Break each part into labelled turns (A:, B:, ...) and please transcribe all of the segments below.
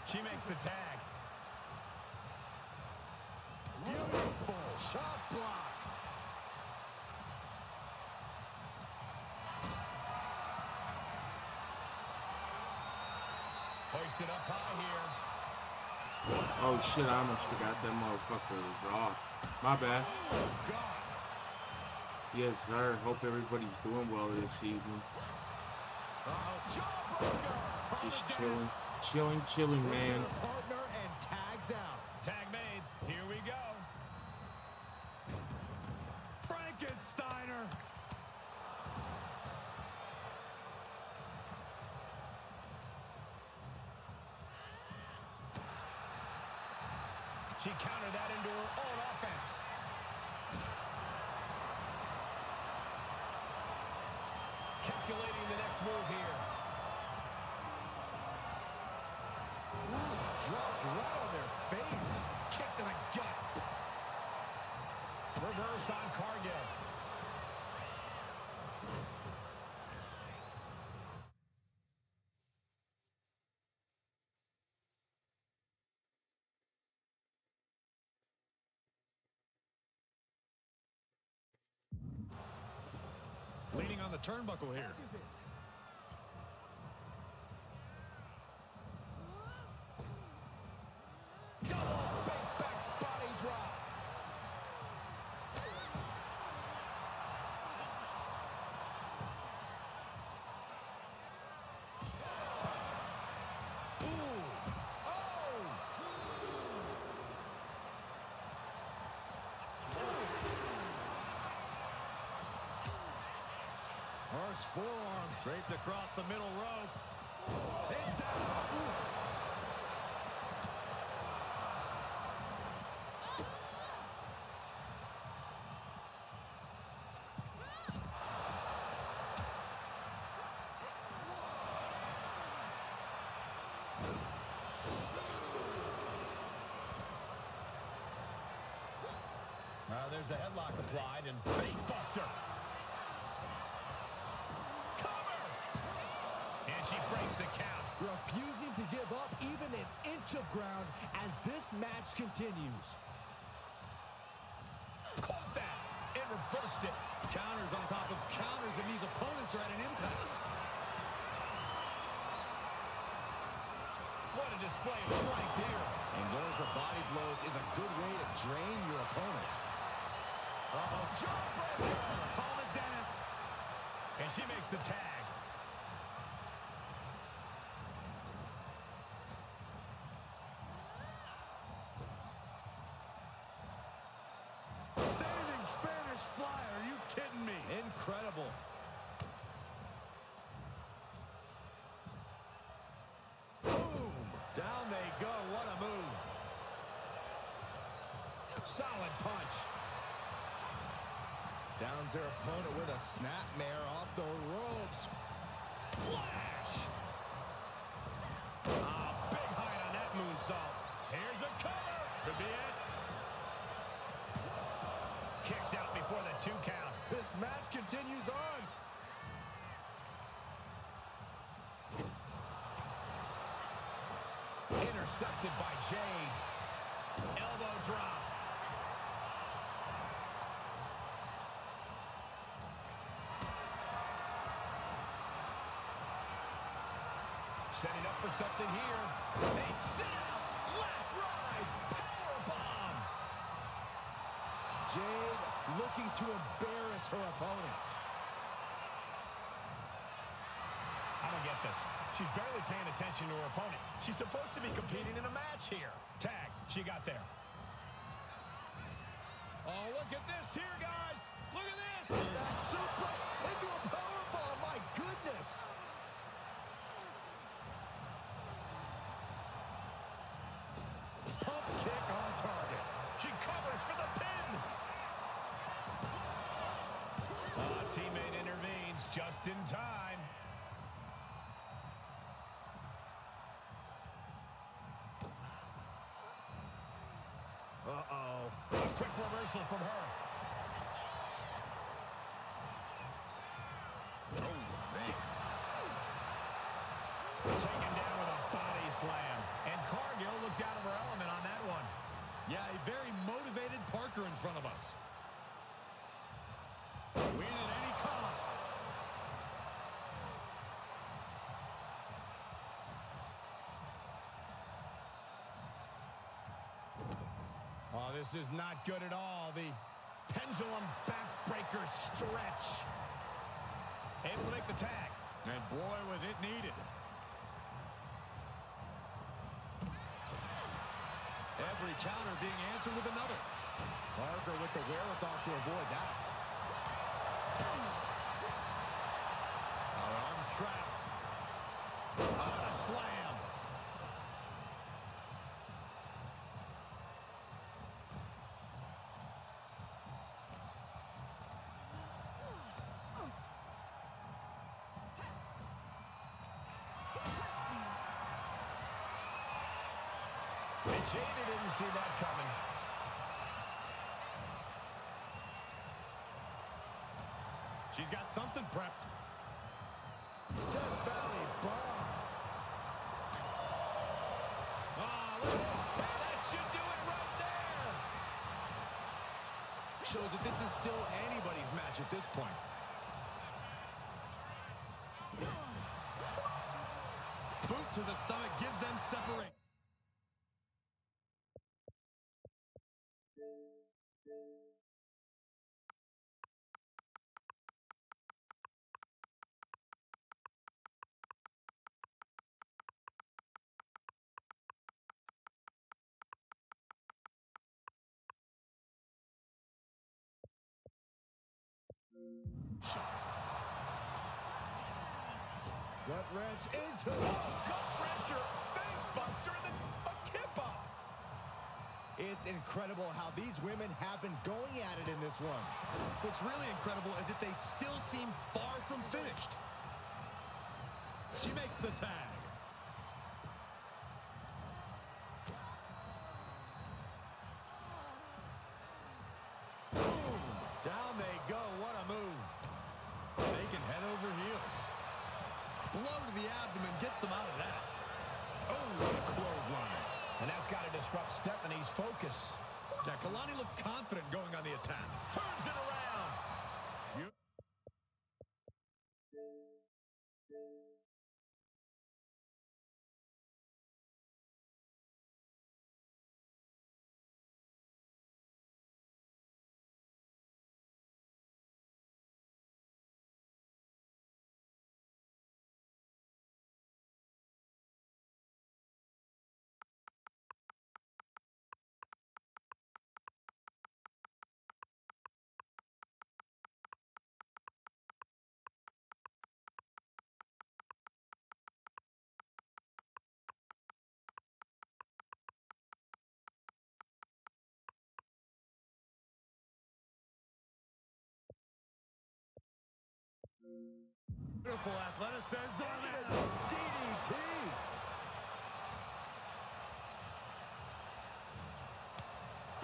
A: She makes the tag.
B: Beautiful shot block.
A: Hoisted up high here.
C: Oh shit, I almost forgot that motherfucker was off. My bad.
B: Oh, God.
C: Yes, sir. Hope everybody's doing well this evening.
B: Jawbreaker.
C: Just chilling, man.
B: Partner and tags out.
A: Tag made. Here we go.
B: Frankensteiner.
A: She countered that into her own offense. Calculating the next move here.
B: Dropped right on their face.
A: Kick to the gut. Reverse on Cargill.
B: Leaning on the turnbuckle here. Double big back body drop. Ooh. Oh.
A: Horse forearm draped across the middle rope.
B: And down.
A: There's a headlock applied and face buster. Cover! And she breaks the count.
B: Refusing to give up even an inch of ground as this match continues.
A: Caught that and reversed it.
B: Counters on top of counters, and these opponents are at an impasse.
A: What a display of strength here.
B: And going for body blows is a good way to drain your opponent.
A: Uh-oh, jawbreaker. Call it Dennis. And she makes the tag.
B: Standing Spanish fly, are you kidding me?
A: Incredible.
B: Solid punch. Downs their opponent with a snapmare off the ropes. Flash! Ah, big height on that moonsault. Here's a cover. Could be it.
A: Kicks out before the 2 count.
B: This match continues on. Intercepted by Jade. Elbow drop.
A: Setting up for something here.
B: They sit out. Last ride. Powerbomb. Jade looking to embarrass her opponent.
A: I don't get this. She's barely paying attention to her opponent. She's supposed to be competing in a match here. Tag. She got there.
B: Oh, look at this here, guys. Look at this. That suplex into a powerbomb. My goodness. Pump kick on target.
A: She covers for the pin. Teammate intervenes just in time.
B: Uh-oh.
A: A quick reversal from her.
B: Oh, man.
A: Taken down with a body slam. And Cargill looked out of her element on that one.
B: Yeah, a very motivated Parker in front of us. Win at any cost. Oh, this is not good at all. The pendulum backbreaker stretch.
A: Able to make the tag.
B: And boy, was it needed. Every counter being answered with another. Parker with the wherewithal to avoid that. Our arms trapped. On a slam.
A: And Jada didn't see that coming.
B: She's got something prepped. Death Valley bomb. Oh, look at this. That should do it right there. Shows that this is still anybody's match at this point. Boot to the stomach gives them separation. Gut wrench into
A: Gut wrencher, face buster, and then a kip up.
B: It's incredible how these women have been going at it in this one. What's really incredible is that they still seem far from finished. She makes the tag. Boom! Down they go. What a move. Taken head over heels. Blow to the abdomen gets them out of that. Oh, what a clothesline.
A: And that's got to disrupt Stephanie's focus.
B: Yeah, Kalani looked confident going on the attack.
A: Turns it around.
B: Beautiful athleticism and a DDT.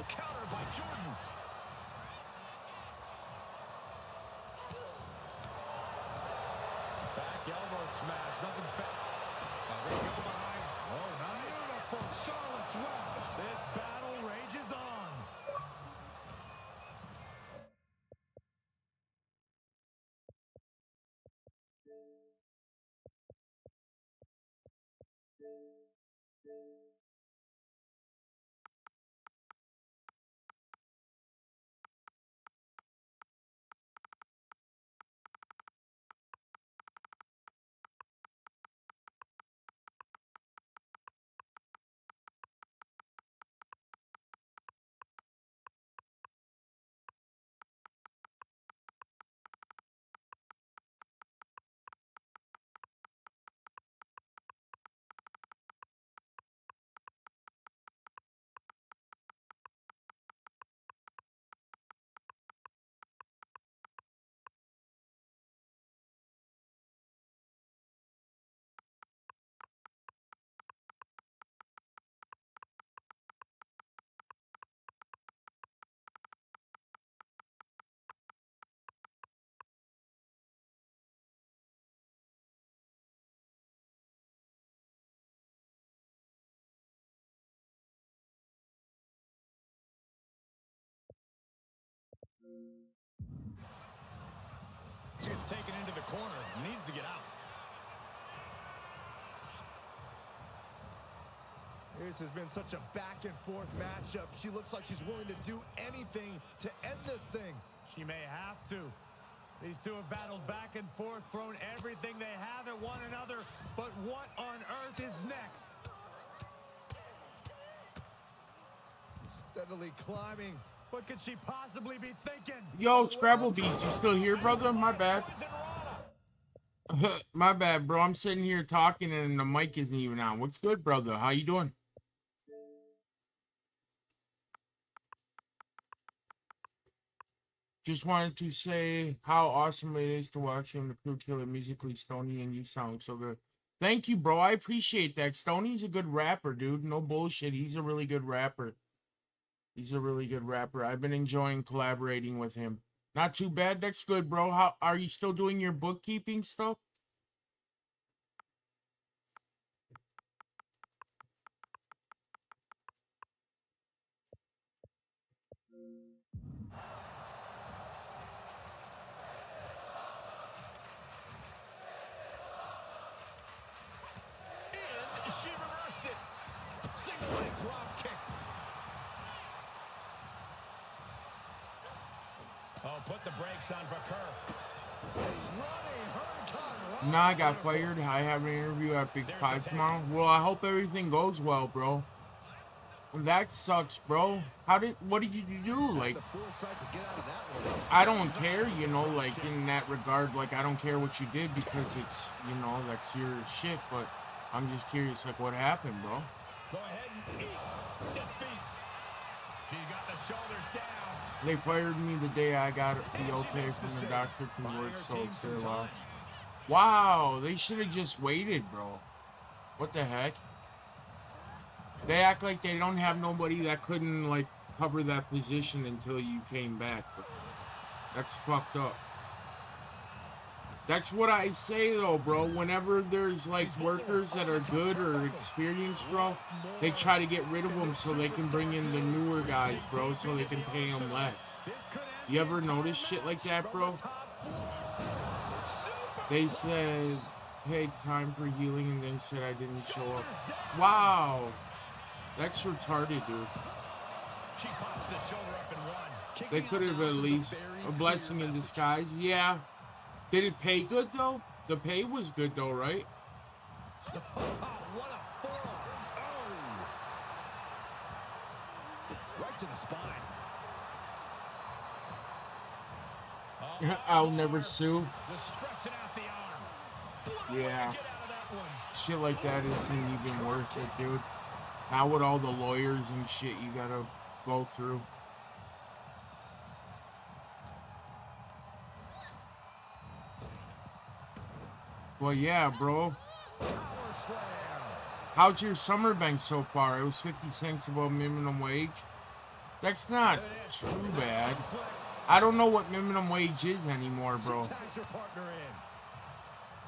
A: Counter by Jordan.
B: Back elbow smash, nothing they go behind. Oh, not beautiful Charlotte's Web. This battle rages on. Gets taken into the corner. Needs to get out. This has been such a back-and-forth matchup. She looks like she's willing to do anything to end this thing. She may have to. These two have battled back and forth, thrown everything they have at one another. But what on earth is next? Steadily climbing. What could she possibly be thinking?
C: Yo, Scrabble Beast, you still here, brother? My bad. My bad, bro. I'm sitting here talking and the mic isn't even on. What's good, brother? How you doing? Just wanted to say how awesome it is to watch him, the crew killer musically, Stony, and you sound so good. Thank you, bro. I appreciate that. Stoney's a good rapper, dude. No bullshit. He's a really good rapper. He's a really good rapper. I've been enjoying collaborating with him. Not too bad. That's good, bro. How are you still doing your bookkeeping stuff?
A: And she reversed it. Single leg drop kick. Oh, put the brakes on for Kerr.
C: Nah, I got fired. I have an interview at Big Five tomorrow. Well, I hope everything goes well, bro. That sucks, bro. What did you do? Like, I don't care, you know, like, in that regard, like, I don't care what you did because it's, you know, that's your shit, but I'm just curious, like, what happened, bro?
A: Go ahead and eat defeat. She got the shoulders down.
C: They fired me the day I got the okay from the doctor to work, so it's their law. Wow, they should have just waited, bro. What the heck? They act like they don't have nobody that couldn't, like, cover that position until you came back. But that's fucked up. That's what I say, though, bro. Whenever there's, like, workers that are good or experienced, bro, they try to get rid of them so they can bring in the newer guys, bro, so they can pay them less. You ever notice shit like that, bro? They said, hey, time for healing, and they said I didn't show up. Wow. That's retarded, dude.
A: She pops the shoulder up and one.
C: They could have at least a blessing in disguise. Yeah. Did it pay good, though? The pay was good, though, right?
B: What a forearm. Oh. Right to the spine.
C: I'll never sue.
A: Just stretching out the arm.
C: Yeah. Shit like that isn't even worth it, dude. Not with all the lawyers and shit you gotta go through. Well, yeah, bro.
B: Power slam.
C: How's your summer bank so far? It was 50 cents above minimum wage. That's not too bad. I don't know what minimum wage is anymore, bro.
B: Tags her partner in.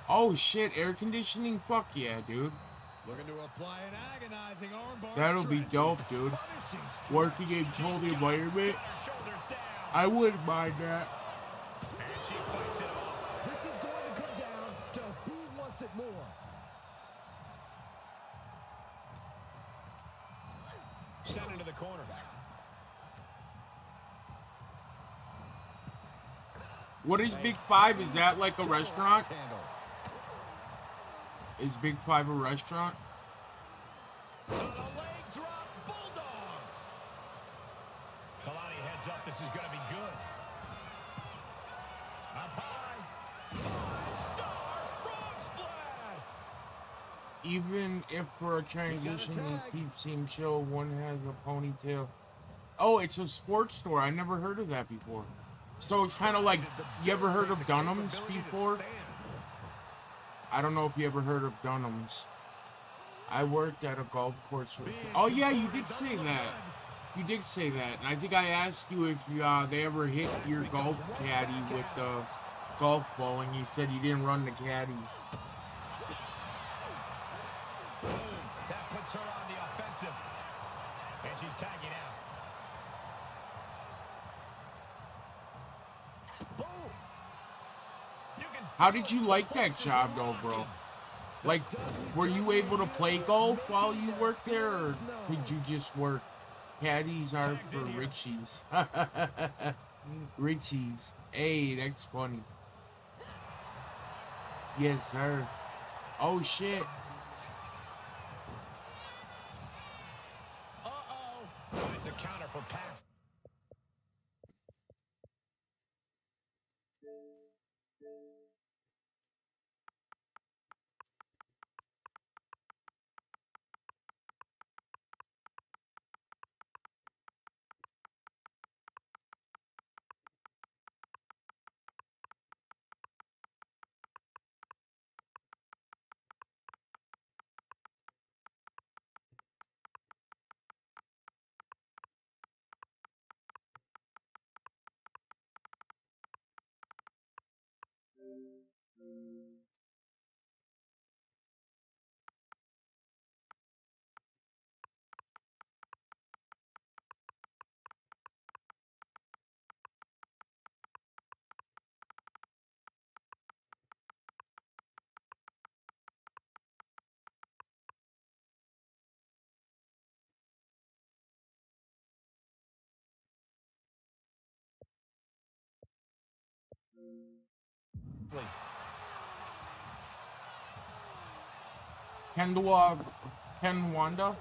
C: Oh shit, air conditioning? Fuck yeah, dude.
B: Looking to apply an agonizing armbar.
C: That'll be
B: stretch.
C: dope, dude.
B: Punishing stretch.
C: Working in cold environment,
A: Shoulders down.
C: I wouldn't mind that.
A: And she fights it off.
B: This is going to come down to who wants it more.
A: Sent into the corner.
C: What is Big Five? Is that like a restaurant?
B: Handle.
C: Is Big Five a restaurant?
B: On a leg drop, bulldog.
A: Kalani heads up. This is going to be good. Up high. Five-star frog splash.
C: Even if for a transition these peeps seem chill, one has a ponytail. Oh, it's a sports store. I never heard of that before. So it's kind of like, you ever heard of Dunham's before? I don't know if you ever heard of Dunham's. I worked at a golf course. Oh yeah, you did say that. You did say that. And I think I asked you if they ever hit your golf caddy with the golf ball, and you said you didn't run the caddy.
A: Boom. That puts her on the offensive. And she's tagging out.
B: Boom.
A: You can
C: How did you like that job though, bro? Like, were you able to play golf while you worked there, or did you just work? Caddies are for Richies. Richies. Hey, that's funny. Yes, sir. Oh, shit.
A: Uh-oh. It's a counter for pass.
C: Kenwanda?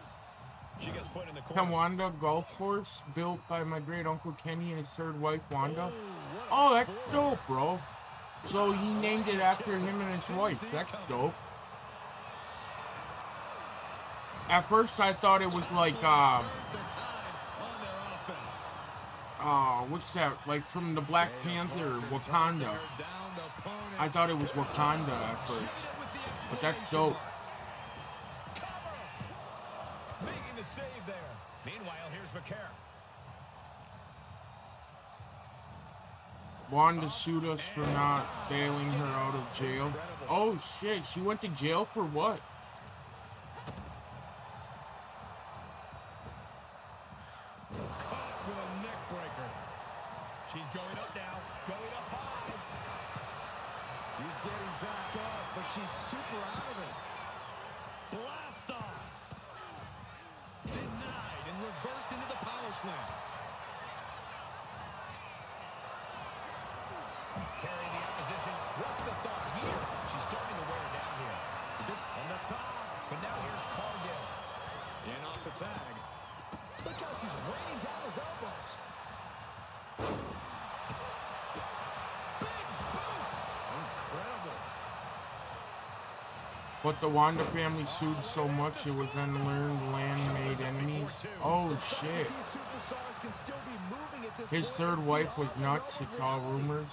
A: She gets put in the corner.
C: Kenwanda Golf Course, built by my great uncle Kenny and his third wife Wanda. Oh, that's dope, bro. So he named it after him and his wife. That's dope. At first I thought it was like, what's that? Like from the Black Panther, Wakanda. I thought it was Wakanda at first. But that's dope.
A: Making the save there. Meanwhile, here's Vaquer.
C: Wanda sued us for not bailing her out of jail. Oh shit, she went to jail for what?
B: Caught with a neck breaker.
A: She's going up now. Going up high.
B: She's getting back up, but she's super out of it. Blast off. Denied and reversed into the power slam.
A: Carrying the opposition. What's the thought here? She's starting to wear it down here.
B: This on the top.
A: But now here's Cargill.
B: In off the tag. Look how she's raining down those elbows. Big boots. Incredible.
C: But the Wanda family sued so much it was unlearned land-made enemies. Oh shit.
B: These superstars can still be moving at this
C: His
B: point.
C: third wife was nuts, it's all rumors.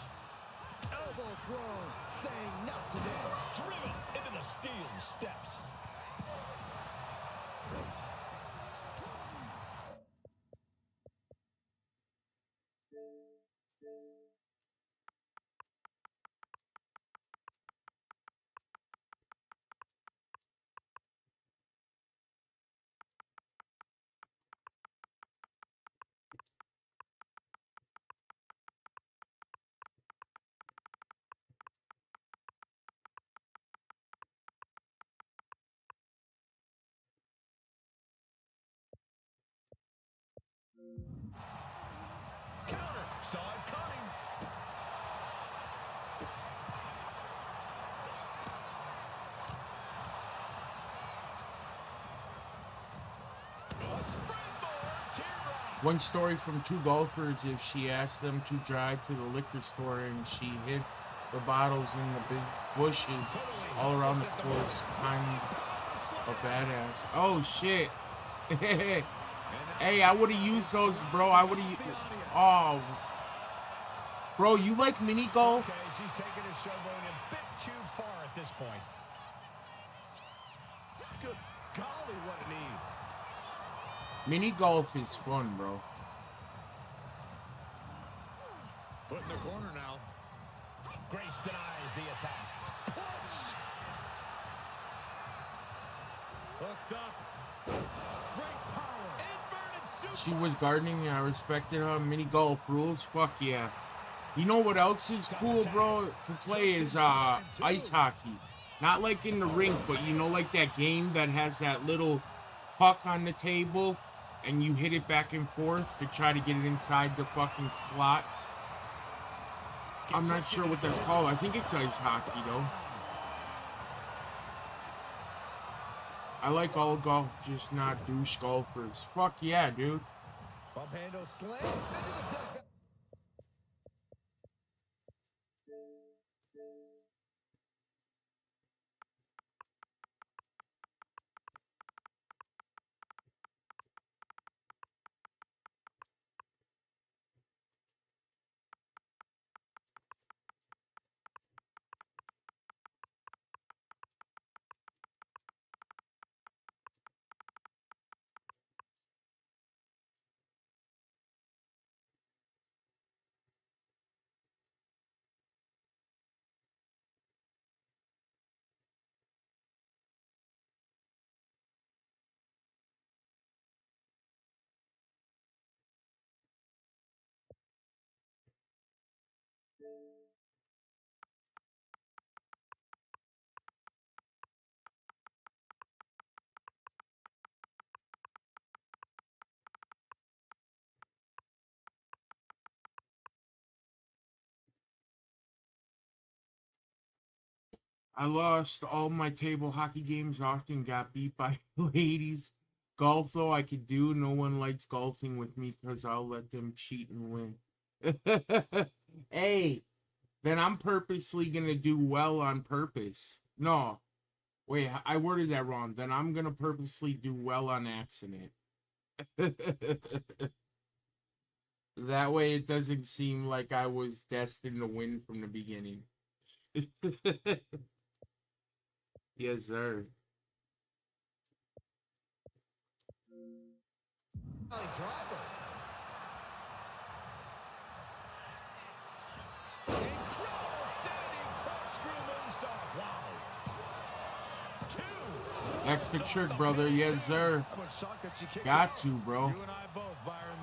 B: Elbow throne, saying not today.
A: Driven into the steel steps. Counter. Saw it coming. A springboard teardrop.
C: One story from two golfers, if she asked them to drive to the liquor store and she hid the bottles in the big bushes all around the course, kind of badass. Oh, shit. Hey, I would have used those, bro. I would have... Oh. Bro, you like mini golf?
A: Okay, she's taking a show going a bit too far at this point.
B: Good golly, what a knee.
C: Mini golf is fun, bro.
B: Put in the corner now.
A: Grace denies the attack. Punch!
B: Hooked up. Great power. Inverted suplex.
C: She was gardening. I respected her. Mini golf rules. Fuck yeah. You know what else is cool, bro, to play is ice hockey. Not like in the rink, but you know, like that game that has that little puck on the table and you hit it back and forth to try to get it inside the fucking slot. I'm not sure what that's called. I think it's ice hockey, though. I like all golf, just not douche golfers. Fuck yeah, dude.
B: Bump handle slam into the duck.
C: I lost all my table hockey games, often got beat by ladies. Golf, though, I could do. No one likes golfing with me because I'll let them cheat and win. Hey, then I'm purposely going to do well on purpose. No, wait, I worded that wrong. Then I'm going to purposely do well on accident. That way it doesn't seem like I was destined to win from the beginning. Yes, sir.
B: Driver.
A: Incredible standing corkscrew moonsault. Wow. Two.
C: That's the trick, brother. Yes, sir.
B: I'm shocked that she kicked
C: Got
B: out.
C: to, bro.
B: You and I both, Byron.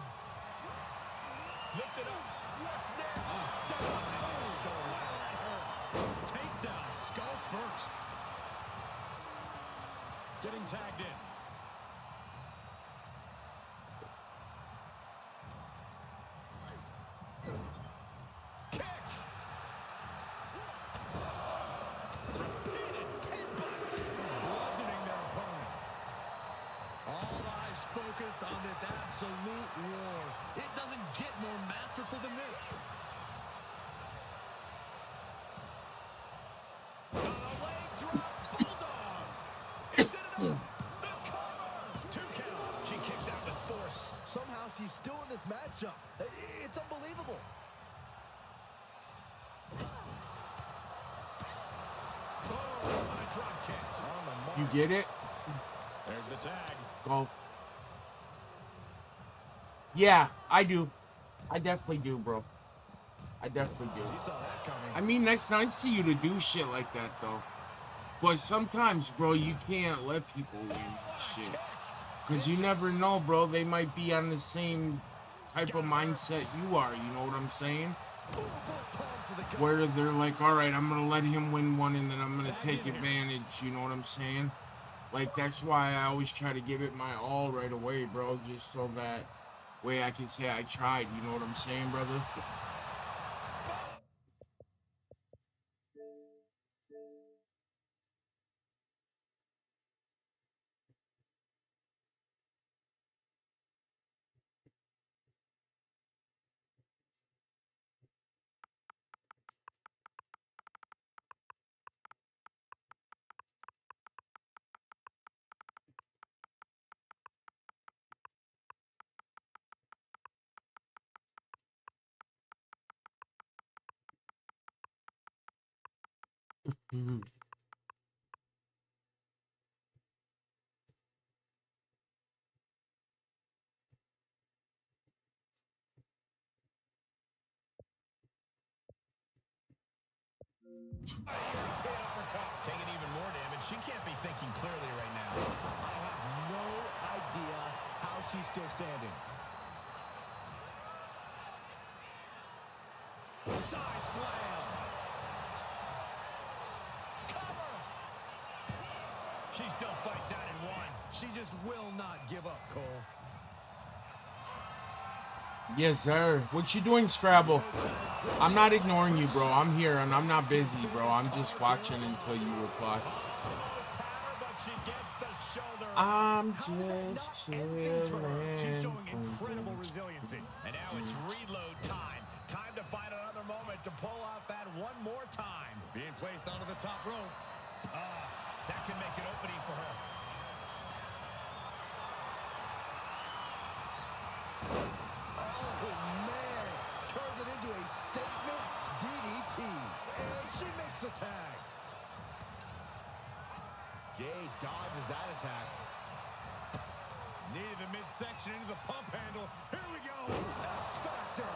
A: Lift it up. What's next?
B: Takedown, skull first. Getting tagged in.
A: Kick. Repeated headbutts. Bludgeoning their opponent.
B: All eyes focused on this absolute war. It doesn't get more masterful than this.
A: On a leg drop. Bulldog. Is it enough? The cover. 2 count. She kicks out with force.
B: Somehow she's still in this matchup. It's unbelievable.
C: You get it?
B: There's the tag.
C: Go. Yeah, I do. I definitely do, bro. I definitely do.
B: You saw that coming.
C: I mean, that's nice of you to do shit like that, though. But sometimes, bro, you can't let people win shit. Because you never know, bro. They might be on the same type of mindset you are. You know what I'm saying? Where they're like, all right, I'm going to let him win one and then I'm going to take advantage. You know what I'm saying? Like, that's why I always try to give it my all right away, bro. Just so that way I can say I tried. You know what I'm saying, brother? Mm-hmm.
A: Taking even more damage. She can't be thinking clearly right now.
B: I have no idea how she's still standing. Side slam. Cover.
A: She still fights out in one.
B: She just will not give up, Cole.
C: Yes, sir. What you doing, Scrabble? I'm not ignoring you, bro. I'm here and I'm not busy, bro. I'm just watching until you reply. I'm just chilling.
A: She's showing incredible resiliency. And now it's reload time. Time to find another moment to pull off that one more time.
B: Being placed onto the top rope.
A: That can make an opening for her.
B: Turned it into a statement DDT. And she makes the tag. Jade dodges that attack. Needed the midsection into the pump handle. Here we go. X-Factor.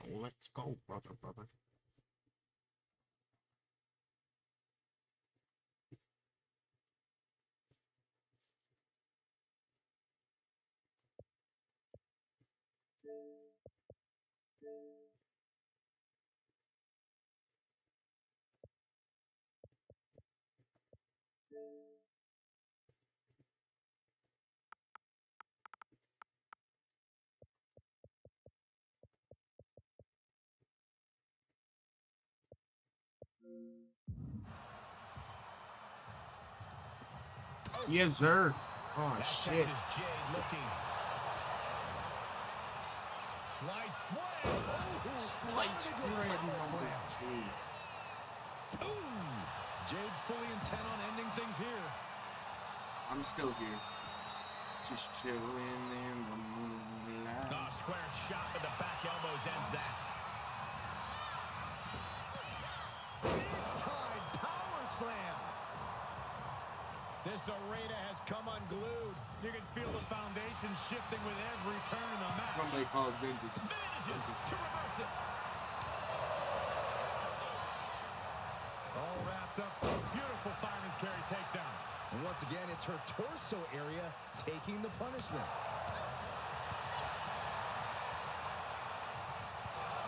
C: Let's go, brother. Yes, sir. Oh,
A: That
C: shit.
A: catches Jade looking. Slice play.
C: Slice bread.
B: Jade's fully intent on ending things here.
C: I'm still here. Just chilling in the moonlight.
A: Oh, square shot with the back elbows ends that.
B: Big-time power slam. This arena has come unglued. You can feel the foundation shifting with every turn in the match.
C: Somebody called vintage.
A: Manages to reverse it.
B: All wrapped up. Beautiful fireman's carry takedown. And once again, it's her torso area taking the punishment.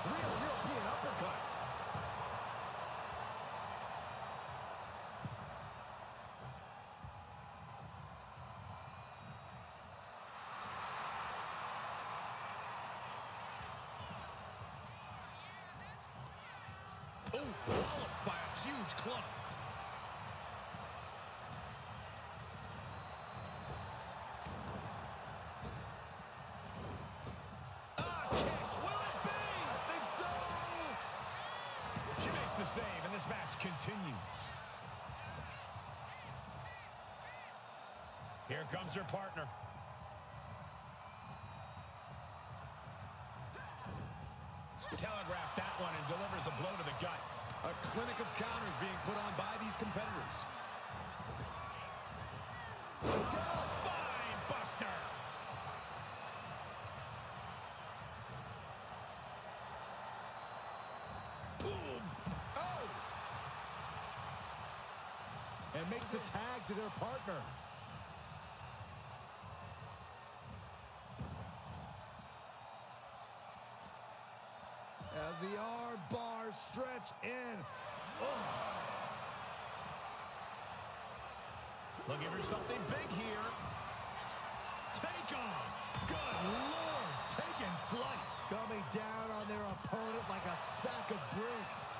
B: Real European uppercut. Oh, walloped by a huge club.
A: The save, and this match continues. Here comes her partner. Telegraphed that one and delivers a blow to the gut.
B: A clinic of counters being put on by these competitors.
A: Spine buster.
B: And makes the tag to their partner. As the arm bars stretch in.
A: Looking for something big here.
B: Take off. Good Lord. Taking flight. Coming down on their opponent like a sack of bricks.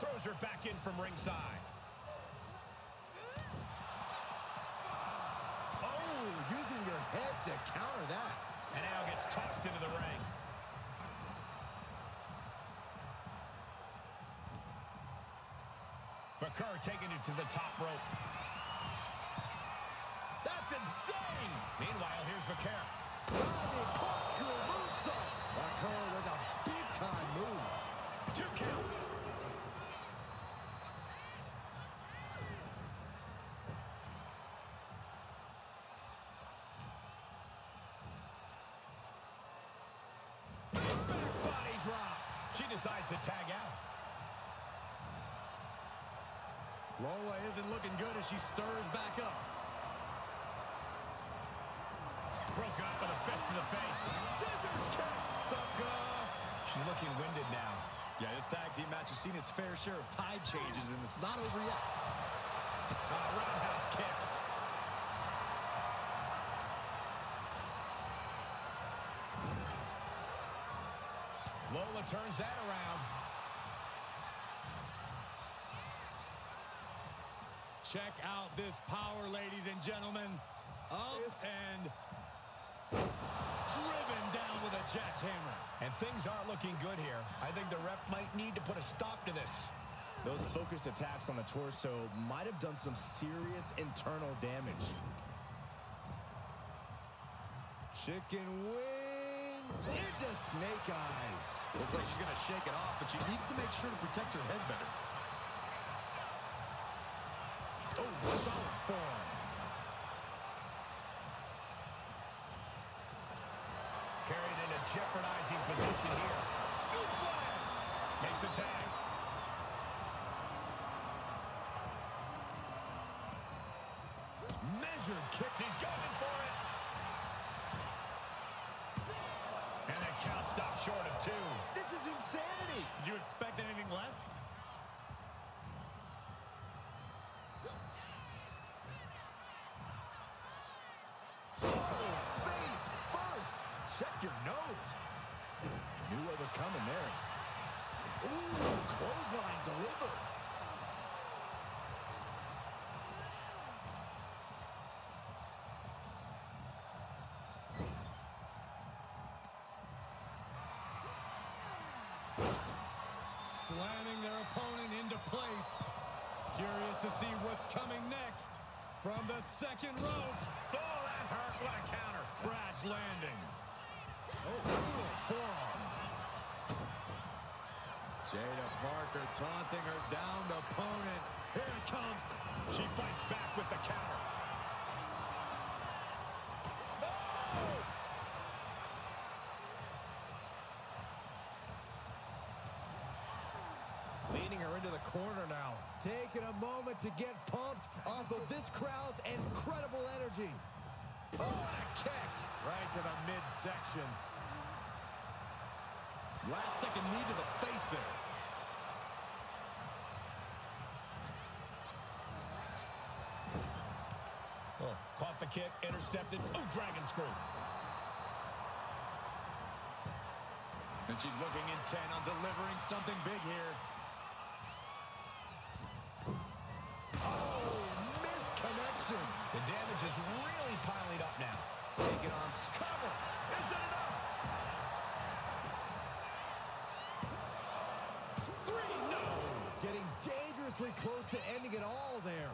A: Throws her back in from ringside.
B: Oh, using your head to counter that.
A: And now gets tossed into the ring. Vaquer taking it to the top rope. That's insane! Meanwhile, here's Vaquer.
B: Vaquer with a big-time move.
A: 2 count. She decides to tag out.
B: Lola isn't looking good as she stirs back up.
A: Broken up with a fist to the face.
B: Scissors kick. Sucker.
A: She's looking winded now.
B: Yeah, this tag team match has seen its fair share of tide changes, and it's not over yet.
A: Roundhouse kick. Lola turns that around.
B: Check out this power, ladies and gentlemen. Up and driven down with a jackhammer.
A: And things aren't looking good here. I think the ref might need to put a stop to this.
B: Those focused attacks on the torso might have done some serious internal damage. Chicken wing into snake eyes. Looks like she's going to shake it off, but she needs to make sure to protect her head better. Oh, solid form.
A: Carried in a jeopardizing position here.
B: Scoop slam.
A: Makes the tag.
B: Measured kick.
A: She's going for it. And the count stopped short of 2.
B: This is insanity. Did you expect anything less? Check your nose. Knew what was coming there. Ooh, clothesline delivered. Slamming their opponent into place. Curious to see what's coming next. From the second rope.
A: Oh, that hurt. What a counter.
B: Crash landing. Oh, brutal forearm. Jada Parker taunting her downed opponent. Here it comes.
A: She fights back with the counter.
B: Leading her into the corner now. Taking a moment to get pumped off of this crowd's incredible energy. Oh, and a kick. Right to the midsection. Last second knee to the face there.
A: Oh, caught the kick, intercepted. Oh, dragon screw.
B: And she's looking intent on delivering something big here.
A: The damage is really piling up now.
B: Take it on cover. Is it enough?
A: 3, no.
B: Getting dangerously close to ending it all there.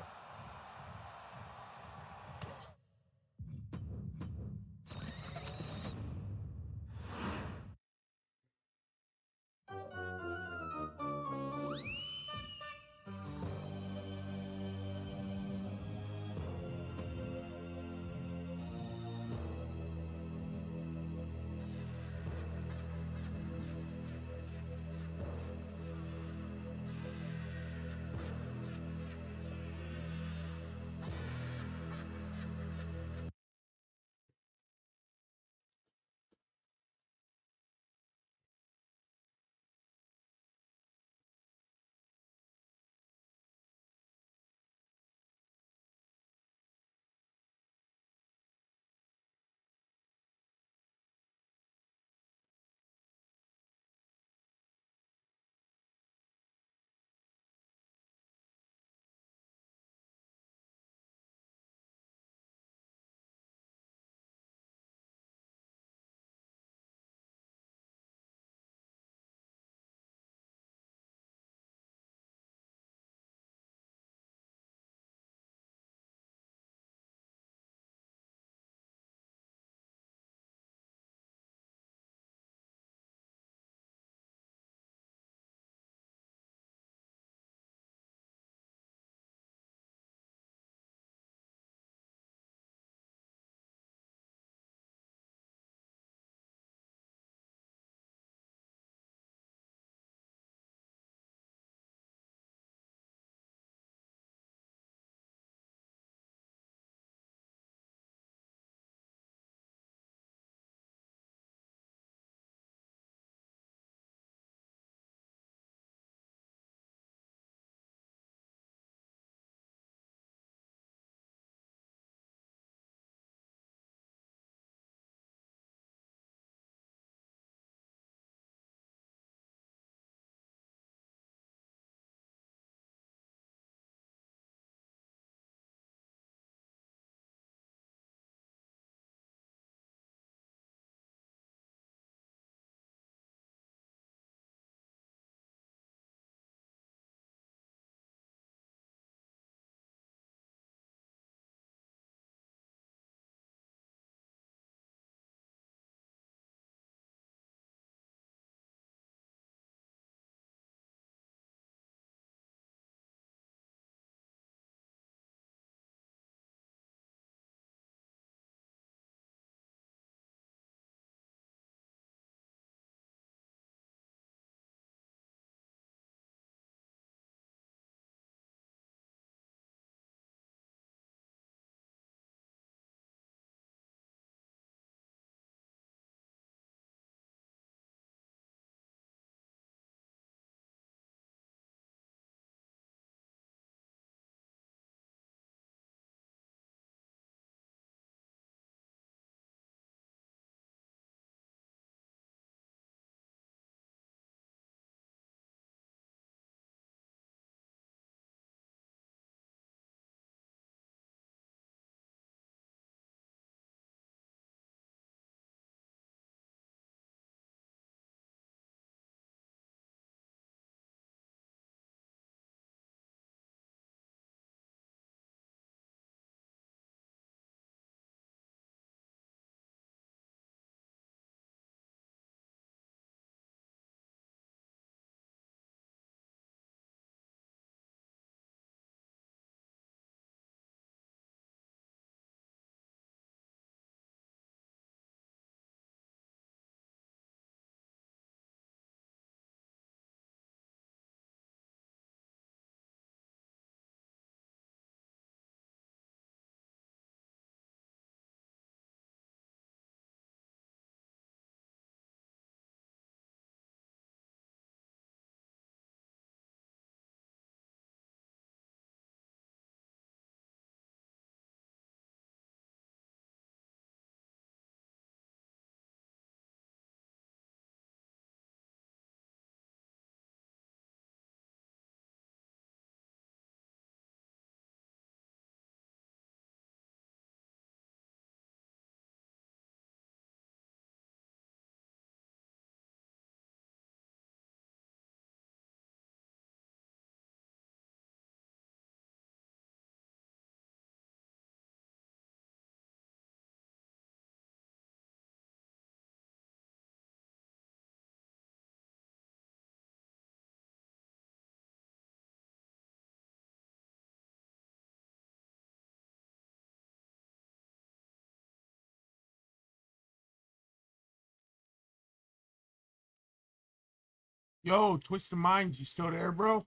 C: Yo, Twisted Minds, you still there, bro?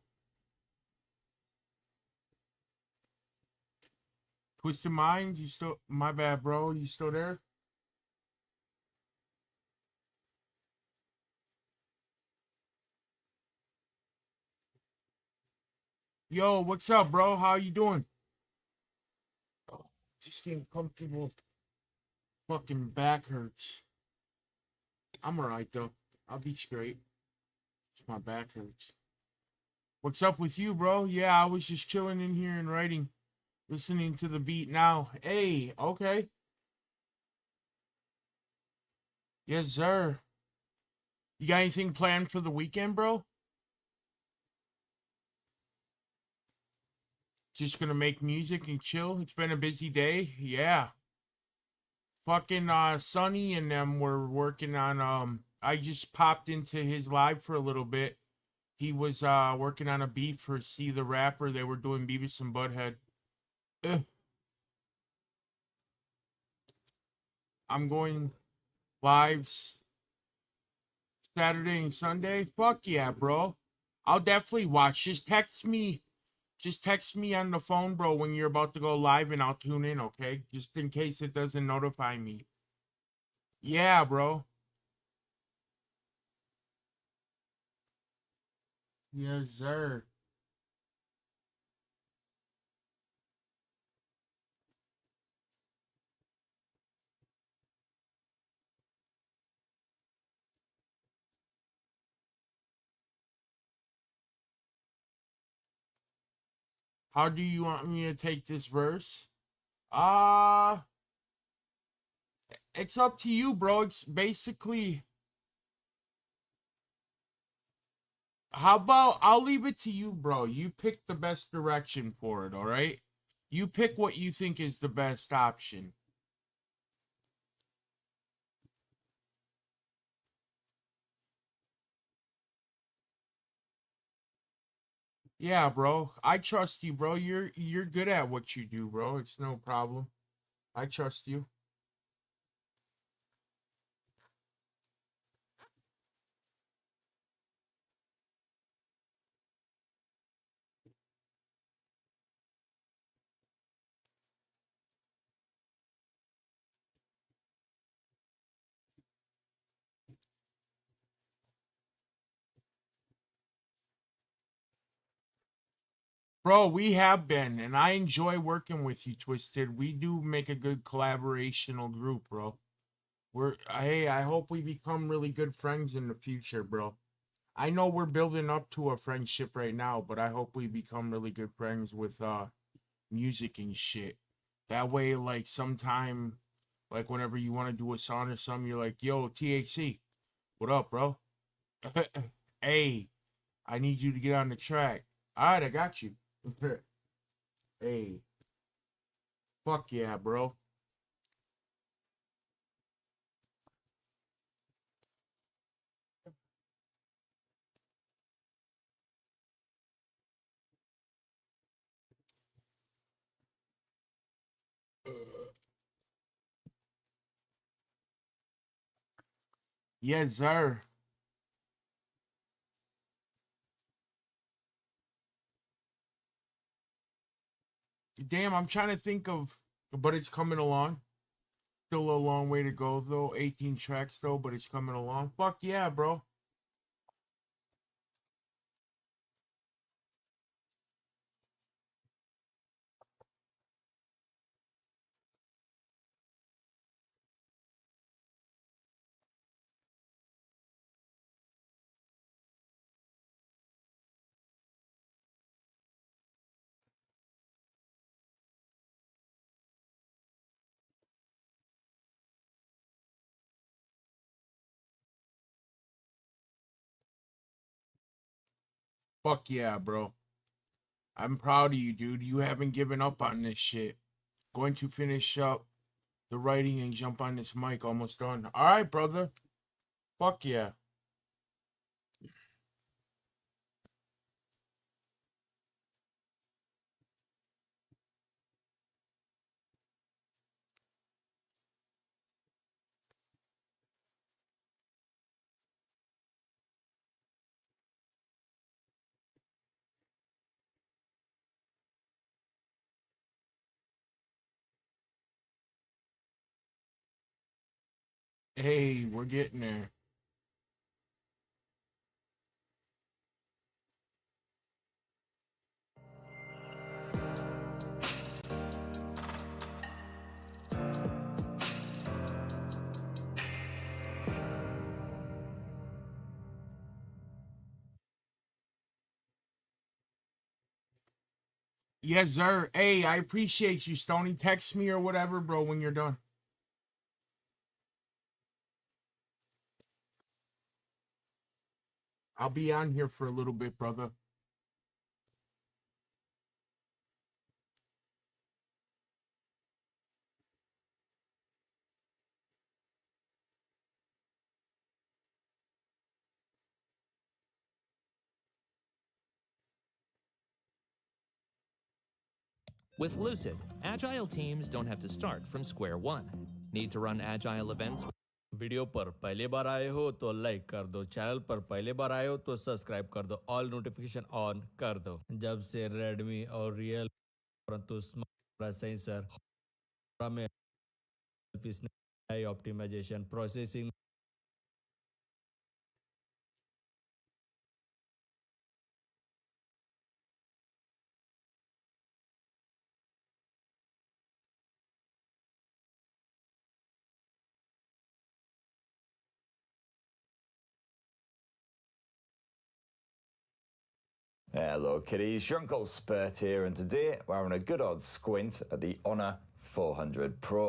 C: Twisted Minds, you still, my bad, bro. You still there? Yo, what's up, bro? How you doing? Oh, just getting comfortable. Fucking back hurts. I'm alright, though. I'll be straight. It's my back hurts. What's up with you, bro? Yeah, I was just chilling in here and writing, listening to the beat now. Hey, okay. Yes, sir. You got anything planned for the weekend, bro? Just gonna make music and chill. It's been a busy day. Yeah. Fucking Sonny and them were working on I just popped into his live for a little bit. He was working on a beat for See the Rapper. They were doing Beavis and Butthead. Ugh. I'm going lives Saturday and Sunday. Fuck yeah, bro. I'll definitely watch. Just text me. Just text me on the phone, bro, when you're about to go live and I'll tune in, okay? Just in case it doesn't notify me. Yeah, bro. Yes, sir. How do you want me to take this verse? Uh, it's up to you, bro. It's basically, how about I'll leave it to you, bro. You pick the best direction for it, all right? You pick what you think is the best option. Yeah, bro. I trust you, bro. You're good at what you do, bro. It's no problem. I trust you. Bro, we have been, and I enjoy working with you, Twisted. We do make a good collaborational group, bro. Hey, I hope we become really good friends in the future, bro. I know we're building up to a friendship right now, but I hope we become really good friends with music and shit. That way, like sometime, like whenever you want to do a song or something, you're like, yo, THC, what up, bro? Hey, I need you to get on the track. All right, I got you. Hey, fuck yeah, bro. Yes, sir. Damn, I'm trying to think of, but it's coming along. Still a long way to go, though. 18 tracks, though, but it's coming along. Fuck yeah, bro. Fuck yeah, bro. I'm proud of you, dude. You haven't given up on this shit. Going to finish up the writing and jump on this mic. Almost done. All right, brother. Fuck yeah. Hey, we're getting there. Yes, sir. Hey, I appreciate you, Stony. Text me or whatever, bro, when you're done. I'll be on here for a little bit, brother.
D: With Lucid, agile teams don't have to start from square one. Need to run agile events?
E: Video पर पहले बार आए हो तो like कर दो, channel पर पहले बार आए हो तो सब्सक्राइब कर दो, ऑल नोटिफिकेशन ऑन कर दो। जब से रेडमी और रियल परंतु स्मार्ट सेंसर में optimisation processing
F: Hello kiddies, your Uncle Spurt here, and today we're having a good old squint at the Honor 400 Pro.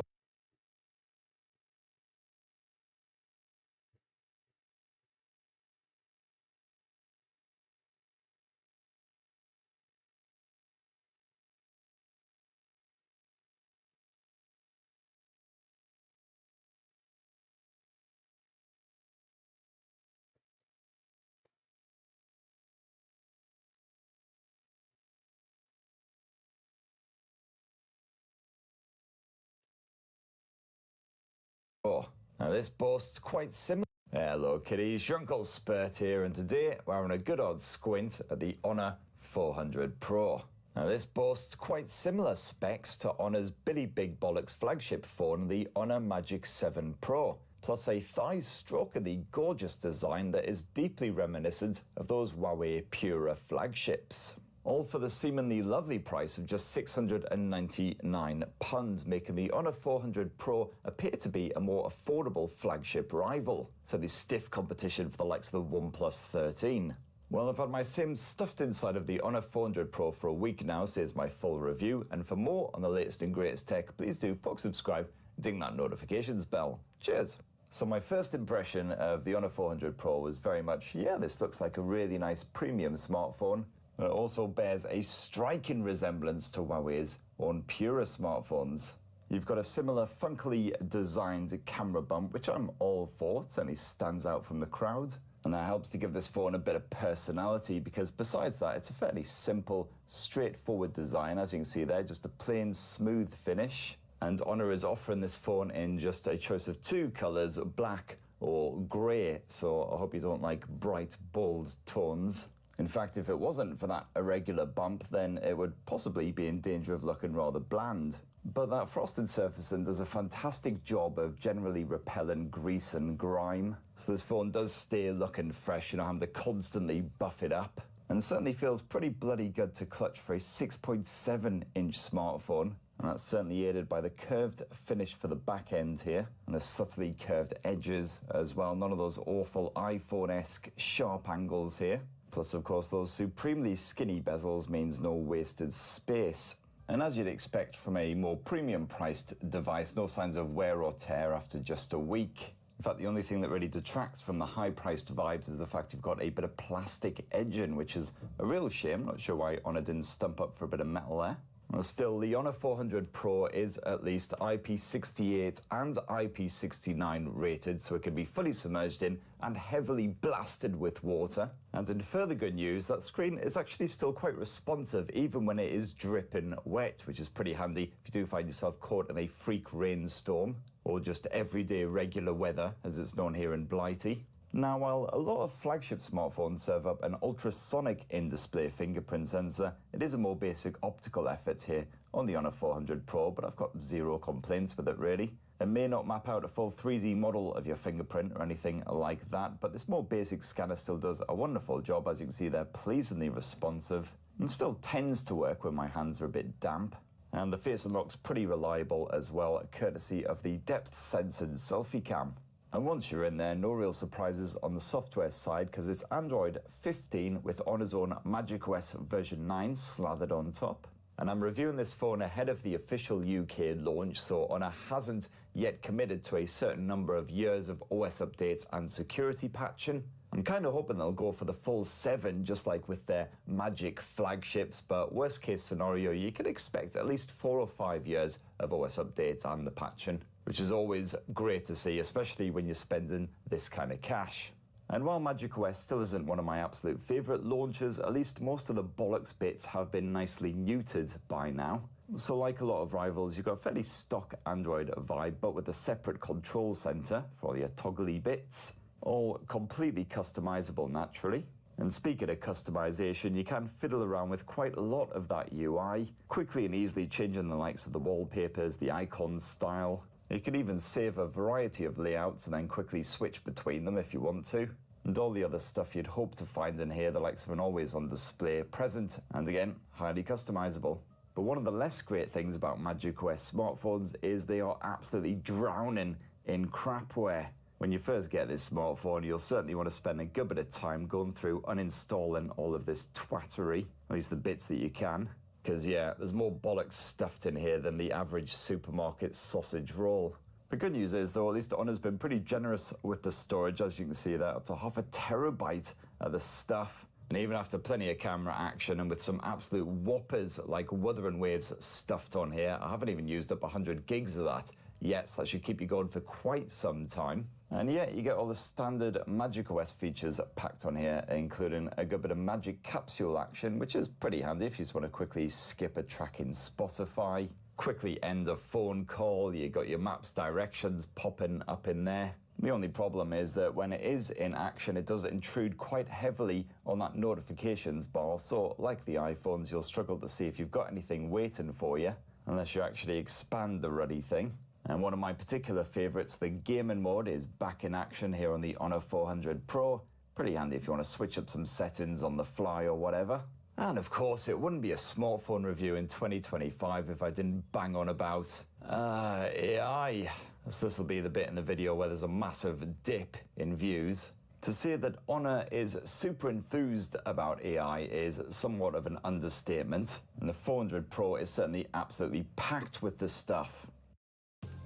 F: Now this boasts quite similar. Hello kiddies, your Uncle Spurt here, and today we're having a good old squint at the Honor 400 Pro. Now this boasts quite similar specs to Honor's Billy Big Bollocks flagship phone, the Honor Magic 7 Pro, plus a thigh stroke of the gorgeous design that is deeply reminiscent of those Huawei Pura flagships. All for the seemingly lovely price of just £699, making the Honor 400 Pro appear to be a more affordable flagship rival, so the stiff competition for the likes of the OnePlus 13. Well, I've had my Sims stuffed inside of the Honor 400 Pro for a week now, so here's my full review, and for more on the latest and greatest tech, please do subscribe, ding that notifications bell. Cheers! So my first impression of the Honor 400 Pro was very much, yeah, this looks like a really nice premium smartphone. It also bears a striking resemblance to Huawei's own Pura smartphones. You've got a similar funkily designed camera bump, which I'm all for. It certainly stands out from the crowd. And that helps to give this phone a bit of personality, because besides that, it's a fairly simple, straightforward design. As you can see there, just a plain, smooth finish. And Honor is offering this phone in just a choice of two colors, black or grey. So I hope you don't like bright, bold tones. In fact, if it wasn't for that irregular bump, then it would possibly be in danger of looking rather bland. But that frosted surfacing does a fantastic job of generally repelling grease and grime. So this phone does stay looking fresh, having to constantly buff it up. And certainly feels pretty bloody good to clutch for a 6.7-inch smartphone. And that's certainly aided by the curved finish for the back end here, and the subtly curved edges as well. None of those awful iPhone-esque sharp angles here. Plus, of course, those supremely skinny bezels means no wasted space. And as you'd expect from a more premium-priced device, no signs of wear or tear after just a week. In fact, the only thing that really detracts from the high-priced vibes is the fact you've got a bit of plastic edging, which is a real shame. Not sure why Honor didn't stump up for a bit of metal there. Well, still, the Honor 400 Pro is at least IP68 and IP69 rated, so it can be fully submerged in and heavily blasted with water. And in further good news, that screen is actually still quite responsive, even when it is dripping wet, which is pretty handy if you do find yourself caught in a freak rainstorm, or just everyday regular weather, as it's known here in Blighty. Now, while a lot of flagship smartphones serve up an ultrasonic in-display fingerprint sensor, it is a more basic optical effort here on the Honor 400 Pro, but I've got zero complaints with it really. It may not map out a full 3D model of your fingerprint or anything like that, but this more basic scanner still does a wonderful job. As you can see, they're pleasingly responsive and still tends to work when my hands are a bit damp. And the Face Unlock's pretty reliable as well, courtesy of the depth-sensing selfie cam. And once you're in there, no real surprises on the software side, because it's Android 15 with Honor's own macOS version 9 slathered on top. And I'm reviewing this phone ahead of the official UK launch, so Honor hasn't yet committed to a certain number of years of OS updates and security patching. I'm kind of hoping they'll go for the full 7, just like with their Magic flagships, but worst case scenario, you could expect at least 4 or 5 years of OS updates and the patching, which is always great to see, especially when you're spending this kind of cash. And while macOS still isn't one of my absolute favourite launchers, at least most of the bollocks bits have been nicely neutered by now. So like a lot of rivals, you've got a fairly stock Android vibe, but with a separate control centre for all your toggly bits, all completely customisable naturally. And speaking of customization, you can fiddle around with quite a lot of that UI, quickly and easily changing the likes of the wallpapers, the icon style. You can even save a variety of layouts and then quickly switch between them if you want to. And all the other stuff you'd hope to find in here, the likes of an always on display, present, and again, highly customizable. But one of the less great things about macOS smartphones is they are absolutely drowning in crapware. When you first get this smartphone, you'll certainly want to spend a good bit of time going through uninstalling all of this twattery, at least the bits that you can. Because yeah, there's more bollocks stuffed in here than the average supermarket sausage roll. The good news is, though, at least Honor's been pretty generous with the storage, as you can see there, up to 0.5 terabyte of the stuff. And even after plenty of camera action and with some absolute whoppers like Wuthering Waves stuffed on here, I haven't even used up 100 gigs of that yet, so that should keep you going for quite some time. And yet, you get all the standard macOS features packed on here, including a good bit of Magic Capsule action, which is pretty handy if you just want to quickly skip a track in Spotify, quickly end a phone call. You got your maps directions popping up in there. The only problem is that when it is in action, it does intrude quite heavily on that notifications bar. So like the iPhones, you'll struggle to see if you've got anything waiting for you, unless you actually expand the ruddy thing. And one of my particular favourites, the gaming mode, is back in action here on the Honor 400 Pro. Pretty handy if you want to switch up some settings on the fly or whatever. And of course, it wouldn't be a smartphone review in 2025 if I didn't bang on about AI. So this will be the bit in the video where there's a massive dip in views. To say that Honor is super enthused about AI is somewhat of an understatement. And the 400 Pro is certainly absolutely packed with this stuff.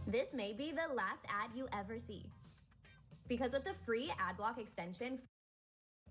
G: This may be the last ad you ever see. Because with the free AdBlock extension...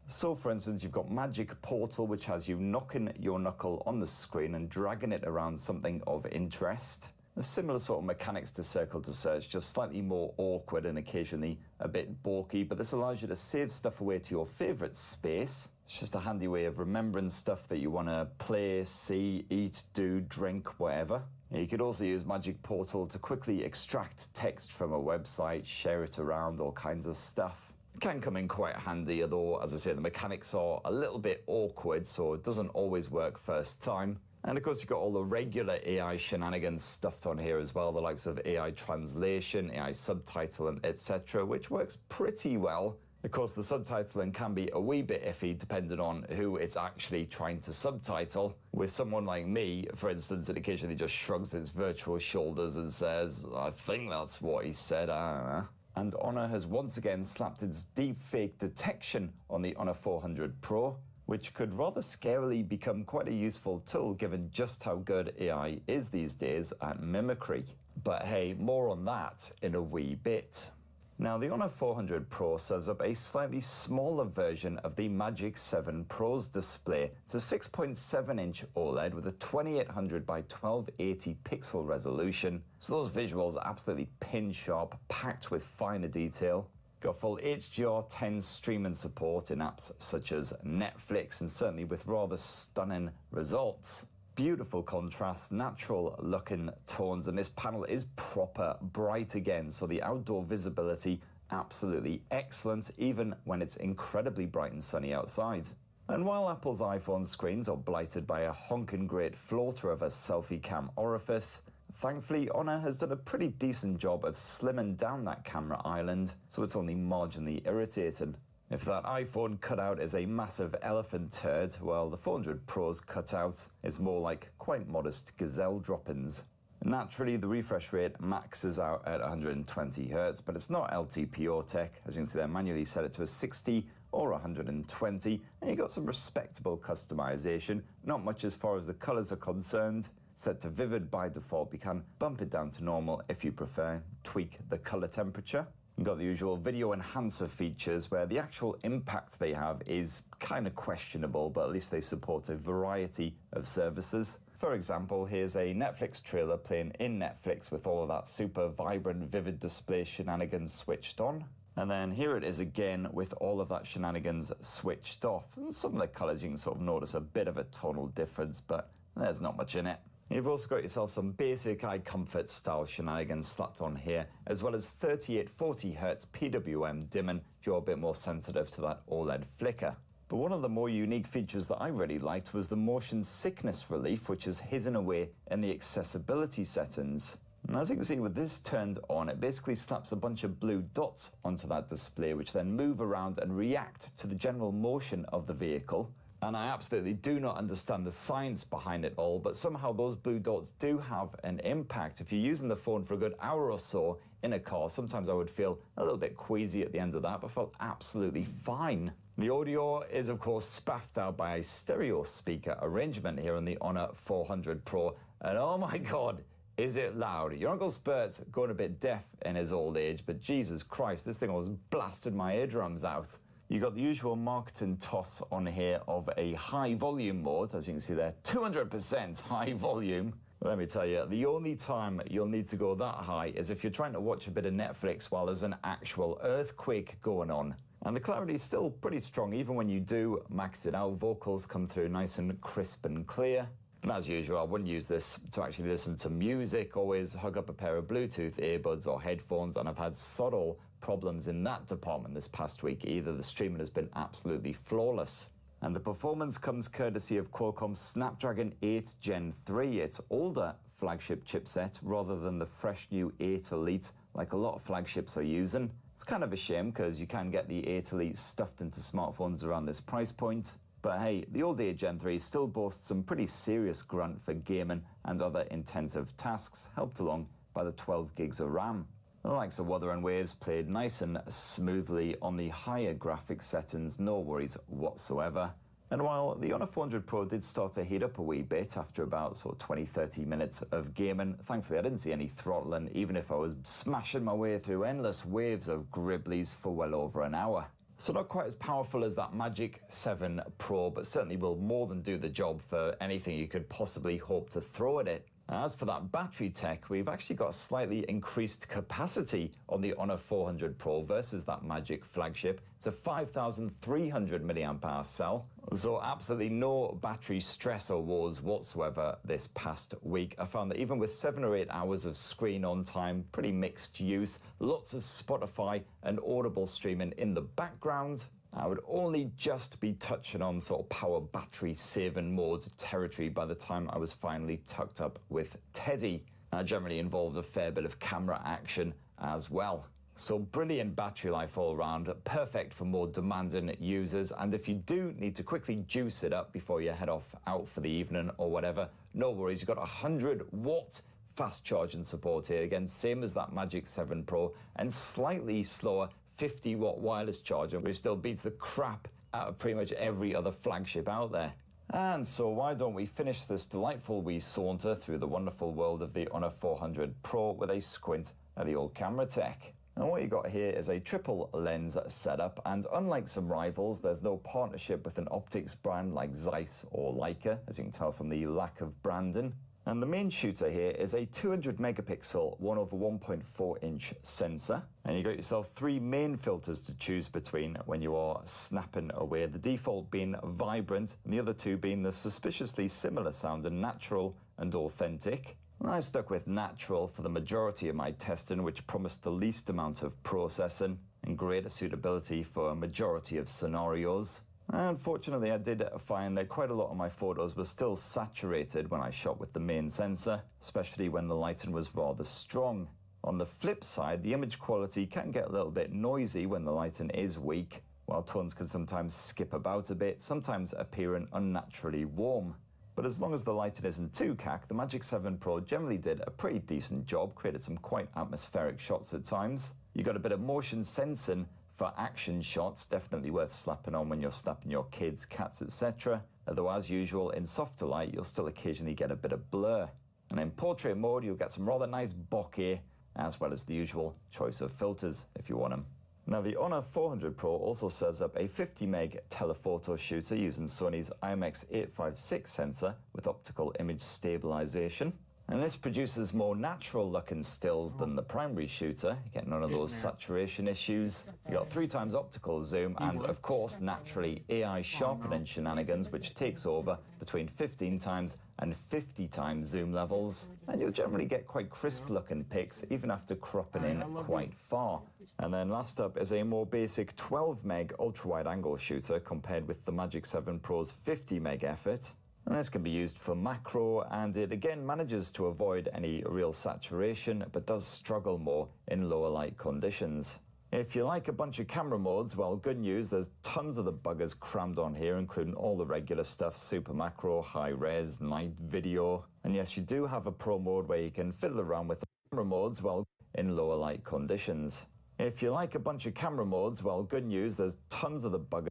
F: So for instance, you've got Magic Portal, which has you knocking your knuckle on the screen and dragging it around something of interest. A similar sort of mechanics to Circle to Search, just slightly more awkward and occasionally a bit bulky, but this allows you to save stuff away to your favourite space. It's just a handy way of remembering stuff that you want to play, see, eat, do, drink, whatever. You could also use Magic Portal to quickly extract text from a website, share it around, all kinds of stuff. It can come in quite handy, although, as I say, the mechanics are a little bit awkward, so it doesn't always work first time. And of course, you've got all the regular AI shenanigans stuffed on here as well, the likes of AI translation, AI subtitling, etc., which works pretty well. Of course, the subtitling can be a wee bit iffy depending on who it's actually trying to subtitle. With someone like me, for instance, it occasionally just shrugs its virtual shoulders and says, I think that's what he said, I don't know. And Honor has once again slapped its deepfake detection on the Honor 400 Pro, which could rather scarily become quite a useful tool given just how good AI is these days at mimicry. But hey, more on that in a wee bit. Now, the Honor 400 Pro serves up a slightly smaller version of the Magic 7 Pro's display. It's a 6.7-inch OLED with a 2800 by 1280 pixel resolution. So those visuals are absolutely pin-sharp, packed with finer detail. Got full HDR10 streaming support in apps such as Netflix, and certainly with rather stunning results. Beautiful contrast, natural looking tones, and this panel is proper bright again, so the outdoor visibility absolutely excellent, even when it's incredibly bright and sunny outside. And while Apple's iPhone screens are blighted by a honking great floater of a selfie cam orifice, thankfully Honor has done a pretty decent job of slimming down that camera island, so it's only marginally irritating. If that iPhone cutout is a massive elephant turd, well, the 400 Pro's cutout is more like quite modest gazelle droppings. Naturally, the refresh rate maxes out at 120 Hz, but it's not LTPO tech. As you can see there, manually set it to a 60 or 120, and you got some respectable customization. Not much as far as the colors are concerned. Set to vivid by default, you can bump it down to normal if you prefer, tweak the color temperature. You've got the usual video enhancer features where the actual impact they have is kind of questionable, but at least they support a variety of services. For example, here's a Netflix trailer playing in Netflix with all of that super vibrant, vivid display shenanigans switched on. And then here it is again with all of that shenanigans switched off. And some of the colors you can sort of notice a bit of a tonal difference, but there's not much in it. You've also got yourself some basic eye comfort style shenanigans slapped on here, as well as 3840Hz PWM dimming if you're a bit more sensitive to that OLED flicker. But one of the more unique features that I really liked was the motion sickness relief, which is hidden away in the accessibility settings. And as you can see with this turned on, it basically slaps a bunch of blue dots onto that display, which then move around and react to the general motion of the vehicle. And I absolutely do not understand the science behind it all, but somehow those blue dots do have an impact. If you're using the phone for a good hour or so in a car, sometimes I would feel a little bit queasy at the end of that, but felt absolutely fine. The audio is, of course, spaffed out by a stereo speaker arrangement here on the Honor 400 Pro, and oh my god, is it loud. Your Uncle Spurt's going a bit deaf in his old age, but Jesus Christ, this thing almost blasted my eardrums out. You got the usual marketing toss on here of a high volume mode, as you can see there, 200% high volume. Let me tell you, the only time you'll need to go that high is if you're trying to watch a bit of Netflix while there's an actual earthquake going on. And the clarity is still pretty strong, even when you do max it out. Vocals come through nice and crisp and clear. And as usual, I wouldn't use this to actually listen to music. Always hug up a pair of Bluetooth earbuds or headphones, and I've had subtle problems in that department this past week either. The streaming has been absolutely flawless. And the performance comes courtesy of Qualcomm's Snapdragon 8 Gen 3, its older flagship chipset, rather than the fresh new 8 Elite like a lot of flagships are using. It's kind of a shame because you can get the 8 Elite stuffed into smartphones around this price point. But hey, the old 8 Gen 3 still boasts some pretty serious grunt for gaming and other intensive tasks, helped along by the 12 gigs of RAM. The likes of Wuthering Waves played nice and smoothly on the higher graphics settings, no worries whatsoever. And while the Honor 400 Pro did start to heat up a wee bit after about sort of 20-30 minutes of gaming, thankfully I didn't see any throttling, even if I was smashing my way through endless waves of Gribblies for well over an hour. So not quite as powerful as that Magic 7 Pro, but certainly will more than do the job for anything you could possibly hope to throw at it. As for that battery tech, we've actually got a slightly increased capacity on the Honor 400 Pro versus that Magic flagship. It's a 5,300 mAh cell, so absolutely no battery stress or woes whatsoever this past week. I found that even with 7 or 8 hours of screen on time, pretty mixed use, lots of Spotify and Audible streaming in the background, I would only just be touching on sort of power battery saving mode territory by the time I was finally tucked up with Teddy. That generally involved a fair bit of camera action as well. So brilliant battery life all around, perfect for more demanding users. And if you do need to quickly juice it up before you head off out for the evening or whatever, no worries, you've got 100 watt fast charging support here. Again, same as that Magic 7 Pro, and slightly slower 50 watt wireless charger, which still beats the crap out of pretty much every other flagship out there. And so why don't we finish this delightful wee saunter through the wonderful world of the Honor 400 Pro with a squint at the old camera tech. And what you got here is a triple lens setup, and unlike some rivals, there's no partnership with an optics brand like Zeiss or Leica, as you can tell from the lack of branding. And the main shooter here is a 200 megapixel 1/1.4 inch sensor. And you got yourself 3 main filters to choose between when you are snapping away. The default being vibrant, and the other 2 being the suspiciously similar sounding natural and authentic. And I stuck with natural for the majority of my testing, which promised the least amount of processing and greater suitability for a majority of scenarios. Unfortunately, I did find that quite a lot of my photos were still saturated when I shot with the main sensor, especially when the lighting was rather strong. On the flip side, the image quality can get a little bit noisy when the lighting is weak, while tones can sometimes skip about a bit, sometimes appearing unnaturally warm. But as long as the lighting isn't too cack, the Magic 7 Pro generally did a pretty decent job, created some quite atmospheric shots at times. You got a bit of motion sensing for action shots, definitely worth slapping on when you're snapping your kids, cats, etc. Although as usual, in softer light, you'll still occasionally get a bit of blur. And in portrait mode, you'll get some rather nice bokeh, as well as the usual choice of filters if you want them. Now, the Honor 400 Pro also serves up a 50 meg telephoto shooter using Sony's IMX856 sensor with optical image stabilization. And this produces more natural looking stills than the primary shooter. You get none of those saturation issues. You got 3 times optical zoom and, of course, naturally AI sharpening shenanigans, which takes over between 15 times and 50 times zoom levels. And you'll generally get quite crisp looking pics even after cropping in quite far. And then last up is a more basic 12 meg ultra wide angle shooter compared with the Magic 7 Pro's 50 meg effort. And this can be used for macro, and it again manages to avoid any real saturation, but does struggle more in lower light conditions. If you like a bunch of camera modes, well, good news, there's tons of the buggers crammed on here, including all the regular stuff, super macro, high res, night video. And yes, you do have a pro mode where you can fiddle around with the camera modes, well, in lower light conditions. If you like a bunch of camera modes, well, good news, there's tons of the buggers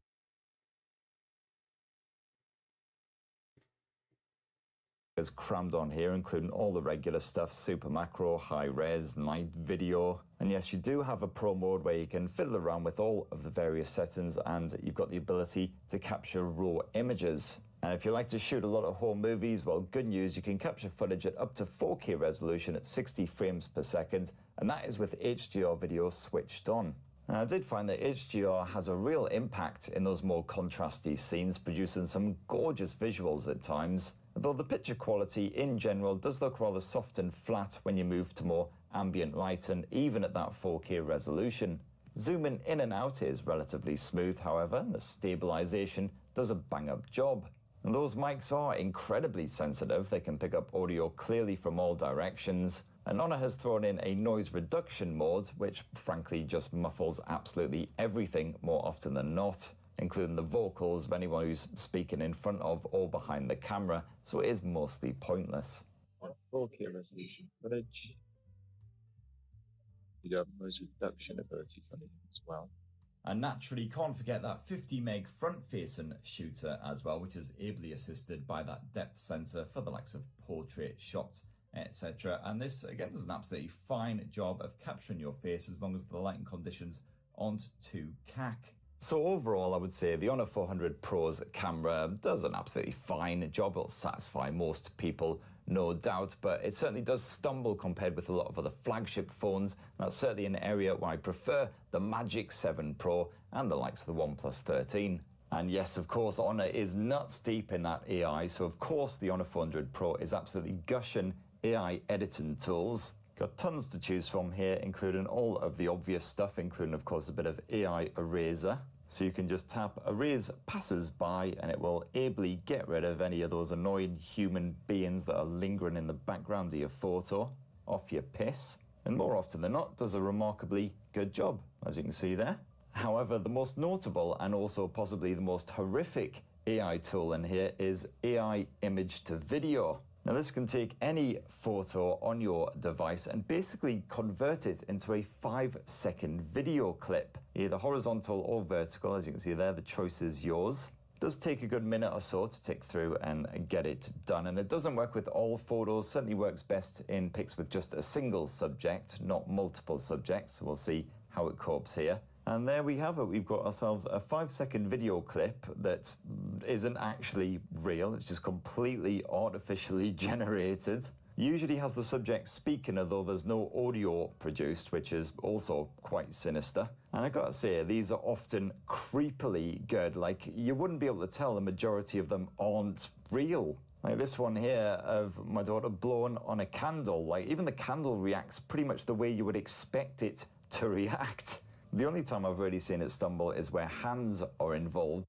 F: is crammed on here, including all the regular stuff, super macro, high res, night video. And yes, you do have a pro mode where you can fiddle around with all of the various settings, and you've got the ability to capture raw images. And if you like to shoot a lot of home movies, well, good news, you can capture footage at up to 4K resolution at 60 frames per second, and that is with HDR video switched on. And I did find that HDR has a real impact in those more contrasty scenes, producing some gorgeous visuals at times. Though the picture quality in general does look rather soft and flat when you move to more ambient lighting, even at that 4K resolution. Zooming in and out is relatively smooth, however, and the stabilization does a bang-up job. And those mics are incredibly sensitive. They can pick up audio clearly from all directions. And Honor has thrown in a noise reduction mode, which frankly just muffles absolutely everything more often than not, including the vocals of anyone who's speaking in front of or behind the camera, so it is mostly pointless.
H: 4K resolution footage. You do have noise reduction abilities on it as well.
F: And naturally, can't forget that 50 meg front-facing shooter as well, which is ably assisted by that depth sensor for the likes of portrait shots, etc. And this, again, does an absolutely fine job of capturing your face as long as the lighting conditions aren't too cack. So overall, I would say the Honor 400 Pro's camera does an absolutely fine job. It'll satisfy most people, no doubt, but it certainly does stumble compared with a lot of other flagship phones. That's certainly an area where I prefer the Magic 7 Pro and the likes of the OnePlus 13. And yes, of course, Honor is nuts deep in that AI, so of course the Honor 400 Pro is absolutely gushing AI editing tools. Got tons to choose from here, including all of the obvious stuff, including, of course, a bit of AI eraser. So you can just tap erase passers-by and it will ably get rid of any of those annoying human beings that are lingering in the background of your photo off your piss. And more often than not, does a remarkably good job, as you can see there. However, the most notable and also possibly the most horrific AI tool in here is AI image to video. Now this can take any photo on your device and basically convert it into a 5-second video clip, either horizontal or vertical. As you can see there, the choice is yours. It does take a good minute or so to tick through and get it done, and it doesn't work with all photos. Certainly works best in pics with just a single subject, not multiple subjects, so we'll see how it copes here. And there we have it. We've got ourselves a 5-second video clip that isn't actually real. It's just completely artificially generated. Usually has the subject speaking, although there's no audio produced, which is also quite sinister. And I gotta say, these are often creepily good. Like, you wouldn't be able to tell the majority of them aren't real. Like this one here of my daughter blowing on a candle. Like, even the candle reacts pretty much the way you would expect it to react. The only time I've really seen it stumble is where hands are involved.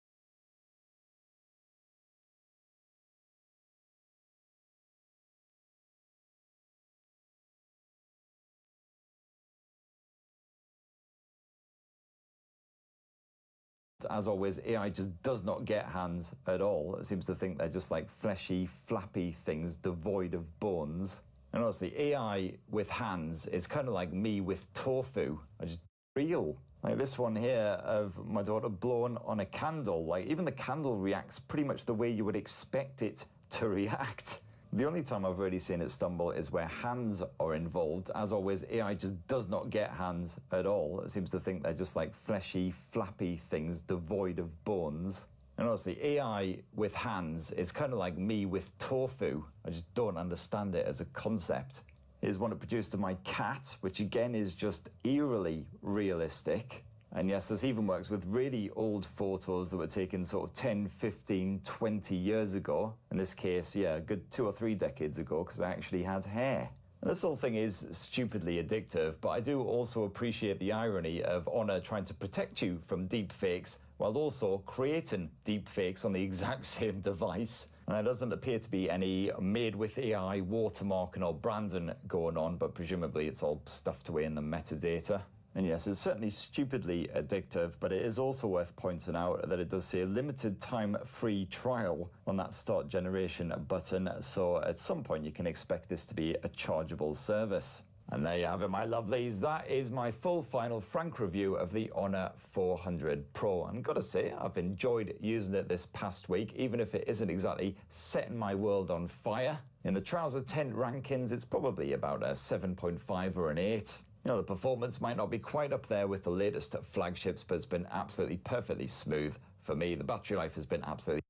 F: involved. As always, AI just does not get hands at all. It seems to think they're just like fleshy, flappy things devoid of bones. And honestly, AI with hands is kind of like me with tofu. I just real. Like this one here of my daughter blowing on a candle. Like even the candle reacts pretty much the way you would expect it to react. The only time I've really seen it stumble is where hands are involved. As always, AI just does not get hands at all. It seems to think they're just like fleshy, flappy things devoid of bones. And honestly, AI with hands is kind of like me with tofu. I just don't understand it as a concept. Here's one it produced of my cat, which again is just eerily realistic. And yes, this even works with really old photos that were taken sort of 10, 15, 20 years ago. In this case, yeah, a good 2 or 3 decades ago, because I actually had hair. And this whole thing is stupidly addictive, but I do also appreciate the irony of Honor trying to protect you from deep fakes while also creating deep fakes on the exact same device. And there doesn't appear to be any made with AI watermarking or branding going on, but presumably it's all stuffed away in the metadata. And yes, it's certainly stupidly addictive, but it is also worth pointing out that it does say limited time free trial on that start generation button. So at some point you can expect this to be a chargeable service. And there you have it, my lovelies. That is my full final frank review of the Honor 400 Pro. And gotta say, I've enjoyed using it this past week, even if it isn't exactly setting my world on fire. In the Trouser Tent rankings, it's probably about a 7.5 or an 8. You know, the performance might not be quite up there with the latest flagships, but it's been absolutely perfectly smooth for me. The battery life has been absolutely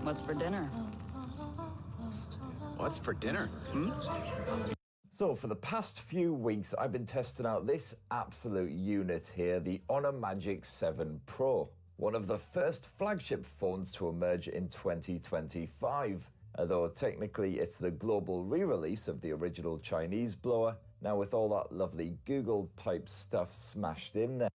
I: What's for dinner?
J: What's for dinner?
F: So for the past few weeks, I've been testing out this absolute unit here, the Honor Magic 7 Pro, one of the first flagship phones to emerge in 2025. Although technically it's the global re-release of the original Chinese blower, now with all that lovely Google type stuff smashed in there.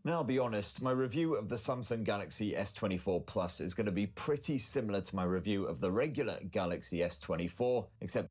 F: Now, I'll be honest, my review of the Samsung Galaxy S24 Plus is going to be pretty similar to my review of the regular Galaxy S24, except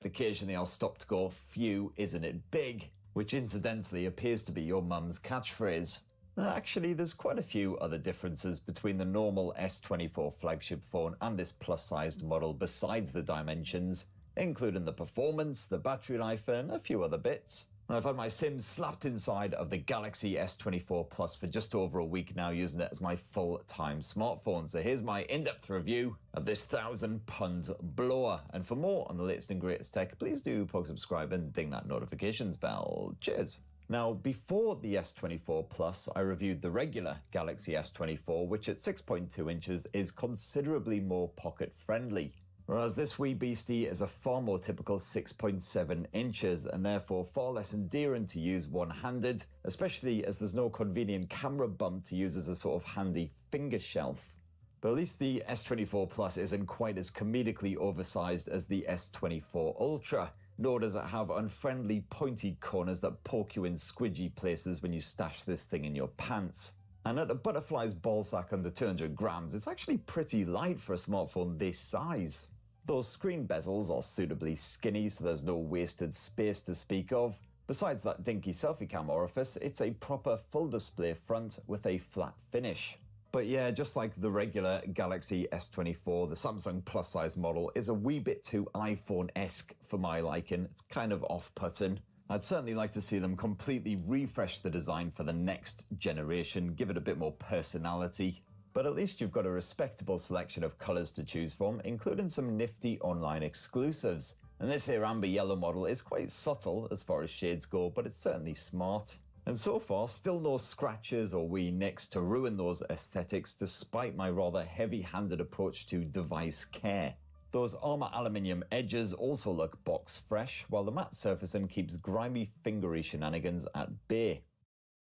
F: Occasionally I'll stop to go, phew, isn't it big? Which incidentally appears to be your mum's catchphrase. Actually, there's quite a few other differences between the normal S24 flagship phone and this plus-sized model besides the dimensions, including the performance, the battery life, and a few other bits. I've had my SIM slapped inside of the Galaxy S24 Plus for just over a week now, using it as my full-time smartphone. So here's my in-depth review of this 1,000-pound blower. And for more on the latest and greatest tech, please do subscribe and ding that notifications bell. Cheers. Now, before the S24 Plus, I reviewed the regular Galaxy S24, which at 6.2 inches is considerably more pocket-friendly. Whereas this wee beastie is a far more typical 6.7 inches and therefore far less endearing to use one-handed, especially as there's no convenient camera bump to use as a sort of handy finger shelf. But at least the S24 Plus isn't quite as comedically oversized as the S24 Ultra, nor does it have unfriendly pointy corners that poke you in squidgy places when you stash this thing in your pants. And at a butterfly's ballsack under 200 grams, it's actually pretty light for a smartphone this size. Those screen bezels are suitably skinny, so there's no wasted space to speak of. Besides that dinky selfie cam orifice, it's a proper full display front with a flat finish. But yeah, just like the regular Galaxy S24, the Samsung plus-size model is a wee bit too iPhone-esque for my liking. It's kind of off-putting. I'd certainly like to see them completely refresh the design for the next generation, give it a bit more personality. But at least you've got a respectable selection of colours to choose from, including some nifty online exclusives. And this here amber yellow model is quite subtle as far as shades go, but it's certainly smart. And so far, still no scratches or wee nicks to ruin those aesthetics despite my rather heavy-handed approach to device care. Those armour aluminium edges also look box fresh, while the matte surfacing keeps grimy fingery shenanigans at bay.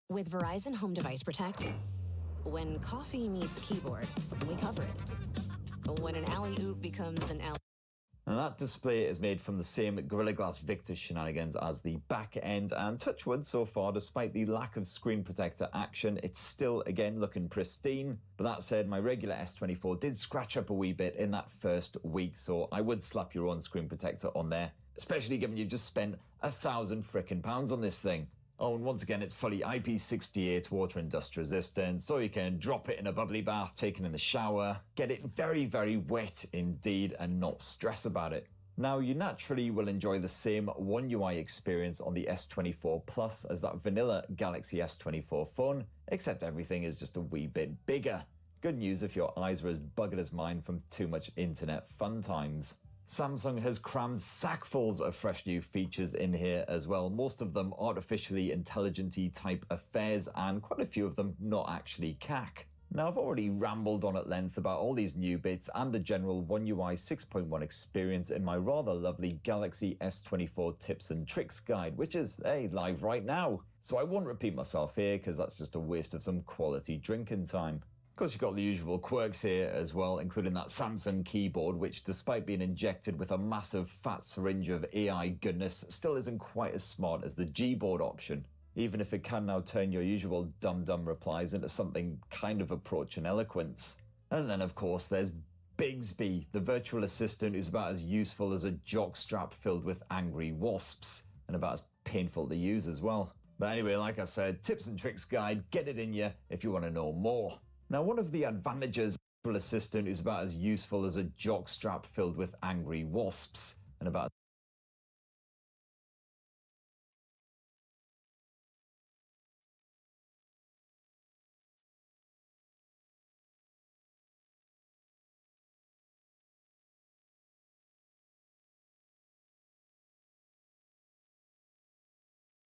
J: With Verizon Home Device Protect, when coffee meets keyboard, we cover it. When an alley-oop becomes an alley...
F: And that display is made from the same Gorilla Glass Victus shenanigans as the back end, and touch wood so far, despite the lack of screen protector action, it's still, again, looking pristine. But that said, my regular S24 did scratch up a wee bit in that first week, so I would slap your own screen protector on there, especially given you just spent £1,000 frickin' pounds on this thing. Oh, and once again, it's fully IP68 water and dust resistant, so you can drop it in a bubbly bath taken in the shower, get it very, very wet indeed, and not stress about it. Now, you naturally will enjoy the same One UI experience on the S24 Plus as that vanilla Galaxy S24 phone, except everything is just a wee bit bigger. Good news if your eyes are as buggered as mine from too much internet fun times. Samsung has crammed sackfuls of fresh new features in here as well, most of them artificially intelligent-y type affairs and quite a few of them not actually cack. Now, I've already rambled on at length about all these new bits and the general One UI 6.1 experience in my rather lovely Galaxy S24 tips and tricks guide, which is, hey, live right now. So I won't repeat myself here because that's just a waste of some quality drinking time. Of course, you've got the usual quirks here as well, including that Samsung keyboard, which despite being injected with a massive fat syringe of AI goodness, still isn't quite as smart as the Gboard option, even if it can now turn your usual dumb replies into something kind of approaching eloquence. And then, of course, there's Bigsby, the virtual assistant who's about as useful as a jockstrap filled with angry wasps, and about as painful to use as well. But anyway, like I said, tips and tricks guide, get it in you if you want to know more. Now, one of the advantages of a virtual assistant is about as useful as a jockstrap filled with angry wasps, and about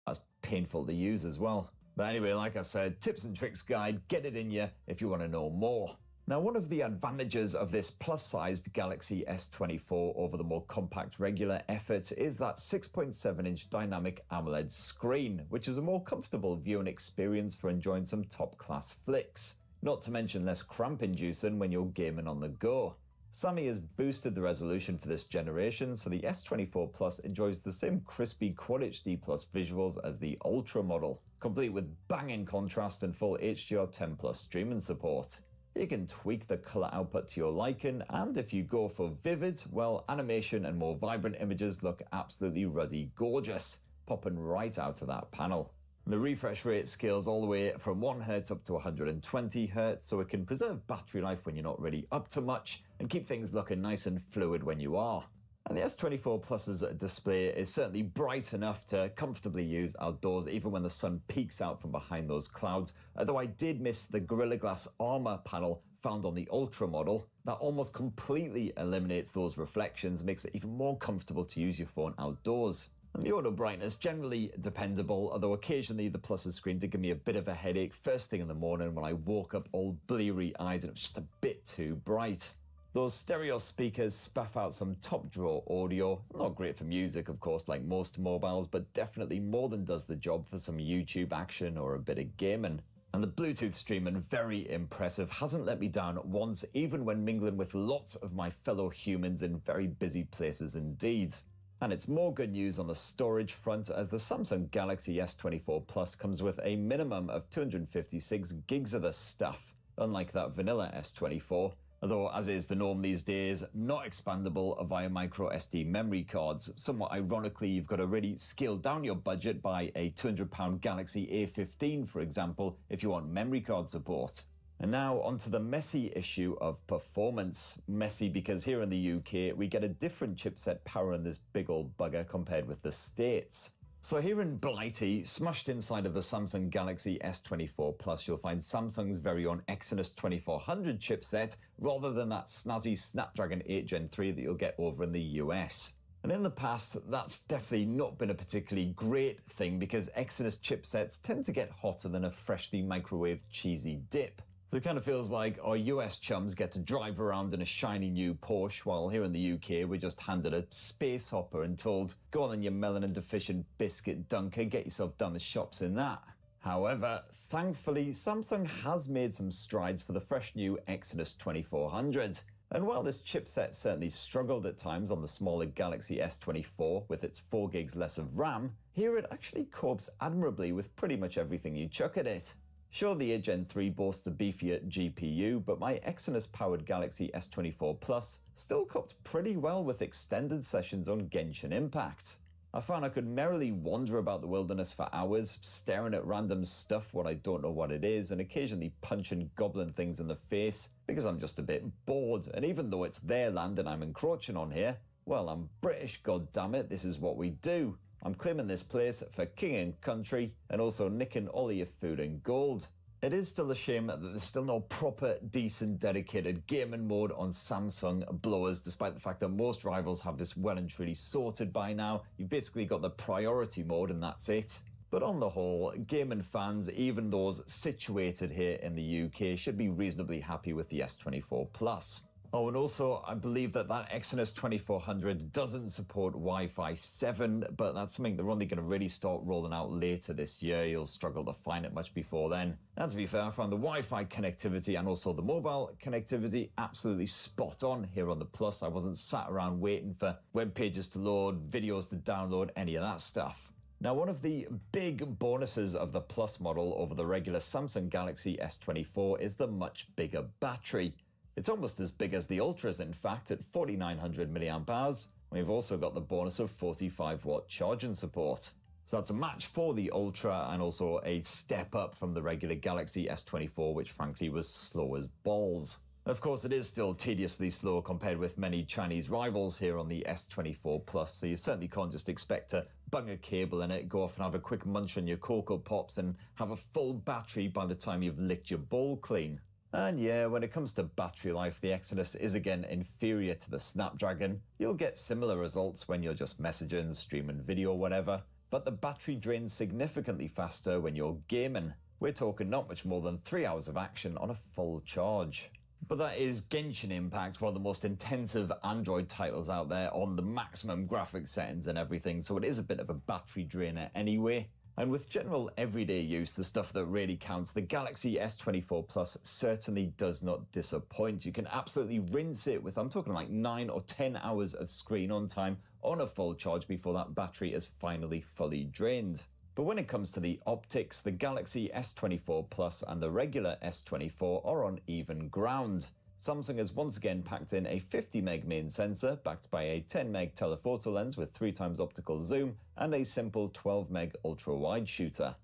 F: as painful to use as well. But anyway, like I said, tips and tricks guide, get it in you if you want to know more. Now, one of the advantages of this plus-sized Galaxy S24 over the more compact regular effort is that 6.7-inch dynamic AMOLED screen, which is a more comfortable viewing experience for enjoying some top-class flicks. Not to mention less cramp-inducing when you're gaming on the go. Sammy has boosted the resolution for this generation, so the S24 Plus enjoys the same crispy Quad HD Plus visuals as the Ultra model, complete with banging contrast and full HDR10 Plus streaming support. You can tweak the color output to your liking, and if you go for vivid, well, animation and more vibrant images look absolutely ruddy gorgeous, popping right out of that panel. The refresh rate scales all the way from 1 Hz up to 120 Hz, so it can preserve battery life when you're not really up to much, and keep things looking nice and fluid when you are. And the S24 Plus's display is certainly bright enough to comfortably use outdoors, even when the sun peeks out from behind those clouds, although I did miss the Gorilla Glass armor panel found on the Ultra model. That almost completely eliminates those reflections, makes it even more comfortable to use your phone outdoors. And the auto brightness, generally dependable, although occasionally the Plus's screen did give me a bit of a headache first thing in the morning when I woke up all bleary-eyed and it was just a bit too bright. Those stereo speakers spaff out some top-drawer audio. Not great for music, of course, like most mobiles, but definitely more than does the job for some YouTube action or a bit of gaming. And the Bluetooth streaming, very impressive, hasn't let me down once, even when mingling with lots of my fellow humans in very busy places indeed. And it's more good news on the storage front, as the Samsung Galaxy S24 Plus comes with a minimum of 256 gigs of the stuff, unlike that vanilla S24, although as is the norm these days, not expandable via micro SD memory cards. Somewhat ironically, you've got to really scale down your budget by a £200 Galaxy A15, for example, if you want memory card support. And now onto the messy issue of performance. Messy because here in the UK, we get a different chipset powering this big old bugger compared with the States. So here in Blighty, smashed inside of the Samsung Galaxy S24 Plus, you'll find Samsung's very own Exynos 2400 chipset, rather than that snazzy Snapdragon 8 Gen 3 that you'll get over in the US. And in the past, that's definitely not been a particularly great thing, because Exynos chipsets tend to get hotter than a freshly microwaved cheesy dip. So it kind of feels like our US chums get to drive around in a shiny new Porsche, while here in the UK we're just handed a space hopper and told, go on then you melanin deficient biscuit dunker, get yourself down the shops in that. However, thankfully Samsung has made some strides for the fresh new Exynos 2400. And while this chipset certainly struggled at times on the smaller Galaxy S24 with its 4 gigs less of RAM, here it actually copes admirably with pretty much everything you chuck at it. Sure, the 8 Gen 3 boasts a beefier GPU, but my Exynos-powered Galaxy S24 Plus still coped pretty well with extended sessions on Genshin Impact. I found I could merrily wander about the wilderness for hours, staring at random stuff when I don't know what it is, and occasionally punching goblin things in the face, because I'm just a bit bored, and even though it's their land and I'm encroaching on here, well, I'm British, goddammit, this is what we do. I'm claiming this place for king and country, and also nicking all of your food and gold. It is still a shame that there's still no proper, decent, dedicated gaming mode on Samsung blowers, despite the fact that most rivals have this well and truly sorted by now. You've basically got the priority mode and that's it. But on the whole, gaming fans, even those situated here in the UK, should be reasonably happy with the S24 Plus. Oh, and also, I believe that Exynos 2400 doesn't support Wi-Fi 7, but that's something they're only going to really start rolling out later this year. You'll struggle to find it much before then. And to be fair, I found the Wi-Fi connectivity and also the mobile connectivity absolutely spot on here on the Plus. I wasn't sat around waiting for web pages to load, videos to download, any of that stuff. Now, one of the big bonuses of the Plus model over the regular Samsung Galaxy S24 is the much bigger battery. It's almost as big as the Ultras, in fact, at 4900 mAh. We've also got the bonus of 45-watt charging support. So that's a match for the Ultra and also a step up from the regular Galaxy S24, which frankly was slow as balls. Of course, it is still tediously slow compared with many Chinese rivals here on the S24 Plus, so you certainly can't just expect to bung a cable in it, go off and have a quick munch on your Cocoa Pops and have a full battery by the time you've licked your bowl clean. And yeah, when it comes to battery life, the Exynos is again inferior to the Snapdragon. You'll get similar results when you're just messaging, streaming video, whatever, but the battery drains significantly faster when you're gaming. We're talking not much more than 3 hours of action on a full charge. But that is Genshin Impact, one of the most intensive Android titles out there on the maximum graphics settings and everything, so it is a bit of a battery drainer anyway. And with general everyday use, the stuff that really counts, the Galaxy S24 Plus certainly does not disappoint. You can absolutely rinse it with, I'm talking like 9 or 10 hours of screen on time on a full charge before that battery is finally fully drained. But when it comes to the optics, the Galaxy S24 Plus and the regular S24 are on even ground. Samsung has once again packed in a 50meg main sensor backed by a 10meg telephoto lens with 3x optical zoom and a simple 12meg ultra-wide shooter.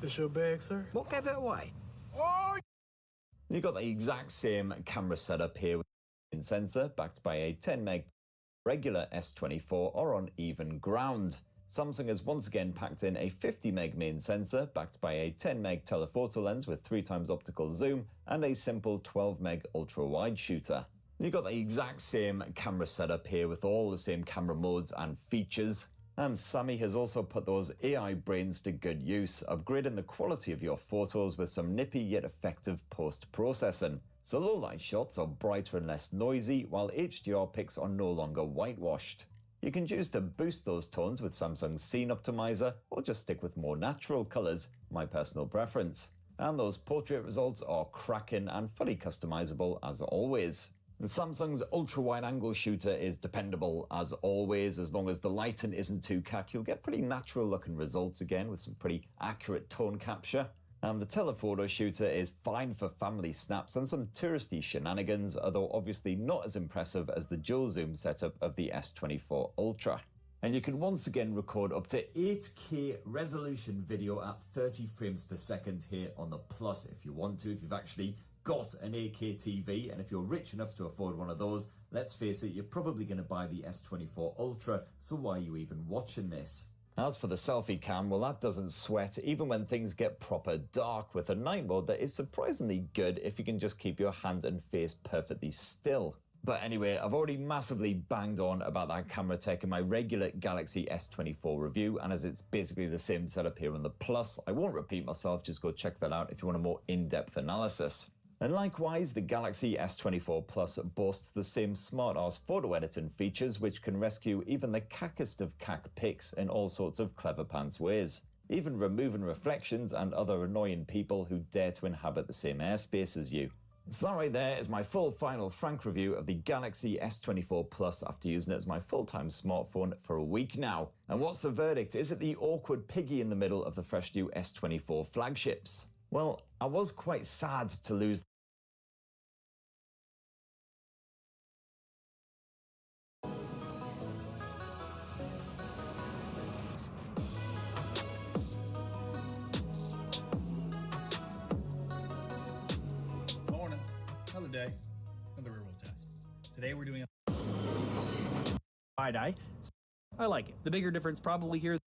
K: This your bag, sir?
L: What gave it away?
K: Oh!
F: You've got the exact same camera setup here with a main sensor backed by a 10meg regular S24 are on even ground. Samsung has once again packed in a 50meg main sensor backed by a 10meg telephoto lens with 3x optical zoom and a simple 12meg ultra-wide shooter. You've got the exact same camera setup here with all the same camera modes and features. And Sammy has also put those AI brains to good use, upgrading the quality of your photos with some nippy yet effective post-processing. So low-light shots are brighter and less noisy, while HDR pics are no longer whitewashed. You can choose to boost those tones with Samsung's Scene Optimizer, or just stick with more natural colours, my personal preference. And those portrait results are cracking and fully customizable as always. And Samsung's ultra-wide-angle shooter is dependable as always. As long as the lighting isn't too cack, you'll get pretty natural-looking results again with some pretty accurate tone capture. And the telephoto shooter is fine for family snaps and some touristy shenanigans, although obviously not as impressive as the dual zoom setup of the S24 Ultra. And you can once again record up to 8K resolution video at 30 frames per second here on the Plus if you want to, if you've actually got an 8K TV, and if you're rich enough to afford one of those, let's face it, you're probably going to buy the S24 Ultra, so why are you even watching this? As for the selfie cam, well, that doesn't sweat even when things get proper dark, with a night mode that is surprisingly good if you can just keep your hand and face perfectly still. But anyway, I've already massively banged on about that camera tech in my regular Galaxy S24 review, and as it's basically the same setup here on the Plus, I won't repeat myself, just go check that out if you want a more in-depth analysis. And likewise, the Galaxy S24 Plus boasts the same smart-ass photo editing features which can rescue even the cackest of cack pics in all sorts of clever pants ways, even removing reflections and other annoying people who dare to inhabit the same airspace as you. So that right there is my full final frank review of the Galaxy S24 Plus after using it as my full-time smartphone for a week now. And what's the verdict? Is it the awkward piggy in the middle of the fresh new S24 flagships? Well, I was quite sad to lose.
M: Morning. Another day. Another real world test. Today we're doing a
N: tie-dye. I like it. The bigger difference probably here.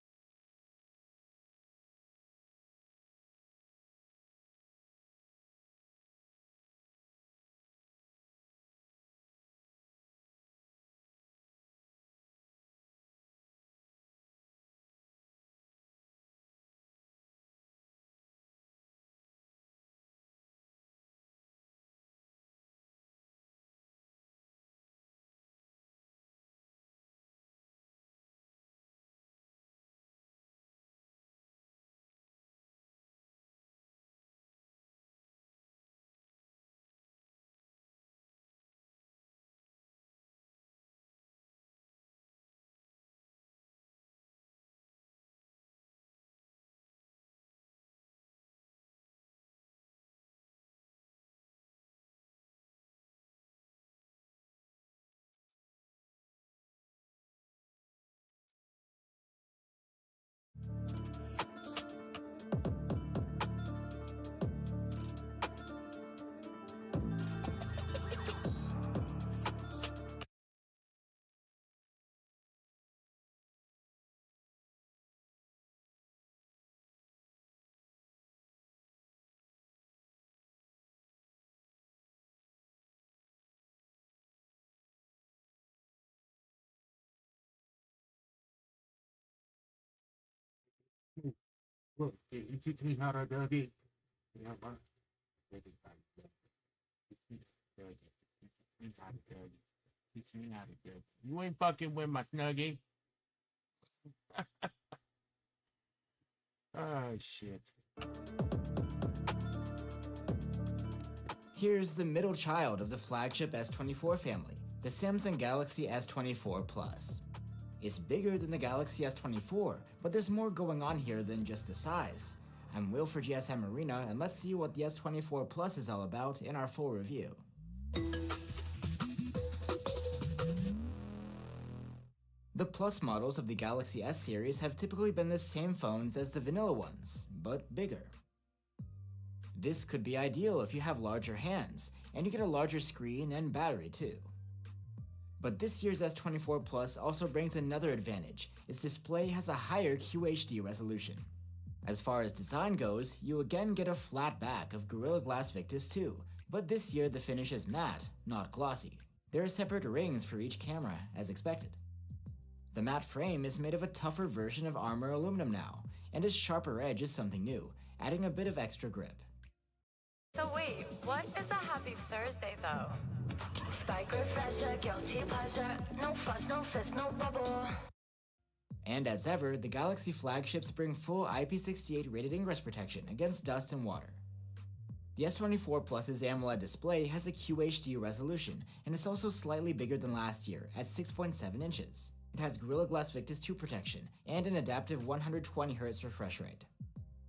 C: Look, you teach me how to do it. You know what? Teach me how to do it. You ain't fucking with my Snuggie. Oh, shit.
O: Here's the middle child of the flagship S24 family, the Samsung Galaxy S24 Plus.
L: It's bigger than the Galaxy S24, but there's more going on here than just the size. I'm Will for GSM Arena, and let's see what the S24 Plus is all about in our full review. The Plus models of the Galaxy S series have typically been the same phones as the vanilla ones, but bigger. This could be ideal if you have larger hands, and you get a larger screen and battery too. But this year's S24 Plus also brings another advantage. Its display has a higher QHD resolution. As far as design goes, you again get a flat back of Gorilla Glass Victus 2, but this year the finish is matte, not glossy. There are separate rings for each camera, as expected. The matte frame is made of a tougher version of Armor aluminum now, and its sharper edge is something new, adding a bit of extra grip.
O: So wait, what is a happy Thursday though? Spike refresher, guilty pleasure, no fuss, no fist, no bubble.
L: And as ever, the Galaxy flagships bring full IP68 rated ingress protection against dust and water. The S24 Plus's AMOLED display has a QHD resolution, and it's also slightly bigger than last year at 6.7 inches. It has Gorilla Glass Victus 2 protection and an adaptive 120Hz refresh rate.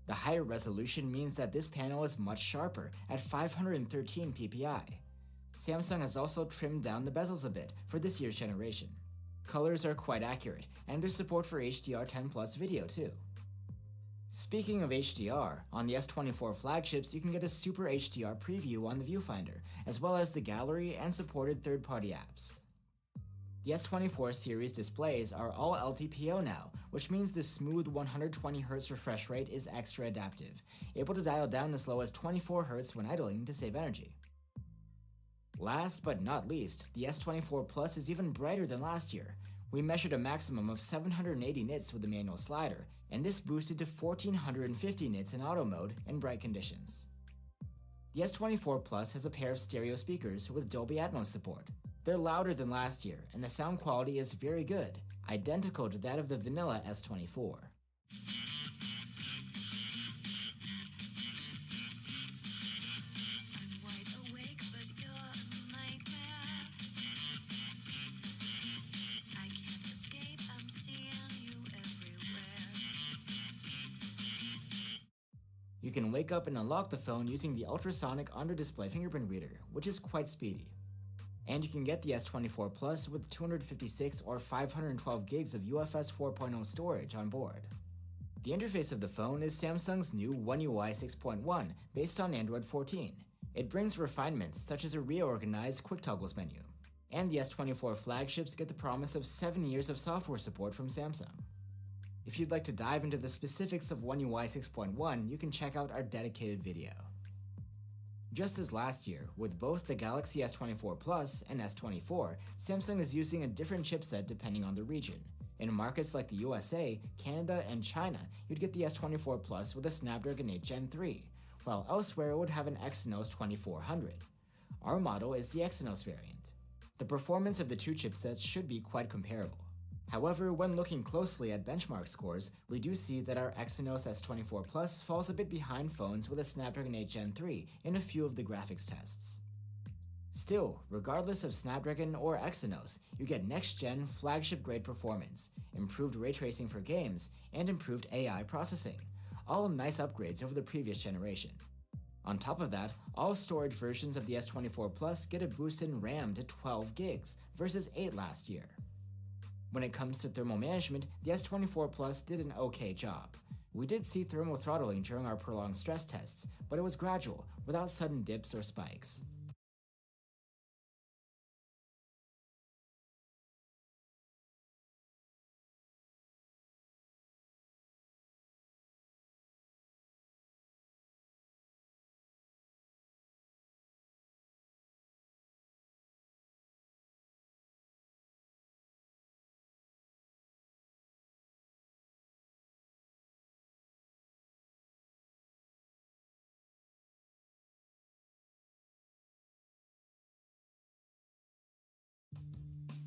L: The higher resolution means that this panel is much sharper at 513 ppi. Samsung has also trimmed down the bezels a bit for this year's generation. Colors are quite accurate, and there's support for HDR10 Plus video too. Speaking of HDR, on the S24 flagships you can get a Super HDR preview on the viewfinder, as well as the gallery and supported third-party apps. The S24 series displays are all LTPO now, which means the smooth 120Hz refresh rate is extra adaptive, able to dial down as low as 24Hz when idling to save energy. Last but not least, the S24 Plus is even brighter than last year. We measured a maximum of 780 nits with the manual slider, and this boosted to 1450 nits in auto mode in bright conditions. The S24 Plus has a pair of stereo speakers with Dolby Atmos support. They're louder than last year, and the sound quality is very good, identical to that of the vanilla S24. You can wake up and unlock the phone using the ultrasonic under-display fingerprint reader, which is quite speedy. And you can get the S24 Plus with 256 or 512 gigs of UFS 4.0 storage on board. The interface of the phone is Samsung's new One UI 6.1 based on Android 14. It brings refinements such as a reorganized quick toggles menu. And the S24 flagships get the promise of 7 years of software support from Samsung. If you'd like to dive into the specifics of One UI 6.1, you can check out our dedicated video. Just as last year, with both the Galaxy S24 Plus and S24, Samsung is using a different chipset depending on the region. In markets like the USA, Canada, and China, you'd get the S24 Plus with a Snapdragon 8 Gen 3, while elsewhere it would have an Exynos 2400. Our model is the Exynos variant. The performance of the two chipsets should be quite comparable. However, when looking closely at benchmark scores, we do see that our Exynos S24 Plus falls a bit behind phones with a Snapdragon 8 Gen 3 in a few of the graphics tests. Still, regardless of Snapdragon or Exynos, you get next-gen flagship-grade performance, improved ray tracing for games, and improved AI processing, all nice upgrades over the previous generation. On top of that, all storage versions of the S24 Plus get a boost in RAM to 12 gigs versus 8 last year. When it comes to thermal management, the S24 Plus did an okay job. We did see thermal throttling during our prolonged stress tests, but it was gradual, without sudden dips or spikes.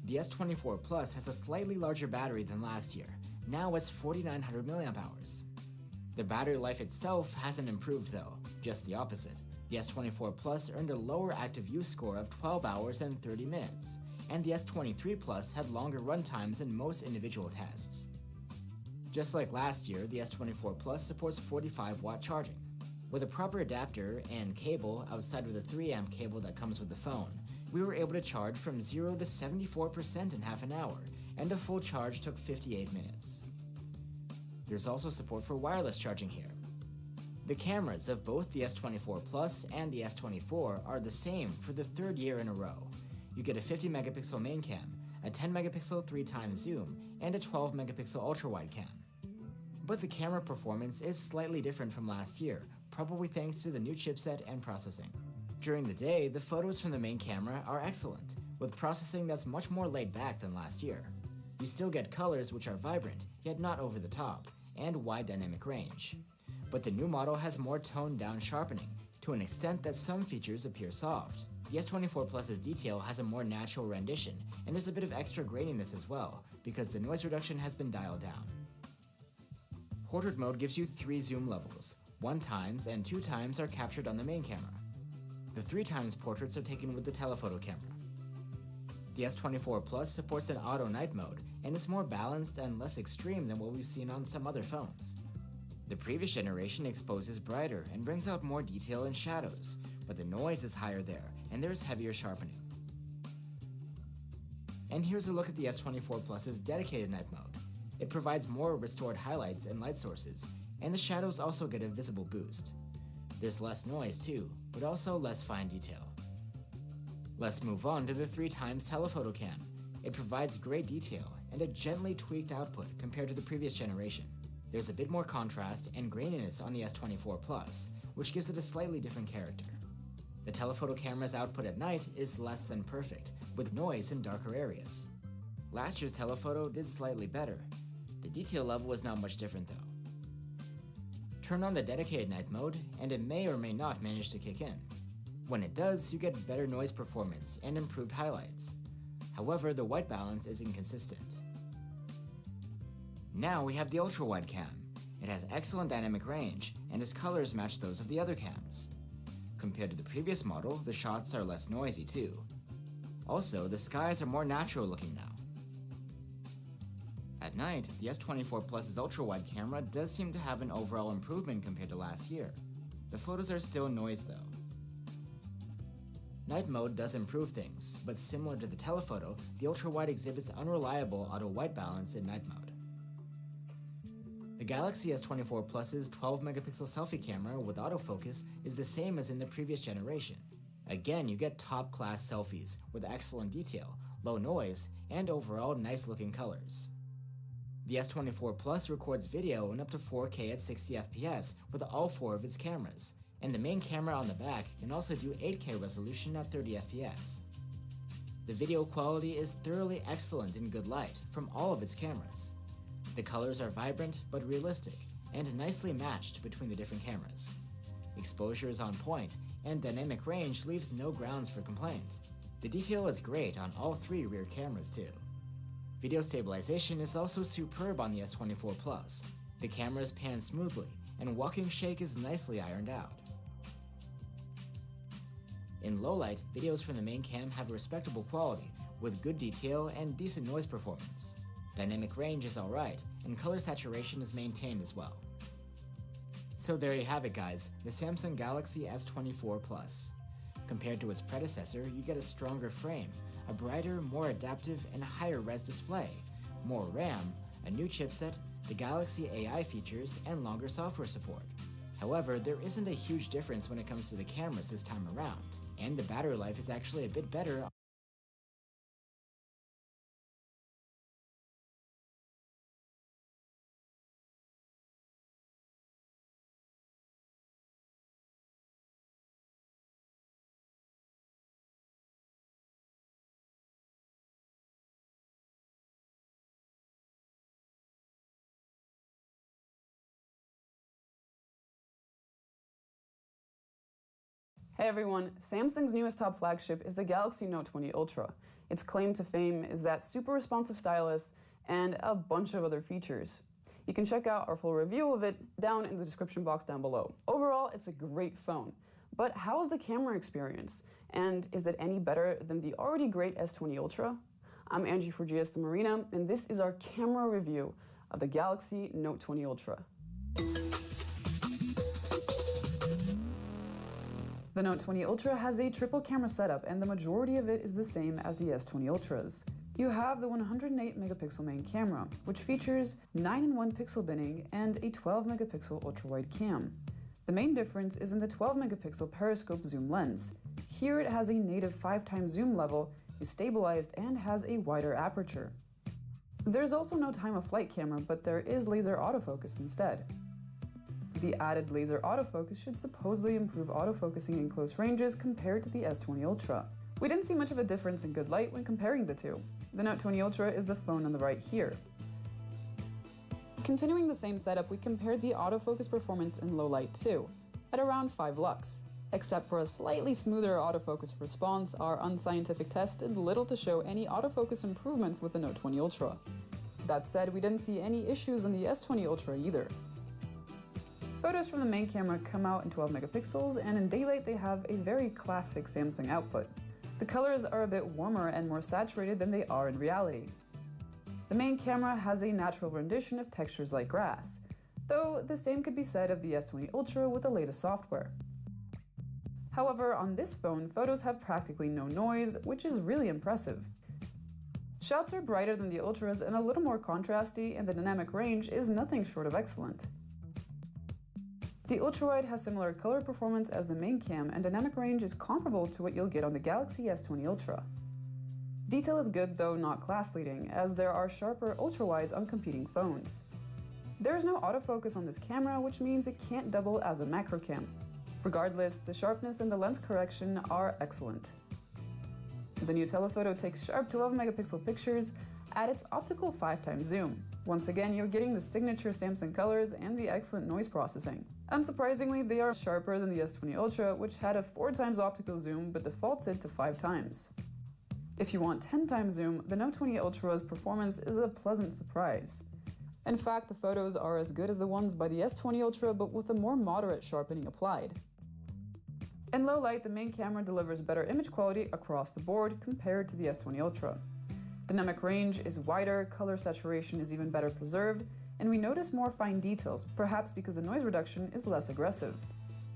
L: The S24 Plus has a slightly larger battery than last year. Now it's 4900 mAh. The battery life itself hasn't improved though, just the opposite. The S24 Plus earned a lower active use score of 12 hours and 30 minutes, and the S23 Plus had longer runtimes in most individual tests. Just like last year, the S24 Plus supports 45-watt charging. With a proper adapter and cable outside of the 3-amp cable that comes with the phone, we were able to charge from 0 to 74% in half an hour, and a full charge took 58 minutes. There's also support for wireless charging here. The cameras of both the S24 Plus and the S24 are the same for the third year in a row. You get a 50-megapixel main cam, a 10-megapixel 3x zoom, and a 12-megapixel ultra-wide cam. But the camera performance is slightly different from last year, probably thanks to the new chipset and processing. During the day, the photos from the main camera are excellent, with processing that's much more laid back than last year. You still get colors which are vibrant, yet not over the top, and wide dynamic range. But the new model has more toned-down sharpening, to an extent that some features appear soft. The S24 Plus's detail has a more natural rendition, and there's a bit of extra graininess as well, because the noise reduction has been dialed down. Portrait mode gives you 3 zoom levels. 1x and 2x are captured on the main camera. The 3x portraits are taken with the telephoto camera. The S24 Plus supports an auto night mode, and is more balanced and less extreme than what we've seen on some other phones. The previous generation exposes brighter and brings out more detail and shadows, but the noise is higher there, and there's heavier sharpening. And here's a look at the S24 Plus's dedicated night mode. It provides more restored highlights and light sources, and the shadows also get a visible boost. There's less noise too, but also less fine detail. Let's move on to the 3x telephoto cam. It provides great detail and a gently tweaked output compared to the previous generation. There's a bit more contrast and graininess on the S24 Plus, which gives it a slightly different character. The telephoto camera's output at night is less than perfect, with noise in darker areas. Last year's telephoto did slightly better. The detail level was not much different though. Turn on the dedicated night mode, and it may or may not manage to kick in. When it does, you get better noise performance and improved highlights. However, the white balance is inconsistent. Now we have the ultra-wide cam. It has excellent dynamic range, and its colors match those of the other cams. Compared to the previous model, the shots are less noisy too. Also, the skies are more natural looking now. At night, the S24 Plus's ultra-wide camera does seem to have an overall improvement compared to last year. The photos are still noise though. Night mode does improve things, but similar to the telephoto, the ultra-wide exhibits unreliable auto-white balance in night mode. The Galaxy S24 Plus's 12-megapixel selfie camera with autofocus is the same as in the previous generation. Again, you get top-class selfies with excellent detail, low noise, and overall nice-looking colors. The S24 Plus records video in up to 4K at 60 FPS with all 4 of its cameras, and the main camera on the back can also do 8K resolution at 30 FPS. The video quality is thoroughly excellent in good light from all of its cameras. The colors are vibrant but realistic, and nicely matched between the different cameras. Exposure is on point, and dynamic range leaves no grounds for complaint. The detail is great on all 3 rear cameras too. Video stabilization is also superb on the S24 Plus. The cameras pan smoothly, and walking shake is nicely ironed out. In low light, videos from the main cam have respectable quality, with good detail and decent noise performance. Dynamic range is alright, and color saturation is maintained as well. So there you have it guys, the Samsung Galaxy S24 Plus. Compared to its predecessor, you get a stronger frame, a brighter, more adaptive, and higher res display, more RAM, a new chipset, the Galaxy AI features, and longer software support. However, there isn't a huge difference when it comes to the cameras this time around, and the battery life is actually a bit better.
P: Hey everyone, Samsung's newest top flagship is the Galaxy Note 20 Ultra. Its claim to fame is that super responsive stylus and a bunch of other features. You can check out our full review of it down in the description box down below. Overall, it's a great phone, But how is the camera experience? And is it any better than the already great S20 Ultra? I'm Angie for GS Marina, and this is our camera review of the Galaxy Note 20 Ultra. The Note 20 Ultra has a triple camera setup, and the majority of it is the same as the S20 Ultras. You have the 108 megapixel main camera, which features 9:1 pixel binning and a 12 megapixel ultra-wide cam. The main difference is in the 12 megapixel periscope zoom lens. Here it has a native 5x zoom level, is stabilized, and has a wider aperture. There's also no time of flight camera, but there is laser autofocus instead. The added laser autofocus should supposedly improve autofocusing in close ranges compared to the S20 Ultra. We didn't see much of a difference in good light when comparing the two. The Note 20 Ultra is the phone on the right here. Continuing the same setup, we compared the autofocus performance in low light too, at around 5 lux. Except for a slightly smoother autofocus response, our unscientific test did little to show any autofocus improvements with the Note 20 Ultra. That said, we didn't see any issues in the S20 Ultra either. Photos from the main camera come out in 12 megapixels, and in daylight they have a very classic Samsung output. The colors are a bit warmer and more saturated than they are in reality. The main camera has a natural rendition of textures like grass, though the same could be said of the S20 Ultra with the latest software. However, on this phone, photos have practically no noise, which is really impressive. Shots are brighter than the Ultras and a little more contrasty, and the dynamic range is nothing short of excellent. The ultrawide has similar color performance as the main cam, and dynamic range is comparable to what you'll get on the Galaxy S20 Ultra. Detail is good, though not class-leading, as there are sharper ultrawides on competing phones. There is no autofocus on this camera, which means it can't double as a macro cam. Regardless, the sharpness and the lens correction are excellent. The new telephoto takes sharp 12 megapixel pictures at its optical 5x zoom. Once again, you're getting the signature Samsung colors and the excellent noise processing. Unsurprisingly, they are sharper than the S20 Ultra, which had a 4x optical zoom but defaulted to 5x. If you want 10x zoom, the Note 20 Ultra's performance is a pleasant surprise. In fact, the photos are as good as the ones by the S20 Ultra, but with a more moderate sharpening applied. In low light, the main camera delivers better image quality across the board compared to the S20 Ultra. Dynamic range is wider, color saturation is even better preserved, and we notice more fine details, perhaps because the noise reduction is less aggressive.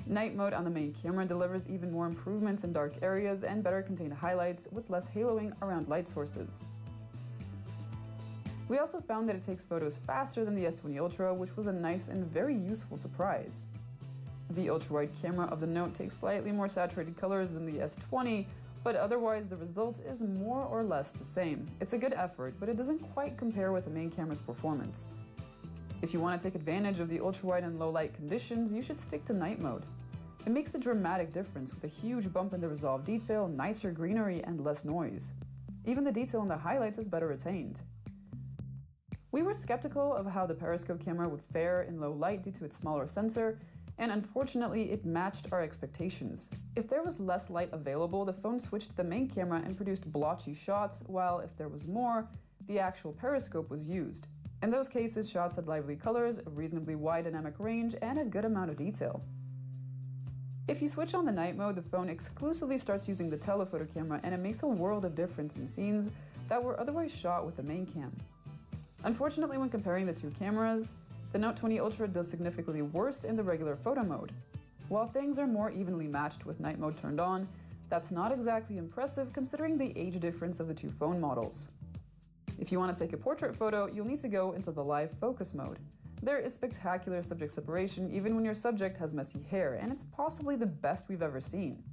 P: Night mode on the main camera delivers even more improvements in dark areas and better contained highlights with less haloing around light sources. We also found that it takes photos faster than the S20 Ultra, which was a nice and very useful surprise. The ultra-wide camera of the Note takes slightly more saturated colors than the S20, but otherwise the result is more or less the same. It's a good effort, but it doesn't quite compare with the main camera's performance. If you want to take advantage of the ultra-wide and low-light conditions, you should stick to night mode. It makes a dramatic difference with a huge bump in the resolve detail, nicer greenery, and less noise. Even the detail in the highlights is better retained. We were skeptical of how the periscope camera would fare in low light due to its smaller sensor, and unfortunately it matched our expectations. If there was less light available, the phone switched to the main camera and produced blotchy shots, while if there was more, the actual periscope was used. In those cases, shots had lively colors, a reasonably wide dynamic range, and a good amount of detail. If you switch on the night mode, the phone exclusively starts using the telephoto camera, and it makes a world of difference in scenes that were otherwise shot with the main cam. Unfortunately, when comparing the two cameras, the Note 20 Ultra does significantly worse in the regular photo mode. While things are more evenly matched with night mode turned on, that's not exactly impressive considering the age difference of the two phone models. If you want to take a portrait photo, you'll need to go into the live focus mode. There is spectacular subject separation even when your subject has messy hair, and it's possibly the best we've ever seen.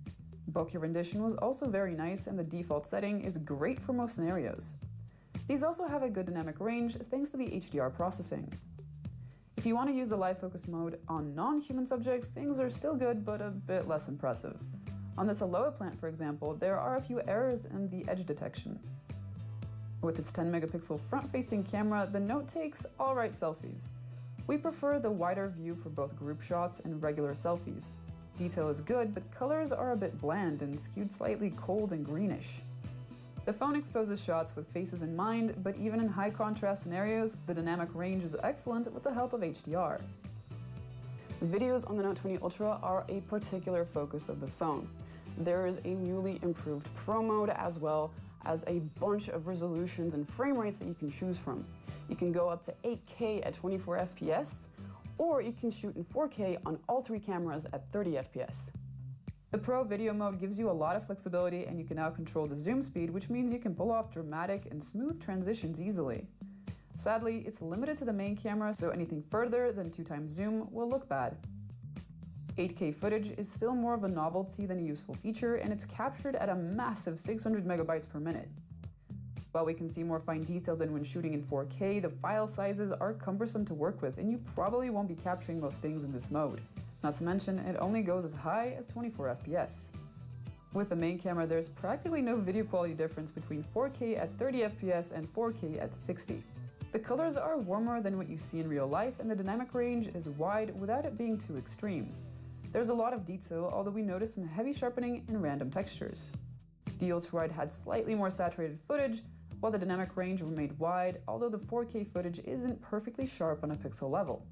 P: Bokeh rendition was also very nice, and the default setting is great for most scenarios. These also have a good dynamic range thanks to the HDR processing. If you want to use the live focus mode on non-human subjects, things are still good but a bit less impressive. On this aloe plant, for example, there are a few errors in the edge detection. With its 10 megapixel front-facing camera, the Note takes alright selfies. We prefer the wider view for both group shots and regular selfies. Detail is good, but colors are a bit bland and skewed slightly cold and greenish. The phone exposes shots with faces in mind, but even in high contrast scenarios, the dynamic range is excellent with the help of HDR. Videos on the Note 20 Ultra are a particular focus of the phone. There is a newly improved Pro mode as well as a bunch of resolutions and frame rates that you can choose from. You can go up to 8K at 24 FPS, or you can shoot in 4K on all three cameras at 30 FPS. The Pro video mode gives you a lot of flexibility, and you can now control the zoom speed, which means you can pull off dramatic and smooth transitions easily. Sadly, it's limited to the main camera, so anything further than 2x zoom will look bad. 8K footage is still more of a novelty than a useful feature, and it's captured at a massive 600 megabytes per minute. While we can see more fine detail than when shooting in 4K, the file sizes are cumbersome to work with, and you probably won't be capturing most things in this mode. Not to mention, it only goes as high as 24 FPS. With the main camera, there's practically no video quality difference between 4K at 30 FPS and 4K at 60. The colors are warmer than what you see in real life, and the dynamic range is wide without it being too extreme. There's a lot of detail, although we notice some heavy sharpening and random textures. The ultra-wide had slightly more saturated footage, while the dynamic range remained wide, although the 4K footage isn't perfectly sharp on a pixel level.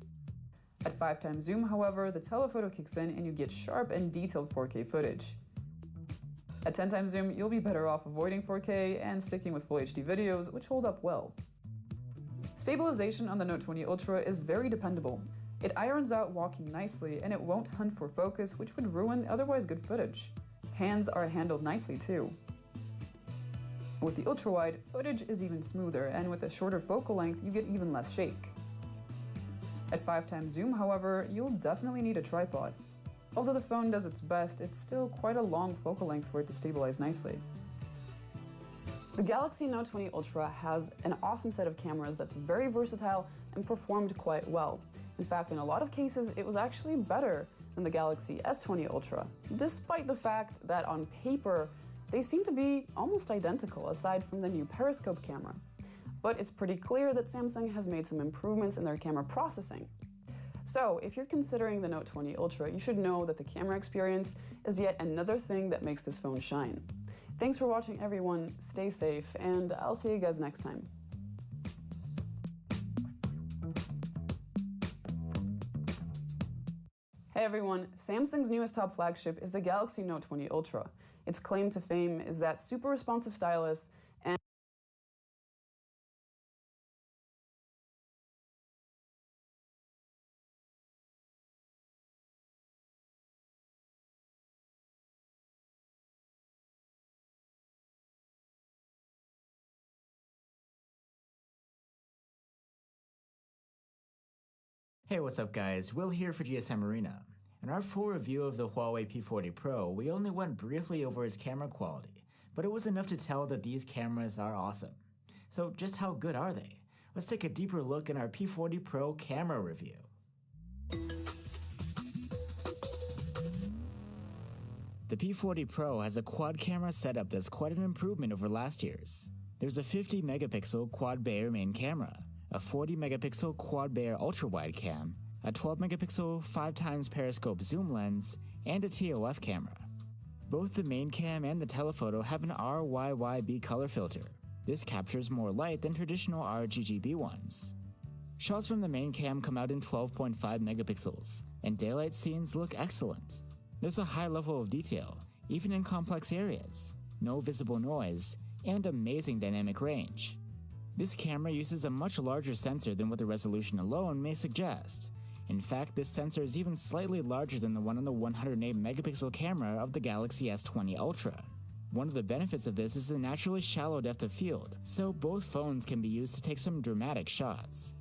P: At 5x zoom, however, the telephoto kicks in and you get sharp and detailed 4K footage. At 10x zoom, you'll be better off avoiding 4K and sticking with Full HD videos, which hold up well. Stabilization on the Note 20 Ultra is very dependable. It irons out walking nicely, and it won't hunt for focus, which would ruin otherwise good footage. Hands are handled nicely too. With the ultra-wide, footage is even smoother, and with a shorter focal length, you get even less shake. At 5x zoom, however, you'll definitely need a tripod. Although the phone does its best, it's still quite a long focal length for it to stabilize nicely. The Galaxy Note 20 Ultra has an awesome set of cameras that's very versatile and performed quite well. In fact, in a lot of cases, it was actually better than the Galaxy S20 Ultra, despite the fact that on paper, they seem to be almost identical aside from the new periscope camera. But it's pretty clear that Samsung has made some improvements in their camera processing. So if you're considering the Note 20 Ultra, you should know that the camera experience is yet another thing that makes this phone shine. Thanks for watching, everyone. Stay safe, and I'll see you guys next time. Hey everyone, Samsung's newest top flagship is the Galaxy Note 20 Ultra. Its claim to fame is that super responsive stylus and
L: Hey, what's up guys? Will here for GSM Arena. In our full review of the Huawei P40 Pro, we only went briefly over its camera quality, but it was enough to tell that these cameras are awesome. So just how good are they? Let's take a deeper look in our P40 Pro camera review. The P40 Pro has a quad camera setup that's quite an improvement over last year's. There's a 50 megapixel quad Bayer main camera, a 40 megapixel quad Bayer ultra wide cam, a 12 megapixel 5x periscope zoom lens, and a TOF camera. Both the main cam and the telephoto have an RYYB color filter. This captures more light than traditional RGGB ones. Shots from the main cam come out in 12.5 megapixels, and daylight scenes look excellent. There's a high level of detail, even in complex areas, no visible noise, and amazing dynamic range. This camera uses a much larger sensor than what the resolution alone may suggest. In fact, this sensor is even slightly larger than the one on the 108 megapixel camera of the Galaxy S20 Ultra. One of the benefits of this is the naturally shallow depth of field, so both phones can be used to take some dramatic shots.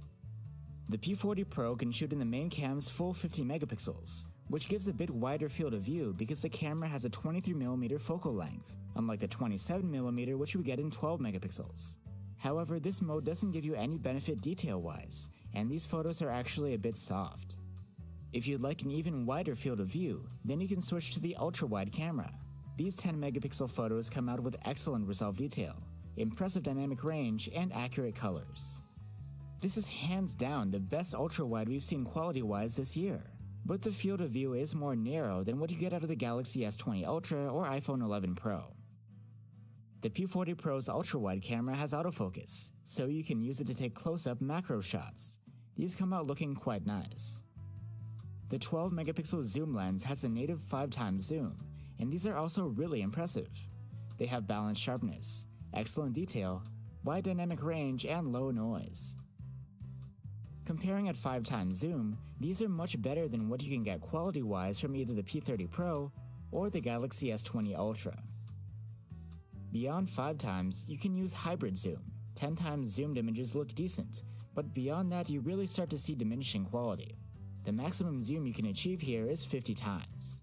L: The P40 Pro can shoot in the main cam's full 50 megapixels, which gives a bit wider field of view because the camera has a 23mm focal length, unlike the 27mm which we get in 12 megapixels. However, this mode doesn't give you any benefit detail-wise, and these photos are actually a bit soft. If you'd like an even wider field of view, then you can switch to the ultra-wide camera. These 10 megapixel photos come out with excellent resolve detail, impressive dynamic range, and accurate colors. This is hands down the best ultra-wide we've seen quality-wise this year, but the field of view is more narrow than what you get out of the Galaxy S20 Ultra or iPhone 11 Pro. The P40 Pro's ultra-wide camera has autofocus, so you can use it to take close-up macro shots. These come out looking quite nice. The 12 megapixel zoom lens has a native 5x zoom, and these are also really impressive. They have balanced sharpness, excellent detail, wide dynamic range, and low noise. Comparing at 5x zoom, these are much better than what you can get quality-wise from either the P30 Pro or the Galaxy S20 Ultra. Beyond 5x, you can use hybrid zoom. 10x zoomed images look decent, but beyond that you really start to see diminishing quality. The maximum zoom you can achieve here is 50x.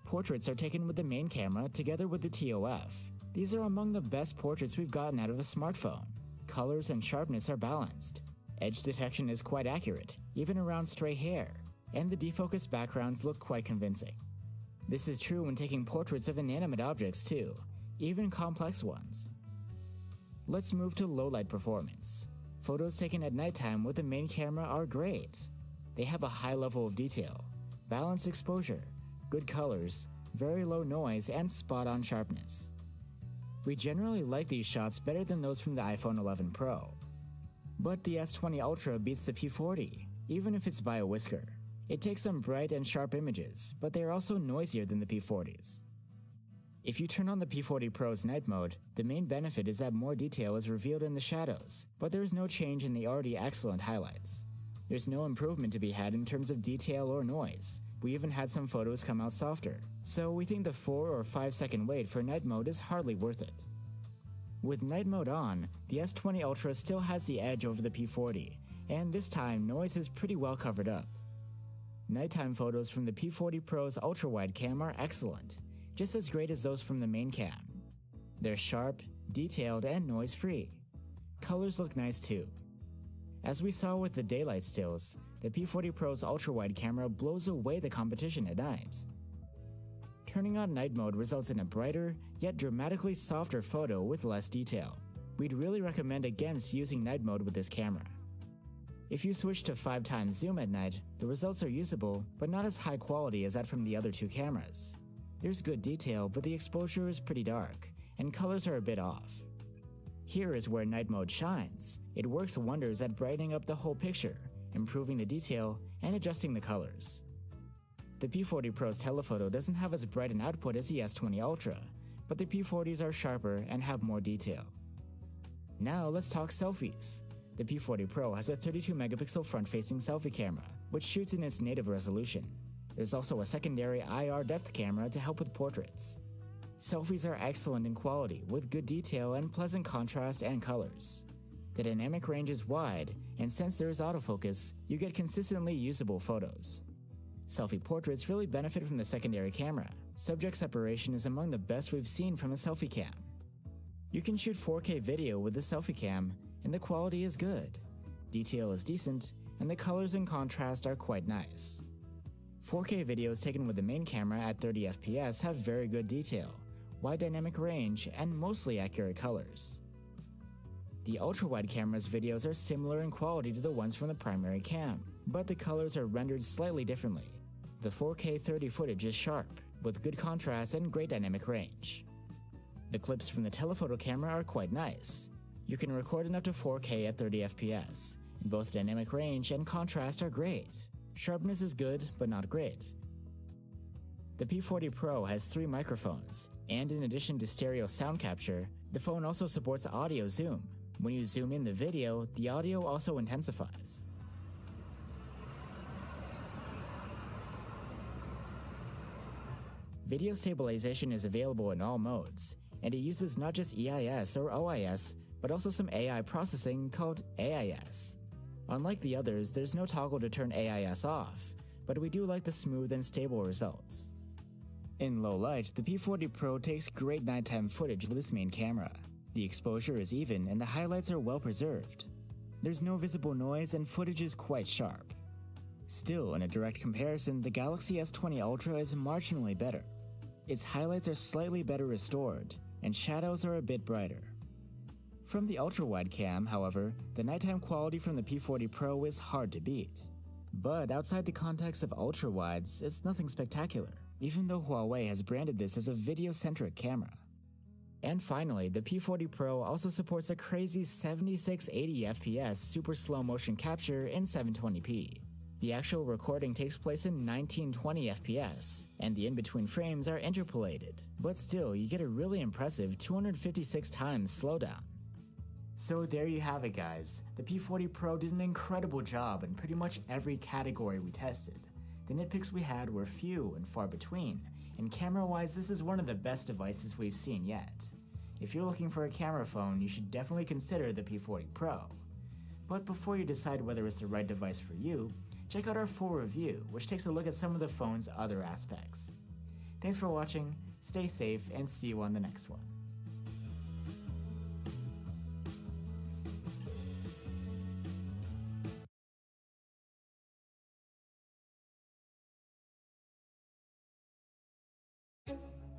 L: Portraits are taken with the main camera together with the TOF. These are among the best portraits we've gotten out of a smartphone. Colors and sharpness are balanced. Edge detection is quite accurate, even around stray hair, and the defocused backgrounds look quite convincing. This is true when taking portraits of inanimate objects too, even complex ones. Let's move to low-light performance. Photos taken at nighttime with the main camera are great. They have a high level of detail, balanced exposure, good colors, very low noise, and spot-on sharpness. We generally like these shots better than those from the iPhone 11 Pro. But the S20 Ultra beats the P40, even if it's by a whisker. It takes some bright and sharp images, but they are also noisier than the P40s. If you turn on the P40 Pro's night mode, the main benefit is that more detail is revealed in the shadows, but there is no change in the already excellent highlights. There's no improvement to be had in terms of detail or noise. We even had some photos come out softer, so we think the 4 or 5 second wait for night mode is hardly worth it. With night mode on, the S20 Ultra still has the edge over the P40, and this time noise is pretty well covered up. Nighttime photos from the P40 Pro's ultra-wide cam are excellent, just as great as those from the main cam. They're sharp, detailed, and noise-free. Colors look nice too. As we saw with the daylight stills, the P40 Pro's ultra-wide camera blows away the competition at night. Turning on night mode results in a brighter, yet dramatically softer photo with less detail. We'd really recommend against using night mode with this camera. If you switch to 5x zoom at night, the results are usable, but not as high quality as that from the other two cameras. There's good detail, but the exposure is pretty dark, and colors are a bit off. Here is where night mode shines. It works wonders at brightening up the whole picture, improving the detail, and adjusting the colors. The P40 Pro's telephoto doesn't have as bright an output as the S20 Ultra, but the P40s are sharper and have more detail. Now let's talk selfies. The P40 Pro has a 32 megapixel front-facing selfie camera, which shoots in its native resolution. There's also a secondary IR depth camera to help with portraits. Selfies are excellent in quality, with good detail and pleasant contrast and colors. The dynamic range is wide, and since there is autofocus, you get consistently usable photos. Selfie portraits really benefit from the secondary camera. Subject separation is among the best we've seen from a selfie cam. You can shoot 4K video with the selfie cam, and the quality is good. Detail is decent, and the colors and contrast are quite nice. 4K videos taken with the main camera at 30 FPS have very good detail, wide dynamic range, and mostly accurate colors. The ultra-wide camera's videos are similar in quality to the ones from the primary cam, but the colors are rendered slightly differently. The 4K 30 footage is sharp, with good contrast and great dynamic range. The clips from the telephoto camera are quite nice. You can record in up to 4K at 30 FPS, and both dynamic range and contrast are great. Sharpness is good, but not great. The P40 Pro has 3 microphones, and in addition to stereo sound capture, the phone also supports audio zoom. When you zoom in the video, the audio also intensifies. Video stabilization is available in all modes, and it uses not just EIS or OIS, but also some AI processing called AIS. Unlike the others, there's no toggle to turn AIS off, but we do like the smooth and stable results. In low light, the P40 Pro takes great nighttime footage with its main camera. The exposure is even and the highlights are well preserved. There's no visible noise and footage is quite sharp. Still, in a direct comparison, the Galaxy S20 Ultra is marginally better. Its highlights are slightly better restored, and shadows are a bit brighter. From the ultra-wide cam, however, the nighttime quality from the P40 Pro is hard to beat. But outside the context of ultra-wides, it's nothing spectacular, even though Huawei has branded this as a video-centric camera. And finally, the P40 Pro also supports a crazy 76-80 FPS super slow motion capture in 720p. The actual recording takes place in 1920 FPS, and the in-between frames are interpolated, but still you get a really impressive 256 times slowdown. So there you have it guys, the P40 Pro did an incredible job in pretty much every category we tested. The nitpicks we had were few and far between, and camera-wise this is one of the best devices we've seen yet. If you're looking for a camera phone, you should definitely consider the P40 Pro. But before you decide whether it's the right device for you, check out our full review, which takes a look at some of the phone's other aspects. Thanks for watching, stay safe, and see you on the next one.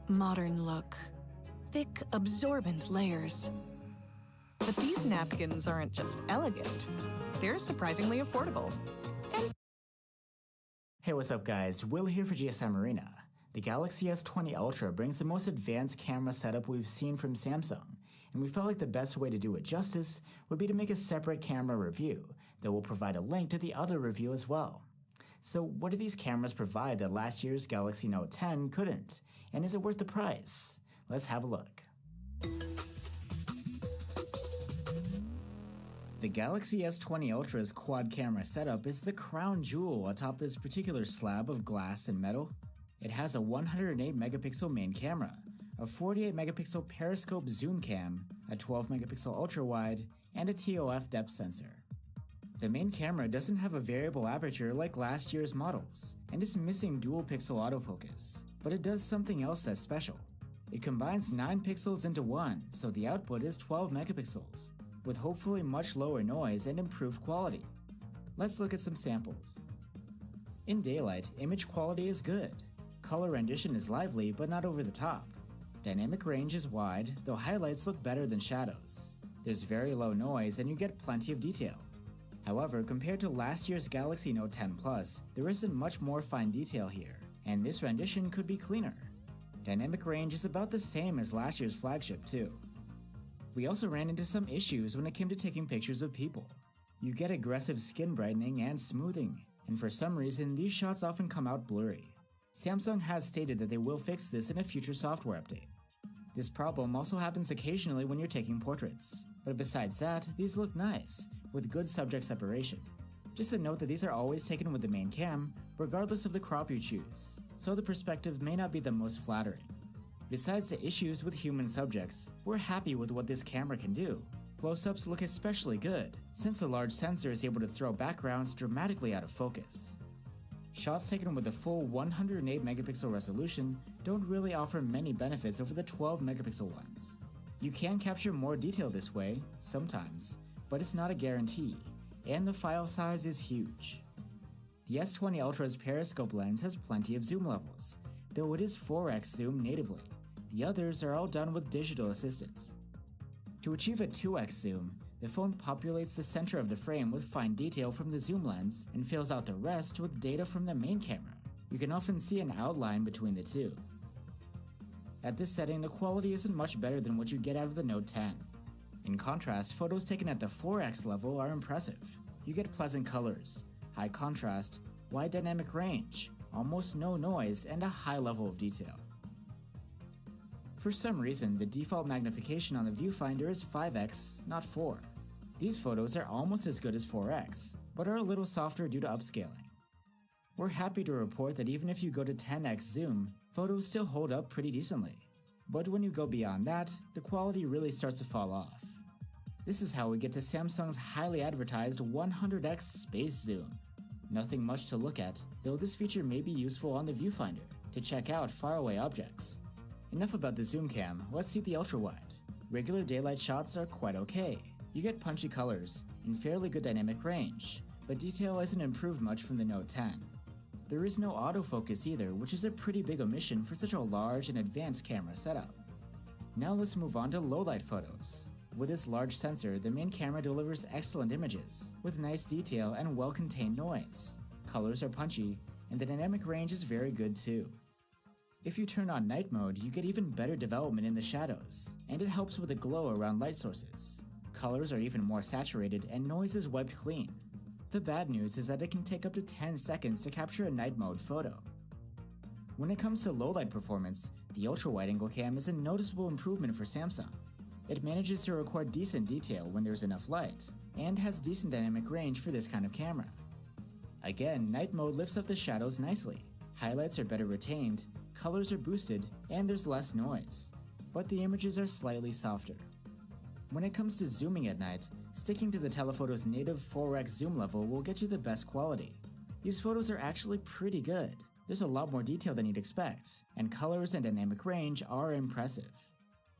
Q: Modern look. Thick, absorbent layers. But these napkins aren't just elegant, they're surprisingly affordable.
L: Hey, what's up guys, Will here for GSM Arena. The Galaxy S20 Ultra brings the most advanced camera setup we've seen from Samsung, and we felt like the best way to do it justice would be to make a separate camera review, though we'll provide a link to the other review as well. So what do these cameras provide that last year's Galaxy Note 10 couldn't? And is it worth the price? Let's have a look. The Galaxy S20 Ultra's quad camera setup is the crown jewel atop this particular slab of glass and metal. It has a 108 megapixel main camera, a 48 megapixel periscope zoom cam, a 12 megapixel ultra wide, and a TOF depth sensor. The main camera doesn't have a variable aperture like last year's models, and is missing dual pixel autofocus, but it does something else that's special. It combines 9 pixels into one, so the output is 12 megapixels, with hopefully much lower noise and improved quality. Let's look at some samples. In daylight, image quality is good. Color rendition is lively but not over the top. Dynamic range is wide, though highlights look better than shadows. There's very low noise and you get plenty of detail. However, compared to last year's Galaxy Note 10 Plus, there isn't much more fine detail here, and this rendition could be cleaner. Dynamic range is about the same as last year's flagship too. We also ran into some issues when it came to taking pictures of people. You get aggressive skin brightening and smoothing, and for some reason these shots often come out blurry. Samsung has stated that they will fix this in a future software update. This problem also happens occasionally when you're taking portraits, but besides that, these look nice, with good subject separation. Just a note that these are always taken with the main cam, regardless of the crop you choose, so the perspective may not be the most flattering. Besides the issues with human subjects, we're happy with what this camera can do. Close-ups look especially good, since the large sensor is able to throw backgrounds dramatically out of focus. Shots taken with the full 108 megapixel resolution don't really offer many benefits over the 12 megapixel ones. You can capture more detail this way, sometimes, but it's not a guarantee, and the file size is huge. The S20 Ultra's periscope lens has plenty of zoom levels, though it is 4x zoom natively. The others are all done with digital assistance. To achieve a 2x zoom, the phone populates the center of the frame with fine detail from the zoom lens and fills out the rest with data from the main camera. You can often see an outline between the two. At this setting, the quality isn't much better than what you get out of the Note 10. In contrast, photos taken at the 4x level are impressive. You get pleasant colors, high contrast, wide dynamic range, almost no noise, and a high level of detail. For some reason, the default magnification on the viewfinder is 5x, not 4. These photos are almost as good as 4x, but are a little softer due to upscaling. We're happy to report that even if you go to 10x zoom, photos still hold up pretty decently. But when you go beyond that, the quality really starts to fall off. This is how we get to Samsung's highly advertised 100x space zoom. Nothing much to look at, though this feature may be useful on the viewfinder to check out faraway objects. Enough about the zoom cam, let's see the ultra-wide. Regular daylight shots are quite okay. You get punchy colors and fairly good dynamic range, but detail isn't improved much from the Note 10. There is no autofocus either, which is a pretty big omission for such a large and advanced camera setup. Now let's move on to low-light photos. With its large sensor, the main camera delivers excellent images, with nice detail and well-contained noise. Colors are punchy, and the dynamic range is very good too. If you turn on night mode, you get even better development in the shadows, and it helps with the glow around light sources. Colors are even more saturated and noise is wiped clean. The bad news is that it can take up to 10 seconds to capture a night mode photo. When it comes to low light performance, the ultra wide angle cam is a noticeable improvement for Samsung. It manages to record decent detail when there's enough light, and has decent dynamic range for this kind of camera. Again, night mode lifts up the shadows nicely, highlights are better retained, colors are boosted, and there's less noise, but the images are slightly softer. When it comes to zooming at night, sticking to the telephoto's native 4x zoom level will get you the best quality. These photos are actually pretty good. There's a lot more detail than you'd expect, and colors and dynamic range are impressive.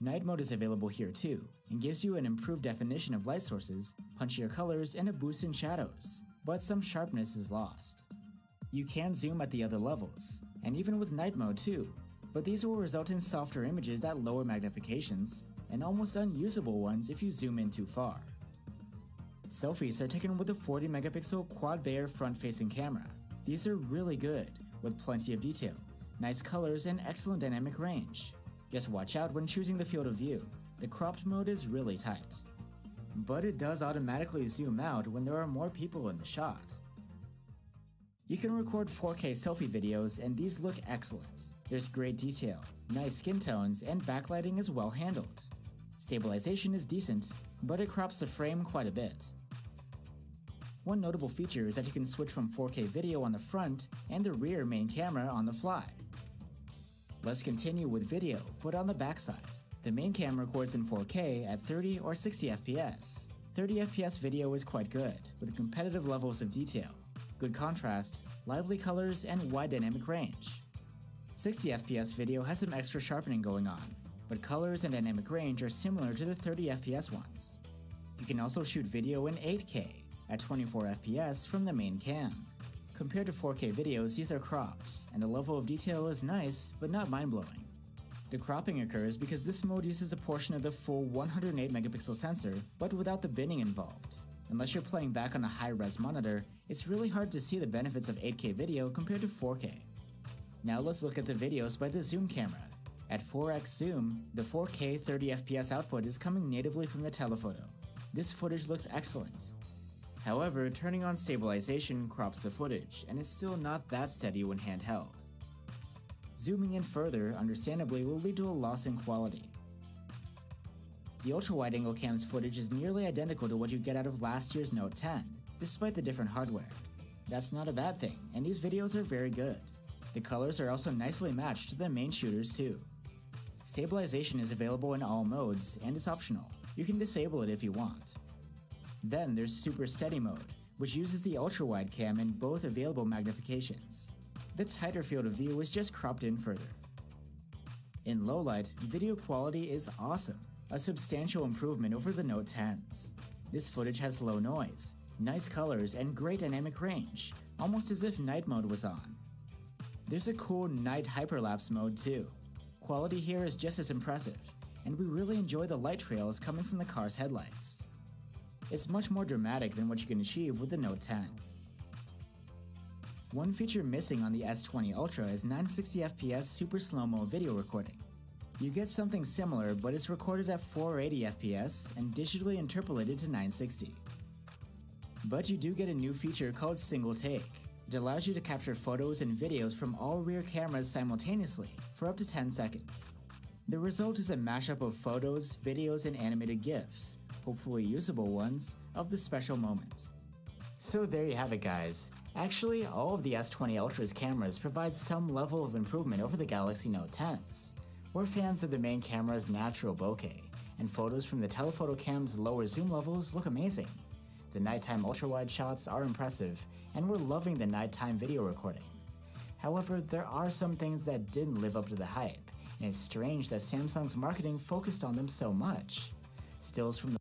L: Night mode is available here too, and gives you an improved definition of light sources, punchier colors, and a boost in shadows, but some sharpness is lost. You can zoom at the other levels, and even with night mode too, but these will result in softer images at lower magnifications, and almost unusable ones if you zoom in too far. Selfies are taken with a 40 megapixel quad Bayer front-facing camera. These are really good, with plenty of detail, nice colors, and excellent dynamic range. Just watch out when choosing the field of view. The cropped mode is really tight. But it does automatically zoom out when there are more people in the shot. You can record 4K selfie videos, and these look excellent. There's great detail, nice skin tones, and backlighting is well handled. Stabilization is decent, but it crops the frame quite a bit. One notable feature is that you can switch from 4K video on the front and the rear main camera on the fly. Let's continue with video, but on the backside. The main camera records in 4K at 30 or 60 FPS. 30 FPS video is quite good, with competitive levels of detail, good contrast, lively colors, and wide dynamic range. 60 FPS video has some extra sharpening going on, but colors and dynamic range are similar to the 30 FPS ones. You can also shoot video in 8K at 24 FPS from the main cam. Compared to 4K videos, these are cropped, and the level of detail is nice, but not mind-blowing. The cropping occurs because this mode uses a portion of the full 108 megapixel sensor, but without the binning involved. Unless you're playing back on a high-res monitor, it's really hard to see the benefits of 8K video compared to 4K. Now let's look at the videos by the zoom camera. At 4x zoom, the 4K 30 FPS output is coming natively from the telephoto. This footage looks excellent. However, turning on stabilization crops the footage, and it's still not that steady when handheld. Zooming in further, understandably, will lead to a loss in quality. The ultra-wide-angle cam's footage is nearly identical to what you get out of last year's Note 10, despite the different hardware. That's not a bad thing, and these videos are very good. The colors are also nicely matched to the main shooters too. Stabilization is available in all modes, and it's optional. You can disable it if you want. Then there's Super Steady mode, which uses the ultra-wide cam in both available magnifications. The tighter field of view is just cropped in further. In low light, video quality is awesome, a substantial improvement over the Note 10s. This footage has low noise, nice colors, and great dynamic range, almost as if night mode was on. There's a cool night hyperlapse mode too. Quality here is just as impressive, and we really enjoy the light trails coming from the car's headlights. It's much more dramatic than what you can achieve with the Note 10. One feature missing on the S20 Ultra is 960 FPS super slow-mo video recording. You get something similar, but it's recorded at 480 FPS and digitally interpolated to 960. But you do get a new feature called Single Take. It allows you to capture photos and videos from all rear cameras simultaneously for up to 10 seconds. The result is a mashup of photos, videos, and animated GIFs, hopefully usable ones, of the special moment. So there you have it, guys. Actually, all of the S20 Ultra's cameras provide some level of improvement over the Galaxy Note 10s. We're fans of the main camera's natural bokeh, and photos from the telephoto cam's lower zoom levels look amazing. The nighttime ultra-wide shots are impressive, and we're loving the nighttime video recording. However, there are some things that didn't live up to the hype, and it's strange that Samsung's marketing focused on them so much. Stills from the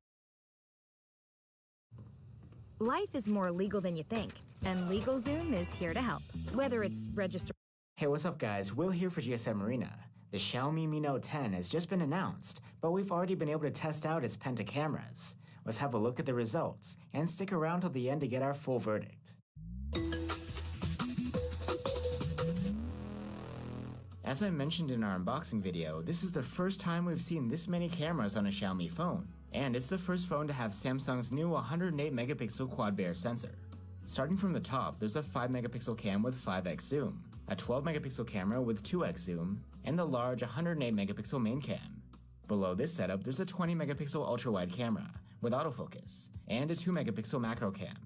R: Life is more legal than you think, and LegalZoom is here to help. Whether it's registered.
L: Hey, what's up guys? Will here for GSM Arena. The Xiaomi Mi Note 10 has just been announced, but we've already been able to test out its penta cameras. Let's have a look at the results, and stick around till the end to get our full verdict. As I mentioned in our unboxing video, this is the first time we've seen this many cameras on a Xiaomi phone, and it's the first phone to have Samsung's new 108 megapixel quad Bayer sensor. Starting from the top, there's a 5-megapixel cam with 5x zoom, a 12-megapixel camera with 2x zoom, and the large 108-megapixel main cam. Below this setup, there's a 20-megapixel ultra-wide camera with autofocus, and a 2-megapixel macro cam.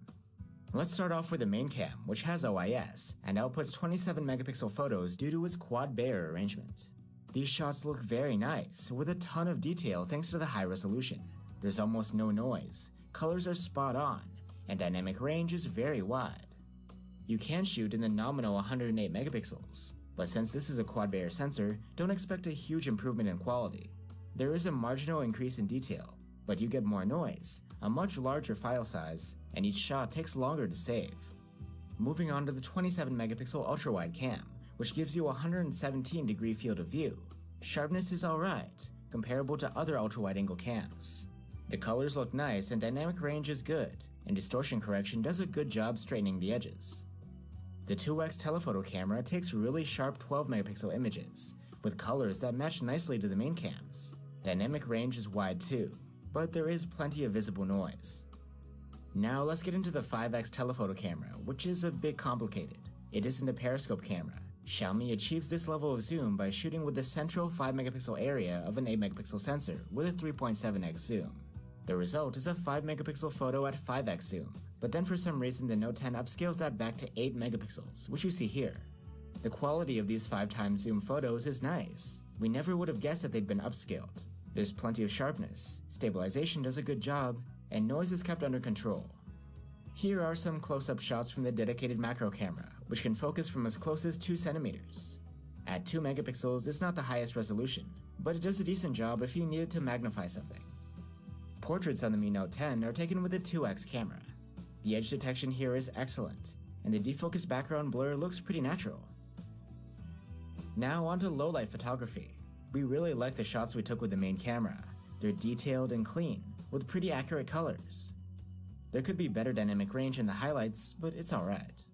L: Let's start off with the main cam, which has OIS, and outputs 27-megapixel photos due to its quad Bayer arrangement. These shots look very nice, with a ton of detail thanks to the high resolution. There's almost no noise, colors are spot on, and dynamic range is very wide. You can shoot in the nominal 108 megapixels, but since this is a quad Bayer sensor, don't expect a huge improvement in quality. There is a marginal increase in detail, but you get more noise, a much larger file size, and each shot takes longer to save. Moving on to the 27-megapixel ultra-wide cam, which gives you a 117-degree field of view. Sharpness is alright, comparable to other ultra-wide-angle cams. The colors look nice and dynamic range is good, and distortion correction does a good job straightening the edges. The 2x telephoto camera takes really sharp 12-megapixel images, with colors that match nicely to the main cams. Dynamic range is wide too, but there is plenty of visible noise. Now let's get into the 5x telephoto camera, which is a bit complicated. It isn't a periscope camera. Xiaomi achieves this level of zoom by shooting with the central 5-megapixel area of an 8-megapixel sensor with a 3.7x zoom. The result is a 5-megapixel photo at 5x zoom, but then for some reason the Note 10 upscales that back to 8 megapixels, which you see here. The quality of these 5x zoom photos is nice. We never would have guessed that they'd been upscaled. There's plenty of sharpness, stabilization does a good job, and noise is kept under control. Here are some close-up shots from the dedicated macro camera, which can focus from as close as 2 centimeters. At 2 megapixels, it's not the highest resolution, but it does a decent job if you needed to magnify something. Portraits on the Mi Note 10 are taken with a 2x camera. The edge detection here is excellent, and the defocus background blur looks pretty natural. Now onto low-light photography. We really like the shots we took with the main camera. They're detailed and clean, with pretty accurate colors. There could be better dynamic range in the highlights, but it's alright.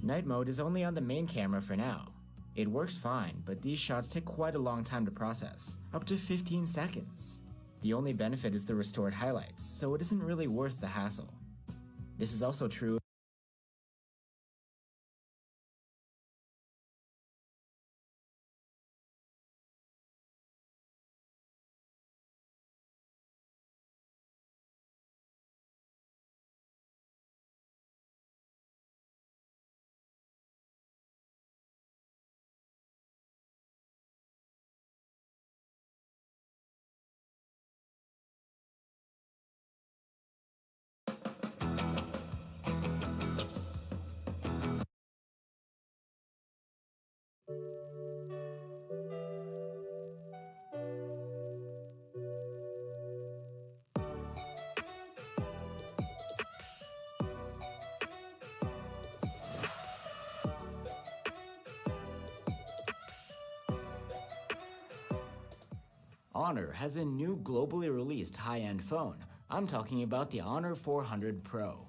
L: Night mode is only on the main camera for now. It works fine, but these shots take quite a long time to process, up to 15 seconds. The only benefit is the restored highlights, so it isn't really worth the hassle. This is also true Honor has a new globally released high-end phone. I'm talking about the Honor 400 Pro.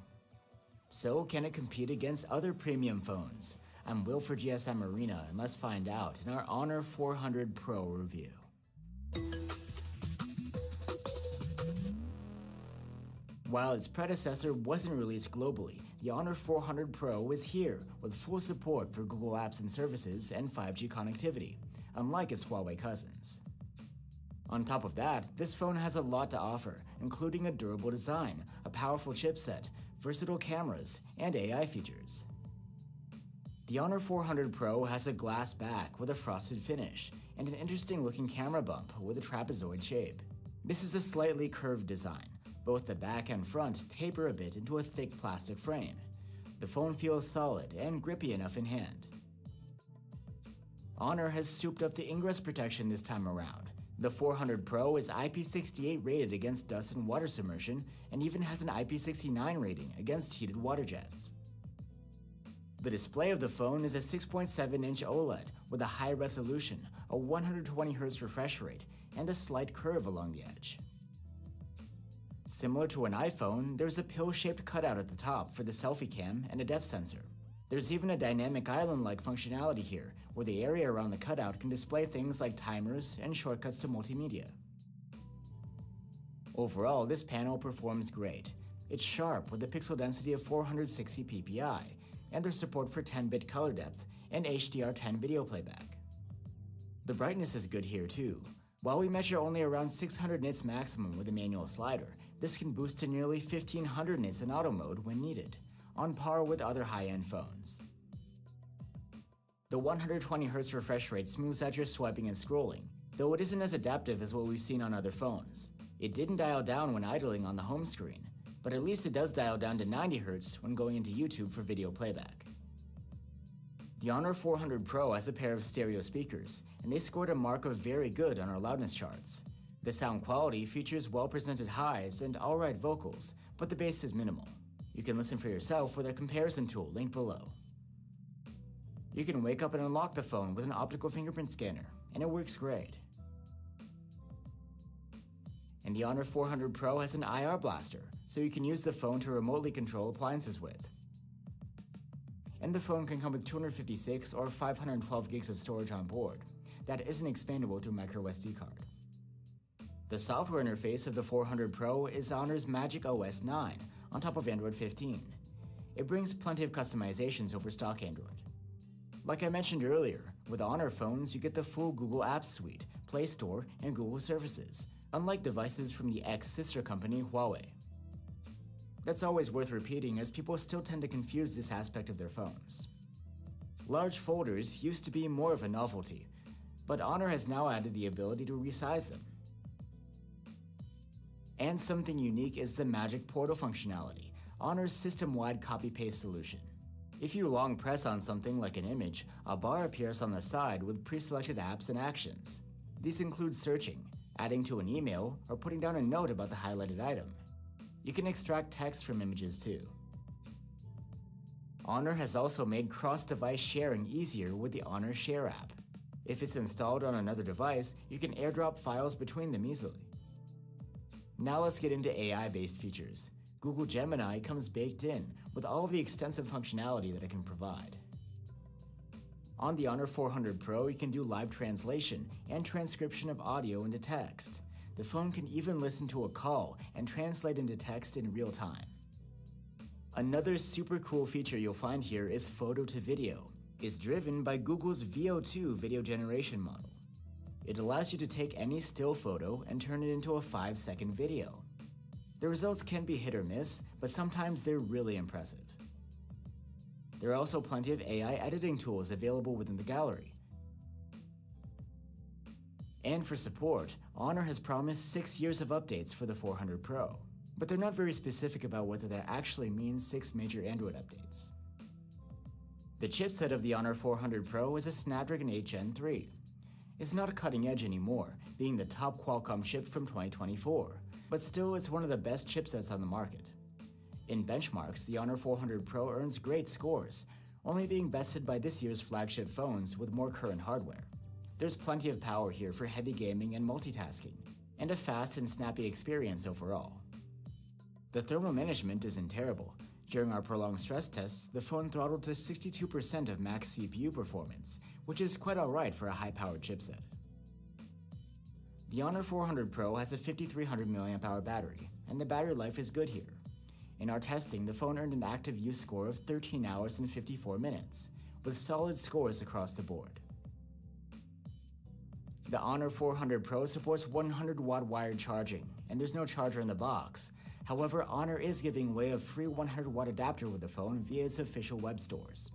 L: So can it compete against other premium phones? I'm Will for GSM Arena, and let's find out in our Honor 400 Pro review. While its predecessor wasn't released globally, the Honor 400 Pro is here with full support for Google Apps and Services and 5G connectivity, unlike its Huawei cousins. On top of that, this phone has a lot to offer, including a durable design, a powerful chipset, versatile cameras, and AI features. The Honor 400 Pro has a glass back with a frosted finish, and an interesting looking camera bump with a trapezoid shape. This is a slightly curved design. Both the back and front taper a bit into a thick plastic frame. The phone feels solid and grippy enough in hand. Honor has souped up the ingress protection this time around. The 400 Pro is IP68 rated against dust and water submersion, and even has an IP69 rating against heated water jets. The display of the phone is a 6.7-inch OLED with a high resolution, a 120Hz refresh rate, and a slight curve along the edge. Similar to an iPhone, there's a pill-shaped cutout at the top for the selfie cam and a depth sensor. There's even a dynamic island-like functionality here, where the area around the cutout can display things like timers and shortcuts to multimedia. Overall, this panel performs great. It's sharp with a pixel density of 460 ppi, and there's support for 10-bit color depth and HDR10 video playback. The brightness is good here too. While we measure only around 600 nits maximum with a manual slider, this can boost to nearly 1500 nits in auto mode when needed, on par with other high-end phones. The 120Hz refresh rate smooths out your swiping and scrolling, though it isn't as adaptive as what we've seen on other phones. It didn't dial down when idling on the home screen, but at least it does dial down to 90Hz when going into YouTube for video playback. The Honor 400 Pro has a pair of stereo speakers, and they scored a mark of very good on our loudness charts. The sound quality features well-presented highs and alright vocals, but the bass is minimal. You can listen for yourself with a comparison tool linked below. You can wake up and unlock the phone with an optical fingerprint scanner, and it works great. And the Honor 400 Pro has an IR blaster, so you can use the phone to remotely control appliances with. And the phone can come with 256 or 512 gigs of storage on board. That isn't expandable through microSD card. The software interface of the 400 Pro is Honor's Magic OS 9 on top of Android 15. It brings plenty of customizations over stock Android. Like I mentioned earlier, with Honor phones you get the full Google Apps Suite, Play Store, and Google services, unlike devices from the ex-sister company Huawei. That's always worth repeating as people still tend to confuse this aspect of their phones. Large folders used to be more of a novelty, but Honor has now added the ability to resize them. And something unique is the Magic Portal functionality, Honor's system-wide copy-paste solution. If you long press on something like an image, a bar appears on the side with pre-selected apps and actions. These include searching, adding to an email, or putting down a note about the highlighted item. You can extract text from images too. Honor has also made cross-device sharing easier with the Honor Share app. If it's installed on another device, you can airdrop files between them easily. Now let's get into AI-based features. Google Gemini comes baked in with all of the extensive functionality that it can provide. On the Honor 400 Pro, you can do live translation and transcription of audio into text. The phone can even listen to a call and translate into text in real time. Another super cool feature you'll find here is photo to video. It's driven by Google's Veo 2 video generation model. It allows you to take any still photo and turn it into a 5-second video. The results can be hit or miss, but sometimes they're really impressive. There are also plenty of AI editing tools available within the gallery. And for support, Honor has promised 6 years of updates for the 400 Pro, but they're not very specific about whether that actually means 6 major Android updates. The chipset of the Honor 400 Pro is a Snapdragon 8 Gen 3. It's not cutting edge anymore, being the top Qualcomm chip from 2024, but still it's one of the best chipsets on the market. In benchmarks, the Honor 400 Pro earns great scores, only being bested by this year's flagship phones with more current hardware. There's plenty of power here for heavy gaming and multitasking, and a fast and snappy experience overall. The thermal management isn't terrible. During our prolonged stress tests, the phone throttled to 62% of max CPU performance, which is quite alright for a high-powered chipset. The Honor 400 Pro has a 5300 mAh battery, and the battery life is good here. In our testing, the phone earned an active use score of 13 hours and 54 minutes, with solid scores across the board. The Honor 400 Pro supports 100-watt wired charging, and there's no charger in the box. However, Honor is giving away a free 100-watt adapter with the phone via its official web stores.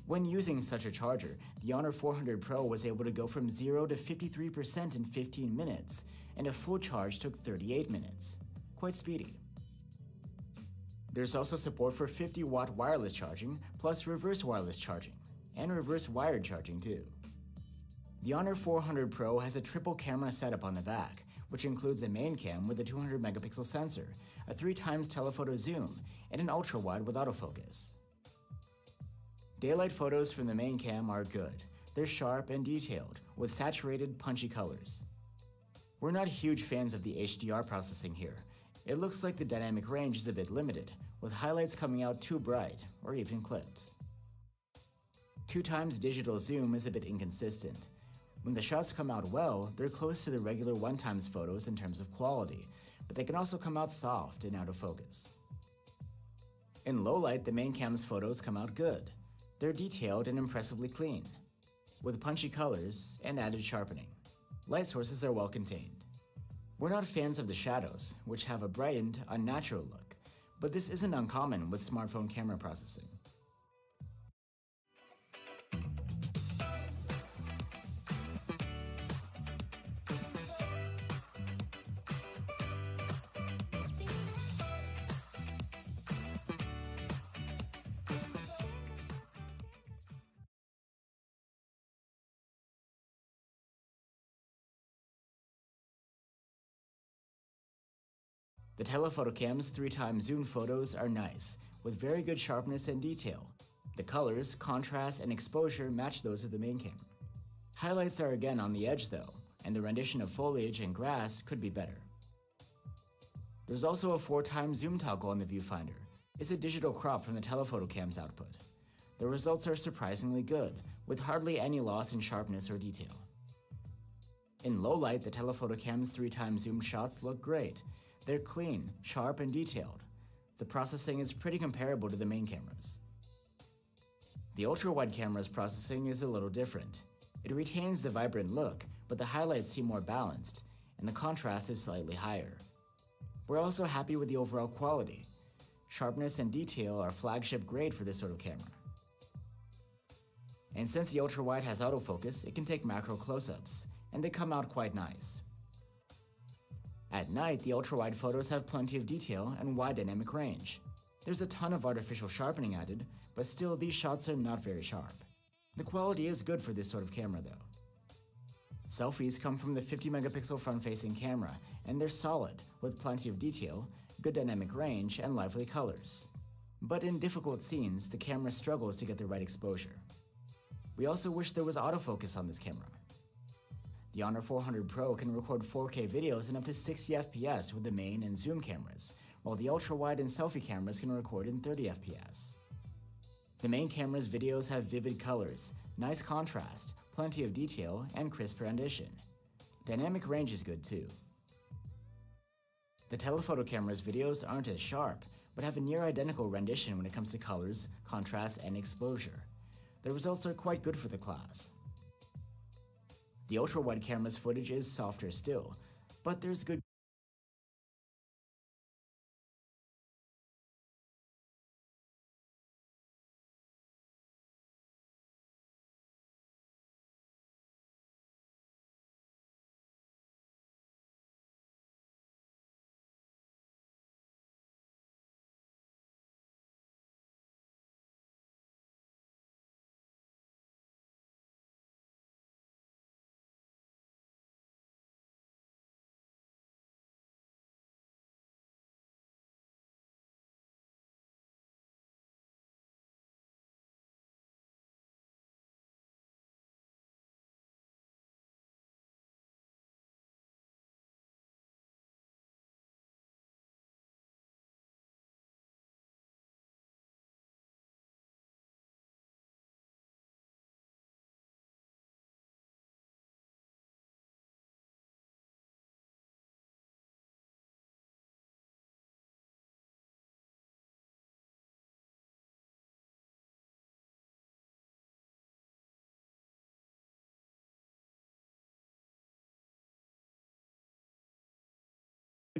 L: When using such a charger, the Honor 400 Pro was able to go from 0 to 53% in 15 minutes, and a full charge took 38 minutes. Quite speedy. There's also support for 50-watt wireless charging, plus reverse wireless charging, and reverse wired charging too. The Honor 400 Pro has a triple camera setup on the back, which includes a main cam with a 200-megapixel sensor, a 3x telephoto zoom, and an ultra-wide with autofocus. Daylight photos from the main cam are good. They're sharp and detailed, with saturated, punchy colors. We're not huge fans of the HDR processing here. It looks like the dynamic range is a bit limited, with highlights coming out too bright, or even clipped. 2x digital zoom is a bit inconsistent. When the shots come out well, they're close to the regular 1x photos in terms of quality, but they can also come out soft and out of focus. In low light, the main cam's photos come out good. They're detailed and impressively clean, with punchy colors and added sharpening. Light sources are well contained. We're not fans of the shadows, which have a brightened, unnatural look, but this isn't uncommon with smartphone camera processing. The telephoto cam's 3x zoom photos are nice, with very good sharpness and detail. The colors, contrast, and exposure match those of the main camera. Highlights are again on the edge though, and the rendition of foliage and grass could be better. There's also a 4x zoom toggle on the viewfinder. It's a digital crop from the telephoto cam's output. The results are surprisingly good, with hardly any loss in sharpness or detail. In low light, the telephoto cam's 3x zoom shots look great. They're clean, sharp, and detailed. The processing is pretty comparable to the main cameras. The ultra-wide camera's processing is a little different. It retains the vibrant look, but the highlights seem more balanced, and the contrast is slightly higher. We're also happy with the overall quality. Sharpness and detail are flagship grade for this sort of camera. And since the ultra-wide has autofocus, it can take macro close-ups, and they come out quite nice. At night, the ultra-wide photos have plenty of detail and wide dynamic range. There's a ton of artificial sharpening added, but still these shots are not very sharp. The quality is good for this sort of camera though. Selfies come from the 50-megapixel front-facing camera, and they're solid, with plenty of detail, good dynamic range, and lively colors. But in difficult scenes, the camera struggles to get the right exposure. We also wish there was autofocus on this camera. The Honor 400 Pro can record 4K videos in up to 60 FPS with the main and zoom cameras, while the ultra-wide and selfie cameras can record in 30 FPS. The main camera's videos have vivid colors, nice contrast, plenty of detail, and crisp rendition. Dynamic range is good too. The telephoto camera's videos aren't as sharp, but have a near identical rendition when it comes to colors, contrast, and exposure. The results are quite good for the class. The ultra-wide camera's footage is softer still, but there's good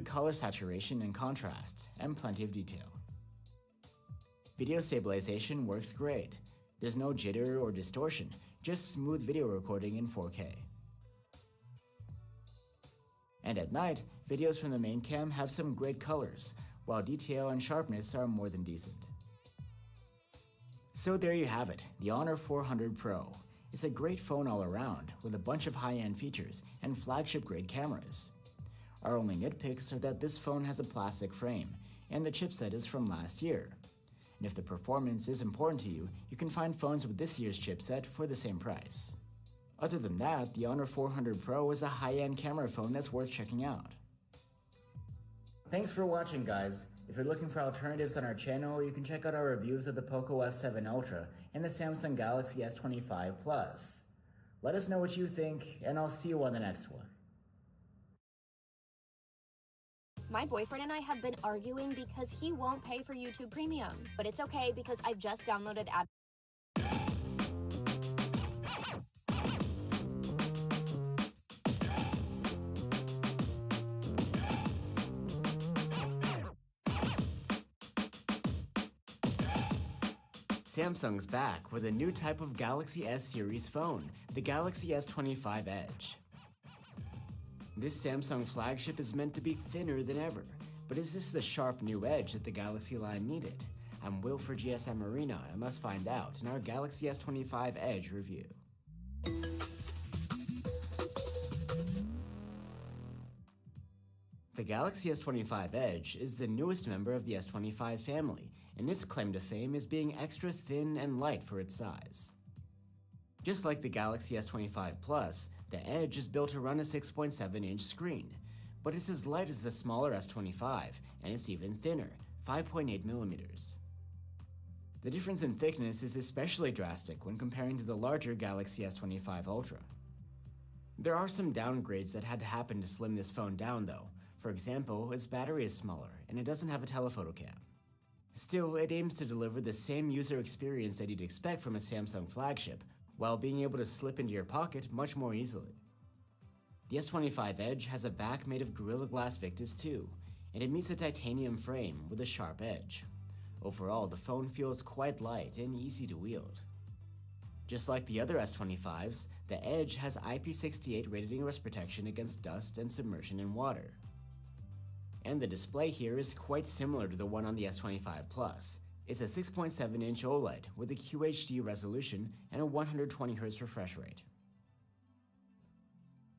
L: color saturation and contrast, and plenty of detail. Video stabilization works great. There's no jitter or distortion, just smooth video recording in 4K. And at night, videos from the main cam have some great colors, while detail and sharpness are more than decent. So there you have it, the Honor 400 Pro. It's a great phone all around, with a bunch of high-end features and flagship-grade cameras. Our only nitpicks are that this phone has a plastic frame, and the chipset is from last year. And if the performance is important to you, you can find phones with this year's chipset for the same price. Other than that, the Honor 400 Pro is a high-end camera phone that's worth checking out. Thanks for watching, guys. If you're looking for alternatives on our channel, you can check out our reviews of the Poco F7 Ultra and the Samsung Galaxy S25 Plus. Let us know what you think, and I'll see you on the next one.
G: My boyfriend and I have been arguing because he won't pay for YouTube Premium. But it's okay because I've just downloaded ad.
L: Samsung's back with a new type of Galaxy S series phone, the Galaxy S25 Edge. This Samsung flagship is meant to be thinner than ever, but is this the sharp new edge that the Galaxy line needed? I'm Will for GSM Arena, and let's find out in our Galaxy S25 Edge review. The Galaxy S25 Edge is the newest member of the S25 family, and its claim to fame is being extra thin and light for its size. Just like the Galaxy S25 Plus, the Edge is built to run a 6.7-inch screen, but it's as light as the smaller S25, and it's even thinner, 5.8 millimeters. The difference in thickness is especially drastic when comparing to the larger Galaxy S25 Ultra. There are some downgrades that had to happen to slim this phone down though. For example, its battery is smaller, and it doesn't have a telephoto cam. Still, it aims to deliver the same user experience that you'd expect from a Samsung flagship, while being able to slip into your pocket much more easily. The S25 Edge has a back made of Gorilla Glass Victus 2, and it meets a titanium frame with a sharp edge. Overall, the phone feels quite light and easy to wield. Just like the other S25s, the Edge has IP68 rated ingress protection against dust and submersion in water. And the display here is quite similar to the one on the S25 Plus. It's a 6.7-inch OLED with a QHD resolution and a 120Hz refresh rate.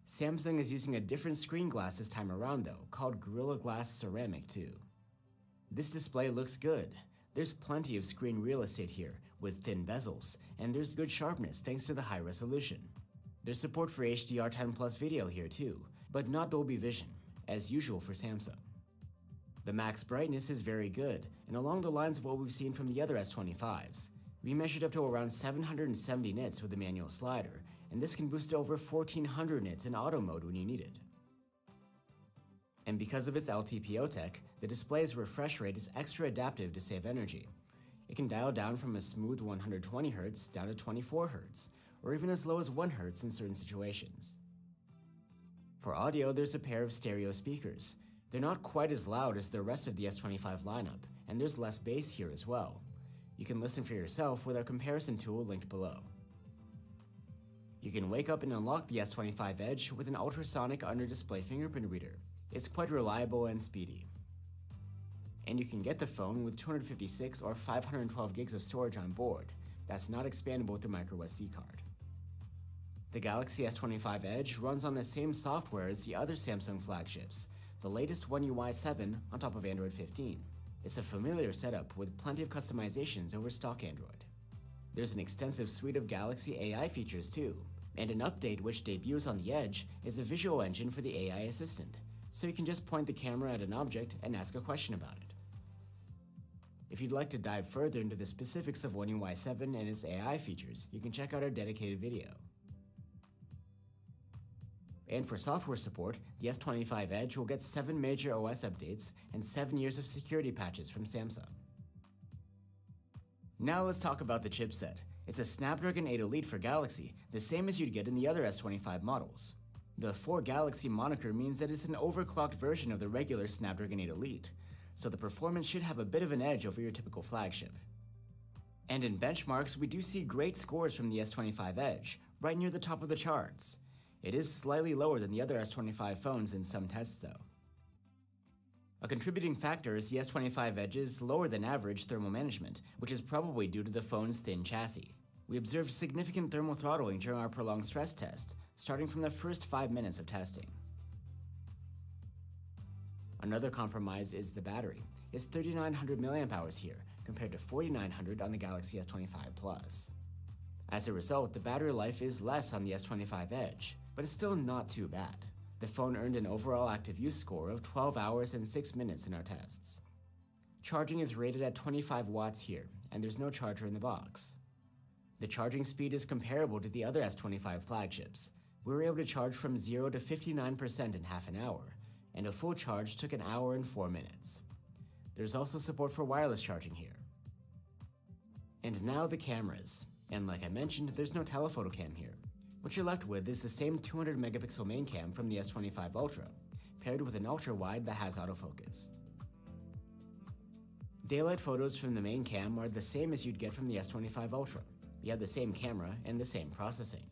L: Samsung is using a different screen glass this time around though, called Gorilla Glass Ceramic 2. This display looks good. There's plenty of screen real estate here, with thin bezels, and there's good sharpness thanks to the high resolution. There's support for HDR10 Plus video here too, but not Dolby Vision, as usual for Samsung. The max brightness is very good, and along the lines of what we've seen from the other S25s. We measured up to around 770 nits with the manual slider, and this can boost to over 1400 nits in auto mode when you need it. And because of its LTPO tech, the display's refresh rate is extra adaptive to save energy. It can dial down from a smooth 120Hz down to 24Hz, or even as low as 1Hz in certain situations. For audio, there's a pair of stereo speakers. They're not quite as loud as the rest of the S25 lineup, and there's less bass here as well. You can listen for yourself with our comparison tool linked below. You can wake up and unlock the S25 Edge with an ultrasonic under-display fingerprint reader. It's quite reliable and speedy. And you can get the phone with 256 or 512 gigs of storage on board. That's not expandable through microSD card. The Galaxy S25 Edge runs on the same software as the other Samsung flagships, the latest One UI 7 on top of Android 15. It's a familiar setup with plenty of customizations over stock Android. There's an extensive suite of Galaxy AI features too, and an update which debuts on the Edge is a visual engine for the AI assistant, so you can just point the camera at an object and ask a question about it. If you'd like to dive further into the specifics of One UI 7 and its AI features, you can check out our dedicated video. And for software support, the S25 Edge will get 7 major OS updates and 7 years of security patches from Samsung. Now let's talk about the chipset. It's a Snapdragon 8 Elite for Galaxy, the same as you'd get in the other S25 models. The 4 Galaxy moniker means that it's an overclocked version of the regular Snapdragon 8 Elite, so the performance should have a bit of an edge over your typical flagship. And in benchmarks, we do see great scores from the S25 Edge, right near the top of the charts. It is slightly lower than the other S25 phones in some tests though. A contributing factor is the S25 Edge's lower than average thermal management, which is probably due to the phone's thin chassis. We observed significant thermal throttling during our prolonged stress test, starting from the first 5 minutes of testing. Another compromise is the battery. It's 3900 mAh here, compared to 4900 on the Galaxy S25 Plus. As a result, the battery life is less on the S25 Edge, but it's still not too bad. The phone earned an overall active use score of 12 hours and 6 minutes in our tests. Charging is rated at 25 watts here, and there's no charger in the box. The charging speed is comparable to the other S25 flagships. We were able to charge from 0 to 59% in half an hour, and a full charge took an hour and 4 minutes. There's also support for wireless charging here. And now the cameras. And like I mentioned, there's no telephoto cam here. What you're left with is the same 200 megapixel main cam from the S25 Ultra, paired with an ultra wide that has autofocus. Daylight photos from the main cam are the same as you'd get from the S25 Ultra. You have the same camera and the same processing.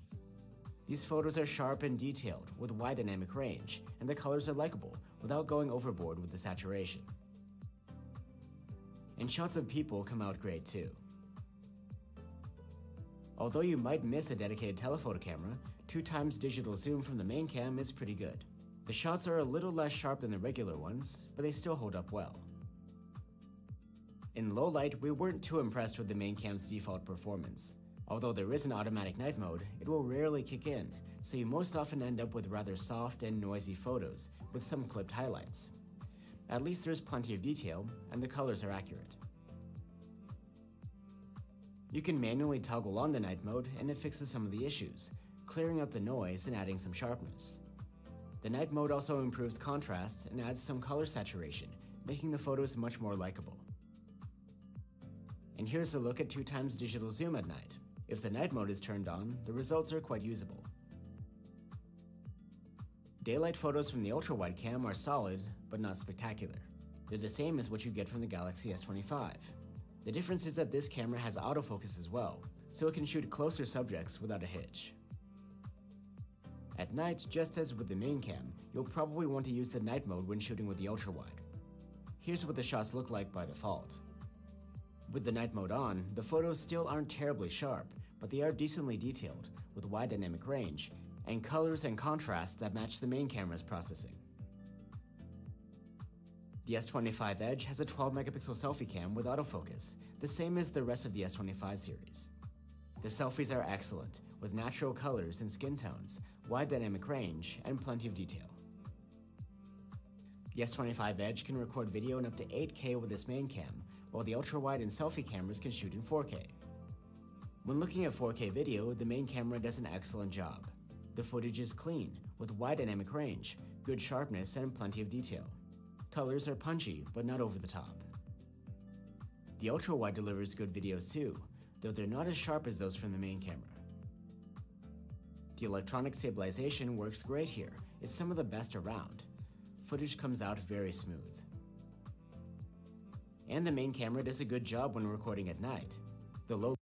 L: These photos are sharp and detailed, with wide dynamic range, and the colors are likable without going overboard with the saturation. And shots of people come out great too. Although you might miss a dedicated telephoto camera, 2x digital zoom from the main cam is pretty good. The shots are a little less sharp than the regular ones, but they still hold up well. In low light, we weren't too impressed with the main cam's default performance. Although there is an automatic night mode, it will rarely kick in, so you most often end up with rather soft and noisy photos, with some clipped highlights. At least there's plenty of detail, and the colors are accurate. You can manually toggle on the night mode and it fixes some of the issues, clearing up the noise and adding some sharpness. The night mode also improves contrast and adds some color saturation, making the photos much more likable. And here's a look at 2x digital zoom at night. If the night mode is turned on, the results are quite usable. Daylight photos from the ultra-wide cam are solid, but not spectacular. They're the same as what you get from the Galaxy S25. The difference is that this camera has autofocus as well, so it can shoot closer subjects without a hitch. At night, just as with the main cam, you'll probably want to use the night mode when shooting with the ultra-wide. Here's what the shots look like by default. With the night mode on, the photos still aren't terribly sharp, but they are decently detailed, with wide dynamic range, and colors and contrasts that match the main camera's processing. The S25 Edge has a 12 megapixel selfie cam with autofocus, the same as the rest of the S25 series. The selfies are excellent, with natural colors and skin tones, wide dynamic range, and plenty of detail. The S25 Edge can record video in up to 8K with this main cam, while the ultra-wide and selfie cameras can shoot in 4K. When looking at 4K video, the main camera does an excellent job. The footage is clean, with wide dynamic range, good sharpness, and plenty of detail. Colors are punchy, but not over the top. The ultra-wide delivers good videos too, though they're not as sharp as those from the main camera. The electronic stabilization works great here. It's some of the best around. Footage comes out very smooth. And the main camera does a good job when recording at night. The low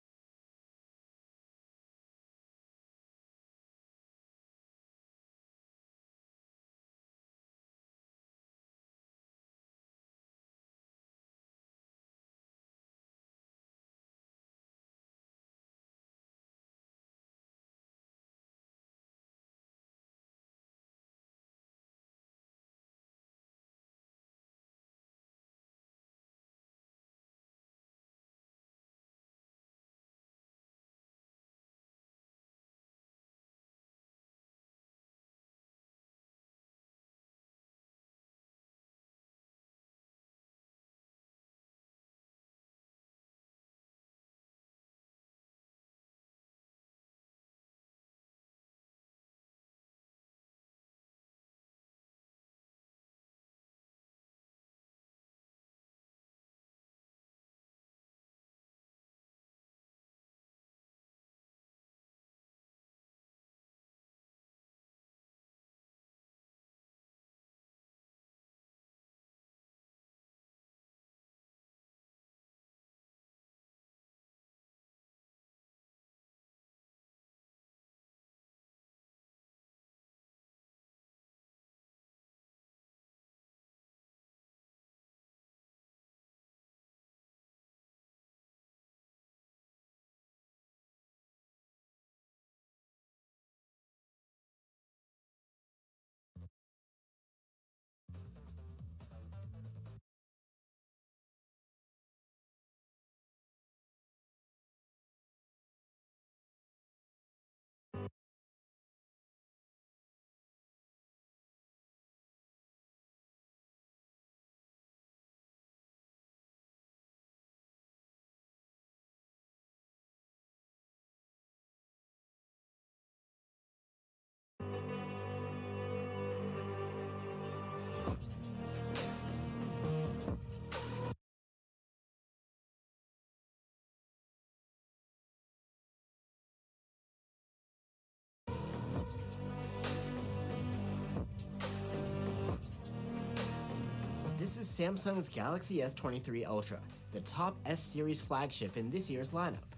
L: This is Samsung's Galaxy S23 Ultra, the top S-series flagship in this year's lineup.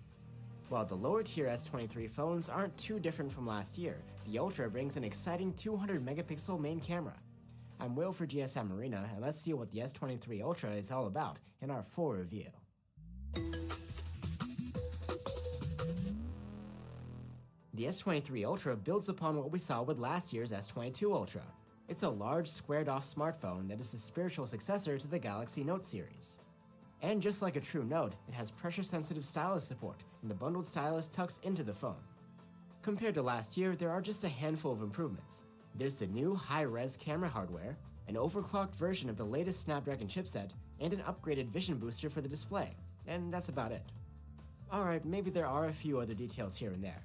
L: While the lower tier S23 phones aren't too different from last year, the Ultra brings an exciting 200 megapixel main camera. I'm Will for GSM Arena, and let's see what the S23 Ultra is all about in our full review. The S23 Ultra builds upon what we saw with last year's S22 Ultra. It's a large, squared-off smartphone that is the spiritual successor to the Galaxy Note series. And just like a true Note, it has pressure-sensitive stylus support, and the bundled stylus tucks into the phone. Compared to last year, there are just a handful of improvements. There's the new high-res camera hardware, an overclocked version of the latest Snapdragon chipset, and an upgraded vision booster for the display, and that's about it. Alright, maybe there are a few other details here and there.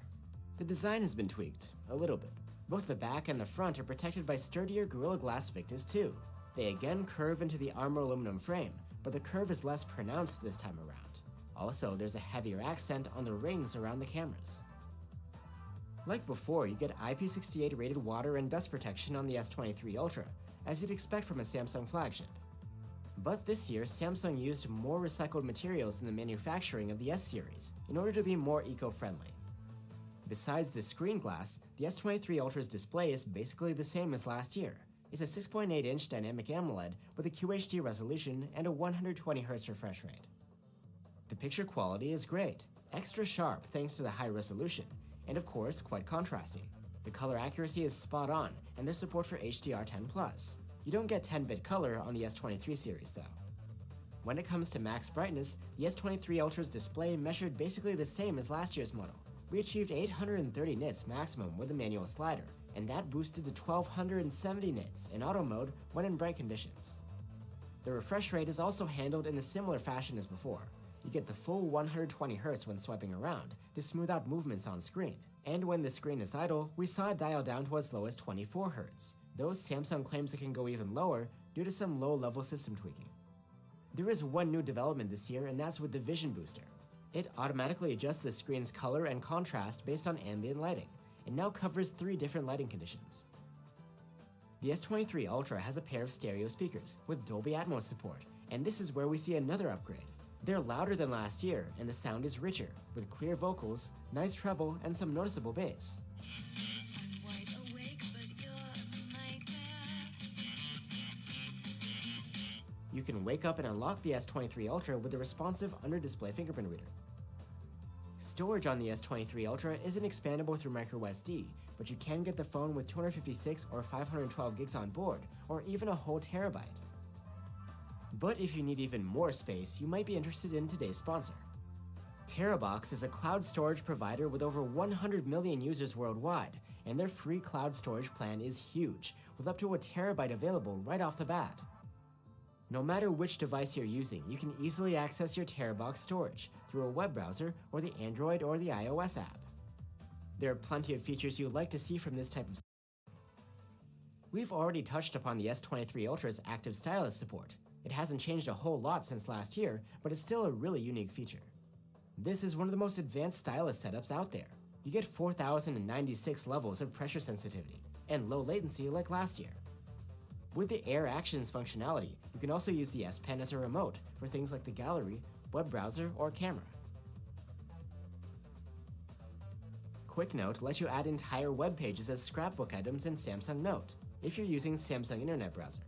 L: The design has been tweaked, a little bit. Both the back and the front are protected by sturdier Gorilla Glass Victus 2. They again curve into the armor aluminum frame, but the curve is less pronounced this time around. Also, there's a heavier accent on the rings around the cameras. Like before, you get IP68 rated water and dust protection on the S23 Ultra, as you'd expect from a Samsung flagship. But this year, Samsung used more recycled materials in the manufacturing of the S series in order to be more eco-friendly. Besides the screen glass, the S23 Ultra's display is basically the same as last year. It's a 6.8-inch dynamic AMOLED with a QHD resolution and a 120Hz refresh rate. The picture quality is great, extra sharp thanks to the high resolution, and of course quite contrasty. The color accuracy is spot on, and there's support for HDR10+. You don't get 10-bit color on the S23 series though. When it comes to max brightness, the S23 Ultra's display measured basically the same as last year's model. We achieved 830 nits maximum with a manual slider, and that boosted to 1270 nits in auto mode when in bright conditions. The refresh rate is also handled in a similar fashion as before. You get the full 120Hz when swiping around to smooth out movements on screen, and when the screen is idle, we saw it dial down to as low as 24Hz, though Samsung claims it can go even lower due to some low-level system tweaking. There is one new development this year, and that's with the Vision Booster. It automatically adjusts the screen's color and contrast based on ambient lighting, and now covers 3 different lighting conditions. The S23 Ultra has a pair of stereo speakers with Dolby Atmos support, and this is where we see another upgrade. They're louder than last year, and the sound is richer, with clear vocals, nice treble, and some noticeable bass. You can wake up and unlock the S23 Ultra with a responsive under-display fingerprint reader. Storage on the S23 Ultra isn't expandable through microSD, but you can get the phone with 256 or 512 gigs on board, or even a whole terabyte. But if you need even more space, you might be interested in today's sponsor. Terabox is a cloud storage provider with over 100 million users worldwide, and their free cloud storage plan is huge, with up to a terabyte available right off the bat. No matter which device you're using, you can easily access your Terabox storage through a web browser or the Android or the iOS app. There are plenty of features you'd like to see from this type of. We've already touched upon the S23 Ultra's active stylus support. It hasn't changed a whole lot since last year, but it's still a really unique feature. This is one of the most advanced stylus setups out there. You get 4,096 levels of pressure sensitivity and low latency like last year. With the Air Actions functionality, you can also use the S Pen as a remote for things like the gallery, web browser, or camera. Quick Note lets you add entire web pages as scrapbook items in Samsung Note if you're using Samsung Internet Browser.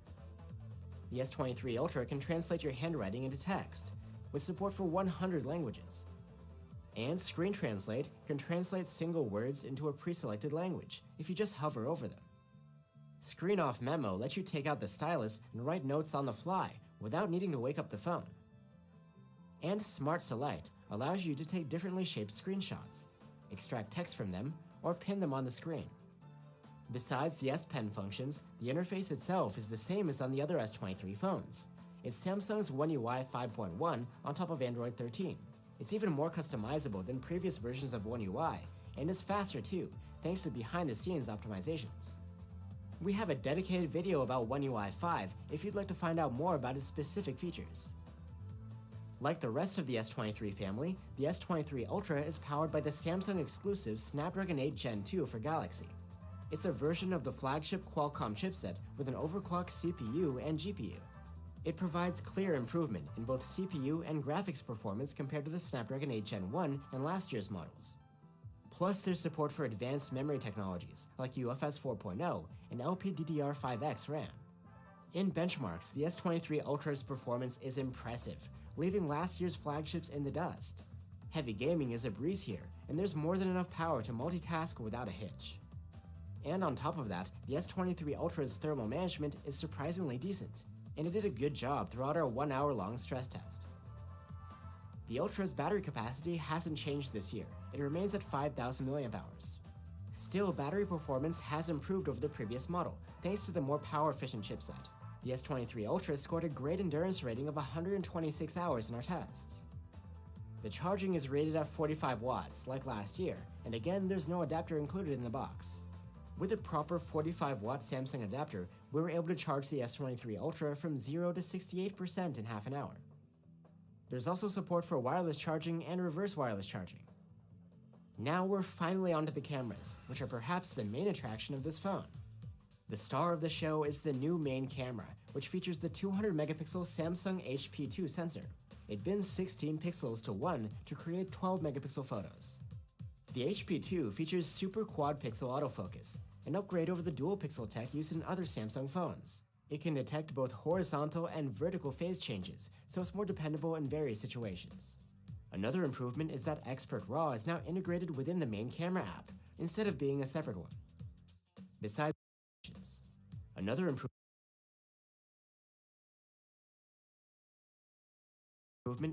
L: The S23 Ultra can translate your handwriting into text, with support for 100 languages. And Screen Translate can translate single words into a pre-selected language if you just hover over them. Screen Off Memo lets you take out the stylus and write notes on the fly without needing to wake up the phone. And Smart Select allows you to take differently shaped screenshots, extract text from them, or pin them on the screen. Besides the S Pen functions, the interface itself is the same as on the other S23 phones. It's Samsung's One UI 5.1 on top of Android 13. It's even more customizable than previous versions of One UI, and is faster too, thanks to behind-the-scenes optimizations. We have a dedicated video about One UI 5 if you'd like to find out more about its specific features. Like the rest of the S23 family, the S23 Ultra is powered by the Samsung exclusive Snapdragon 8 Gen 2 for Galaxy. It's a version of the flagship Qualcomm chipset with an overclocked CPU and GPU. It provides clear improvement in both CPU and graphics performance compared to the Snapdragon 8 Gen 1 and last year's models. Plus, there's support for advanced memory technologies like UFS 4.0 and LPDDR5X RAM. In benchmarks, the S23 Ultra's performance is impressive, leaving last year's flagships in the dust. Heavy gaming is a breeze here, and there's more than enough power to multitask without a hitch. And on top of that, the S23 Ultra's thermal management is surprisingly decent, and it did a good job throughout our 1-hour-long stress test. The Ultra's battery capacity hasn't changed this year. It remains at 5,000 mAh. Still, battery performance has improved over the previous model, thanks to the more power-efficient chipset. The S23 Ultra scored a great endurance rating of 126 hours in our tests. The charging is rated at 45 watts, like last year, and again, there's no adapter included in the box. With a proper 45-watt Samsung adapter, we were able to charge the S23 Ultra from 0 to 68% in half an hour. There's also support for wireless charging and reverse wireless charging. Now we're finally onto the cameras, which are perhaps the main attraction of this phone. The star of the show is the new main camera, which features the 200-megapixel Samsung HP2 sensor. It bends 16 pixels to 1 to create 12-megapixel photos. The HP2 features super quad-pixel autofocus, an upgrade over the dual-pixel tech used in other Samsung phones. It can detect both horizontal and vertical phase changes, so it's more dependable in various situations. Another improvement is that Expert RAW is now integrated within the main camera app, instead of being a separate one. Besides, another improvement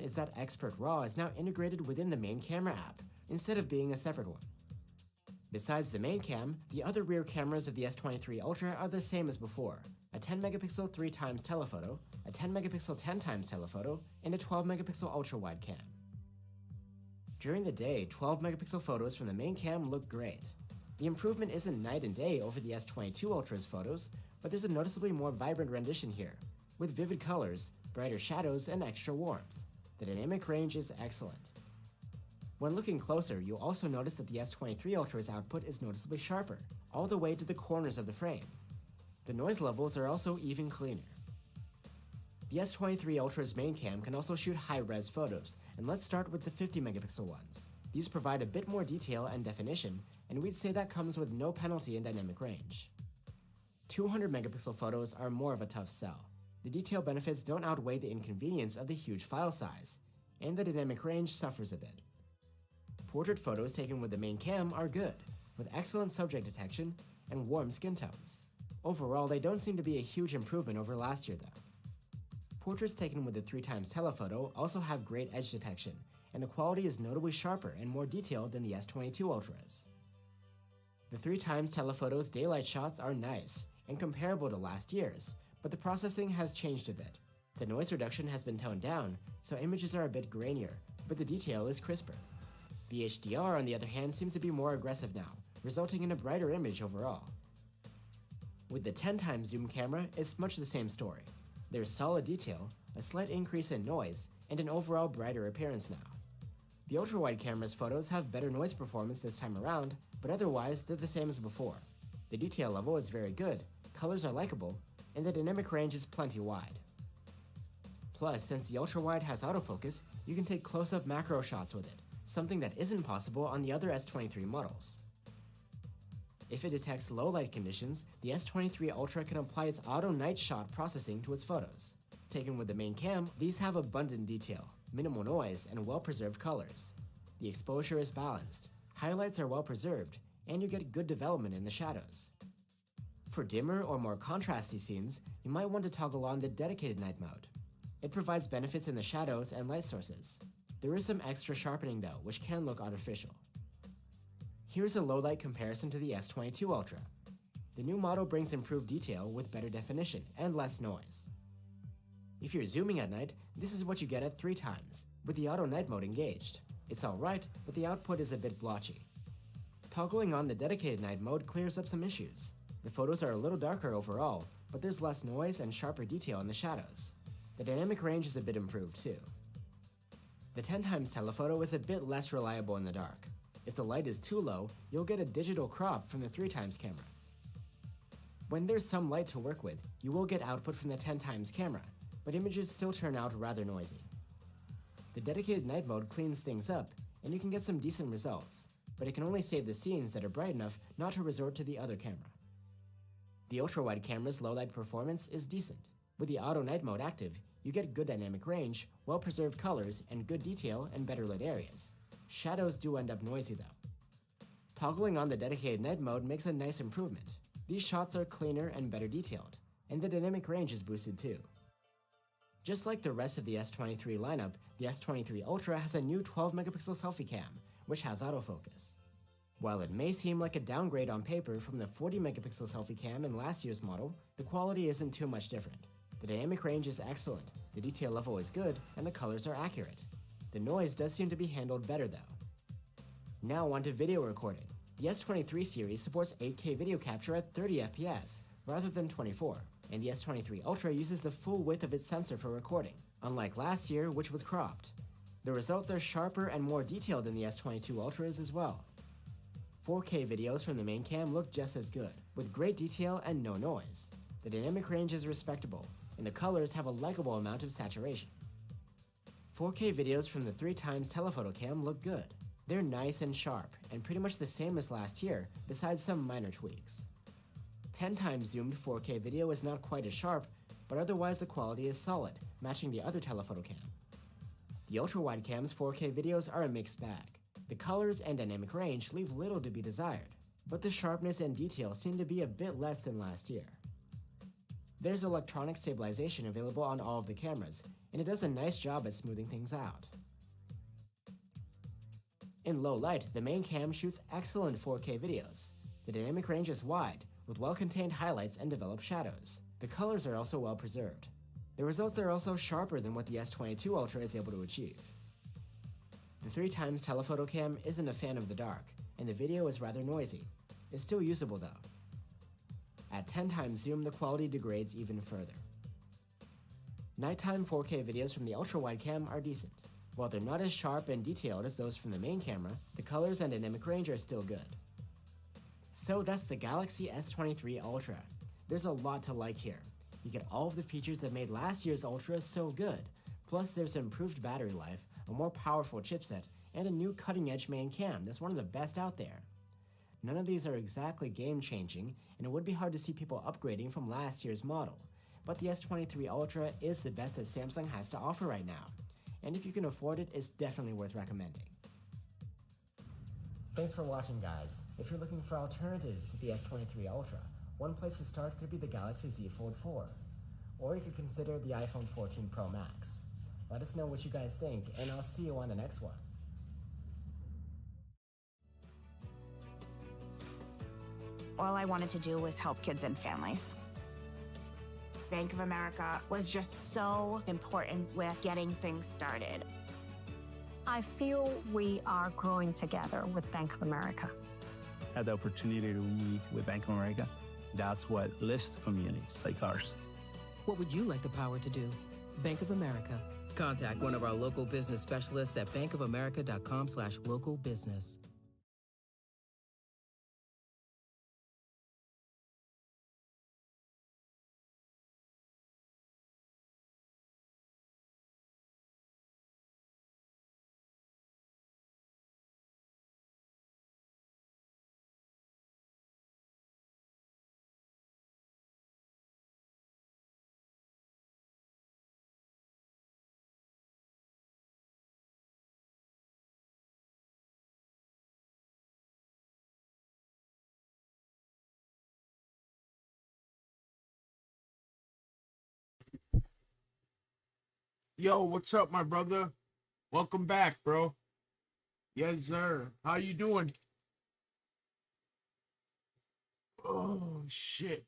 L: is that Expert RAW is now integrated within the main camera app, instead of being a separate one. Besides the main cam, the other rear cameras of the S23 Ultra are the same as before: a 10-megapixel 3x telephoto, a 10-megapixel 10x telephoto, and a 12-megapixel ultra-wide cam. During the day, 12-megapixel photos from the main cam look great. The improvement isn't night and day over the S22 Ultra's photos, but there's a noticeably more vibrant rendition here, with vivid colors, brighter shadows, and extra warmth. The dynamic range is excellent. When looking closer, you'll also notice that the S23 Ultra's output is noticeably sharper, all the way to the corners of the frame. The noise levels are also even cleaner. The S23 Ultra's main cam can also shoot high-res photos, and let's start with the 50-megapixel ones. These provide a bit more detail and definition, and we'd say that comes with no penalty in dynamic range. 200-megapixel photos are more of a tough sell. The detail benefits don't outweigh the inconvenience of the huge file size, and the dynamic range suffers a bit. Portrait photos taken with the main cam are good, with excellent subject detection and warm skin tones. Overall, they don't seem to be a huge improvement over last year though. Portraits taken with the 3x telephoto also have great edge detection, and the quality is notably sharper and more detailed than the S22 Ultras. The 3x telephoto's daylight shots are nice and comparable to last year's, but the processing has changed a bit. The noise reduction has been toned down, so images are a bit grainier, but the detail is crisper. The HDR, on the other hand, seems to be more aggressive now, resulting in a brighter image overall. With the 10x zoom camera, it's much the same story. There's solid detail, a slight increase in noise, and an overall brighter appearance now. The ultra-wide camera's photos have better noise performance this time around, but otherwise they're the same as before. The detail level is very good, colors are likable, and the dynamic range is plenty wide. Plus, since the ultra-wide has autofocus, you can take close-up macro shots with it, something that isn't possible on the other S23 models. If it detects low light conditions, the S23 Ultra can apply its auto night shot processing to its photos. Taken with the main cam, these have abundant detail, minimal noise, and well-preserved colors. The exposure is balanced, highlights are well-preserved, and you get good development in the shadows. For dimmer or more contrasty scenes, you might want to toggle on the dedicated night mode. It provides benefits in the shadows and light sources. There is some extra sharpening though, which can look artificial. Here's a low-light comparison to the S22 Ultra. The new model brings improved detail with better definition and less noise. If you're zooming at night, this is what you get at 3x, with the auto night mode engaged. It's alright, but the output is a bit blotchy. Toggling on the dedicated night mode clears up some issues. The photos are a little darker overall, but there's less noise and sharper detail in the shadows. The dynamic range is a bit improved too. The 10x telephoto is a bit less reliable in the dark. If the light is too low, you'll get a digital crop from the 3x camera. When there's some light to work with, you will get output from the 10x camera, but images still turn out rather noisy. The dedicated night mode cleans things up, and you can get some decent results, but it can only save the scenes that are bright enough not to resort to the other camera. The ultra-wide camera's low-light performance is decent. With the auto night mode active, you get good dynamic range, well-preserved colors, and good detail and better lit areas. Shadows do end up noisy though. Toggling on the dedicated night mode makes a nice improvement. These shots are cleaner and better detailed, and the dynamic range is boosted too. Just like the rest of the S23 lineup, the S23 Ultra has a new 12-megapixel selfie cam, which has autofocus. While it may seem like a downgrade on paper from the 40-megapixel selfie cam in last year's model, the quality isn't too much different. The dynamic range is excellent, the detail level is good, and the colors are accurate. The noise does seem to be handled better though. Now on to video recording. The S23 series supports 8K video capture at 30 FPS, rather than 24, and the S23 Ultra uses the full width of its sensor for recording, unlike last year, which was cropped. The results are sharper and more detailed than the S22 Ultras as well. 4K videos from the main cam look just as good, with great detail and no noise. The dynamic range is respectable, and the colors have a likable amount of saturation. 4K videos from the 3x telephoto cam look good. They're nice and sharp, and pretty much the same as last year, besides some minor tweaks. 10x zoomed 4K video is not quite as sharp, but otherwise the quality is solid, matching the other telephoto cam. The ultra-wide cam's 4K videos are a mixed bag. The colors and dynamic range leave little to be desired, but the sharpness and detail seem to be a bit less than last year. There's electronic stabilization available on all of the cameras, and it does a nice job at smoothing things out. In low light, the main cam shoots excellent 4K videos. The dynamic range is wide, with well-contained highlights and developed shadows. The colors are also well preserved. The results are also sharper than what the S22 Ultra is able to achieve. The 3x telephoto cam isn't a fan of the dark, and the video is rather noisy. It's still usable though. At 10x zoom, the quality degrades even further. Nighttime 4K videos from the ultra-wide cam are decent. While they're not as sharp and detailed as those from the main camera, the colors and dynamic range are still good. So that's the Galaxy S23 Ultra. There's a lot to like here. You get all of the features that made last year's Ultra so good. Plus there's improved battery life, a more powerful chipset, and a new cutting-edge main cam that's one of the best out there. None of these are exactly game-changing, and it would be hard to see people upgrading from last year's model. But the S23 Ultra is the best that Samsung has to offer right now. And if you can afford it, it's definitely worth recommending. Thanks for watching, guys. If you're looking for alternatives to the S23 Ultra, one place to start could be the Galaxy Z Fold 4. Or you could consider the iPhone 14 Pro Max. Let us know what you guys think, and I'll see you on the next one.
S: All I wanted to do was help kids and families. Bank of America was just so important with getting things started.
T: I feel we are growing together with Bank of America.
U: Had the opportunity to meet with Bank of America. That's what lifts communities like ours.
V: What would you like the power to do? Bank of America. Contact one of our local business specialists at bankofamerica.com/localbusiness.
C: Yo, what's up, my brother? Welcome back, bro. Yes, sir. How you doing? Oh, shit.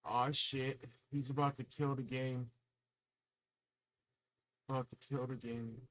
C: Oh, shit. He's about to kill the game. About to kill the game.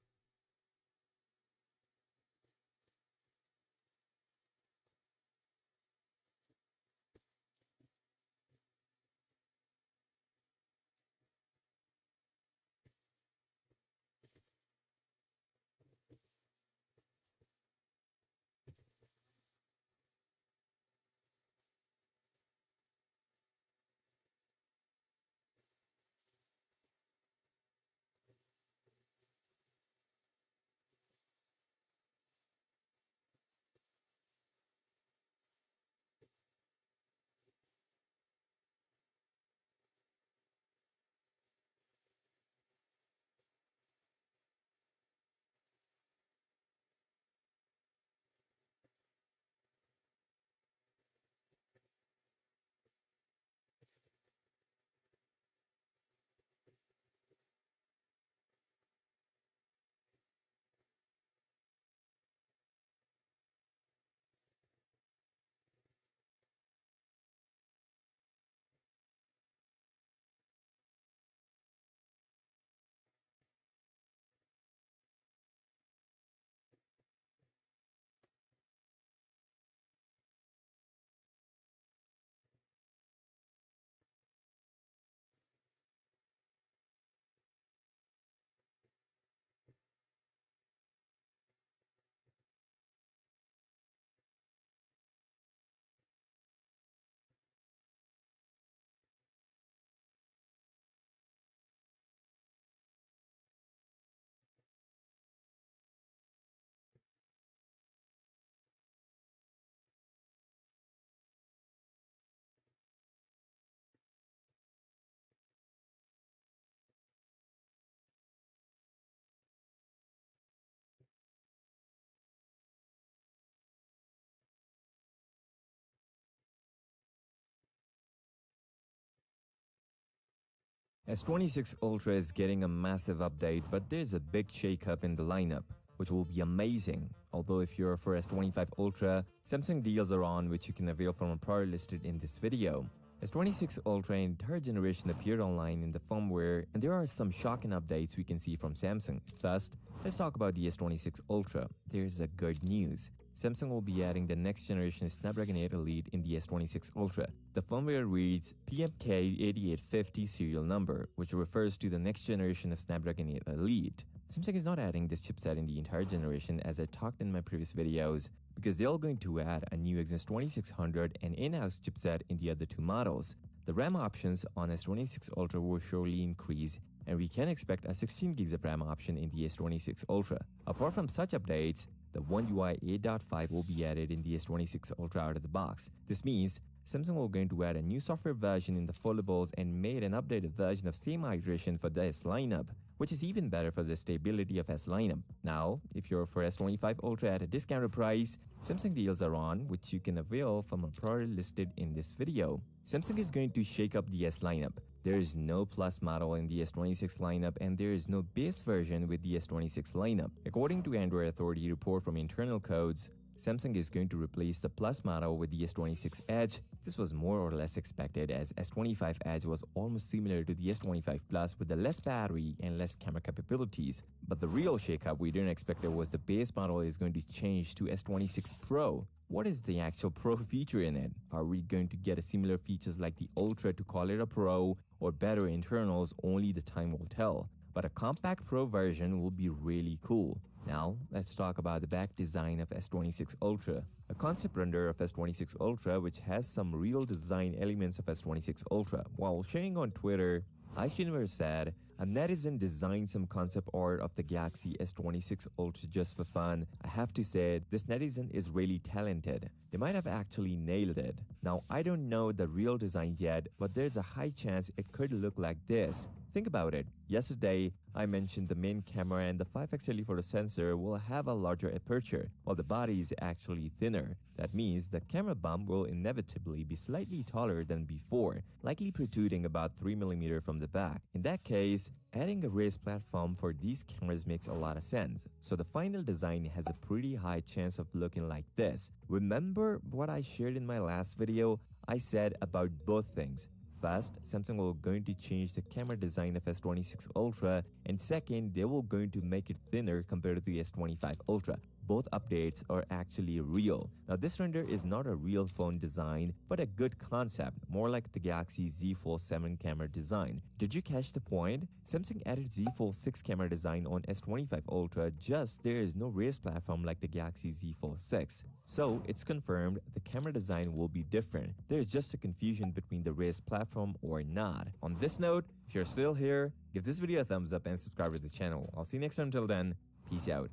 A: S26 Ultra is getting a massive update, but there's a big shakeup in the lineup, which will be amazing. Although if you're for S25 Ultra, Samsung deals are on which you can avail from a prior listed in this video. S26 Ultra and third generation appeared online in the firmware, and there are some shocking updates we can see from Samsung. First, let's talk about the S26 Ultra. There's a good news. Samsung will be adding the next generation Snapdragon 8 Elite in the S26 Ultra. The firmware reads PMK8850 serial number, which refers to the next generation of Snapdragon 8 Elite. Samsung is not adding this chipset in the entire generation, as I talked in my previous videos, because they're going to add a new Exynos 2600 and in-house chipset in the other two models. The RAM options on S26 Ultra will surely increase, and we can expect a 16 GB of RAM option in the S26 Ultra. Apart from such updates, the One UI 8.5 will be added in the S26 Ultra out of the box. This means Samsung will going to add a new software version in the foldables and made an updated version of same iteration for the S lineup, which is even better for the stability of S lineup. Now, if you're for S25 Ultra at a discounted price, Samsung deals are on, which you can avail from a product listed in this video. Samsung is going to shake up the S lineup. There is no Plus model in the S26 lineup, and there is no base version with the S26 lineup. According to Android Authority report from internal codes, Samsung is going to replace the Plus model with the S26 Edge. This was more or less expected, as S25 Edge was almost similar to the S25 Plus with the less battery and less camera capabilities. But the real shakeup we didn't expect was the base model is going to change to S26 Pro. What is the actual Pro feature in it? Are we going to get a similar features like the Ultra to call it a Pro, or better internals? Only the time will tell. But a compact Pro version will be really cool. Now, let's talk about the back design of S26 Ultra. A concept render of S26 Ultra, which has some real design elements of S26 Ultra. While sharing on Twitter, iShiniver said, "A netizen designed some concept art of the Galaxy S26 Ultra just for fun. I have to say, this netizen is really talented. They might have actually nailed it." Now, I don't know the real design yet, but there's a high chance it could look like this. Think about it. Yesterday, I mentioned the main camera and the 5x telephoto sensor will have a larger aperture, while the body is actually thinner. That means the camera bump will inevitably be slightly taller than before, likely protruding about 3mm from the back. In that case, adding a raised platform for these cameras makes a lot of sense, so the final design has a pretty high chance of looking like this. Remember what I shared in my last video? I said about both things. First, Samsung will going to change the camera design of S26 Ultra, and second, they will going to make it thinner compared to the S25 Ultra. Both updates are actually real. Now, this render is not a real phone design, but a good concept, more like the Galaxy Z Fold 7 camera design. Did you catch the point? Samsung added Z Fold 6 camera design on S25 Ultra, just there is no raised platform like the Galaxy Z Fold 6. So, it's confirmed the camera design will be different. There's just a confusion between the raised platform or not. On this note, if you're still here, give this video a thumbs up and subscribe to the channel. I'll see you next time. Until then, peace out.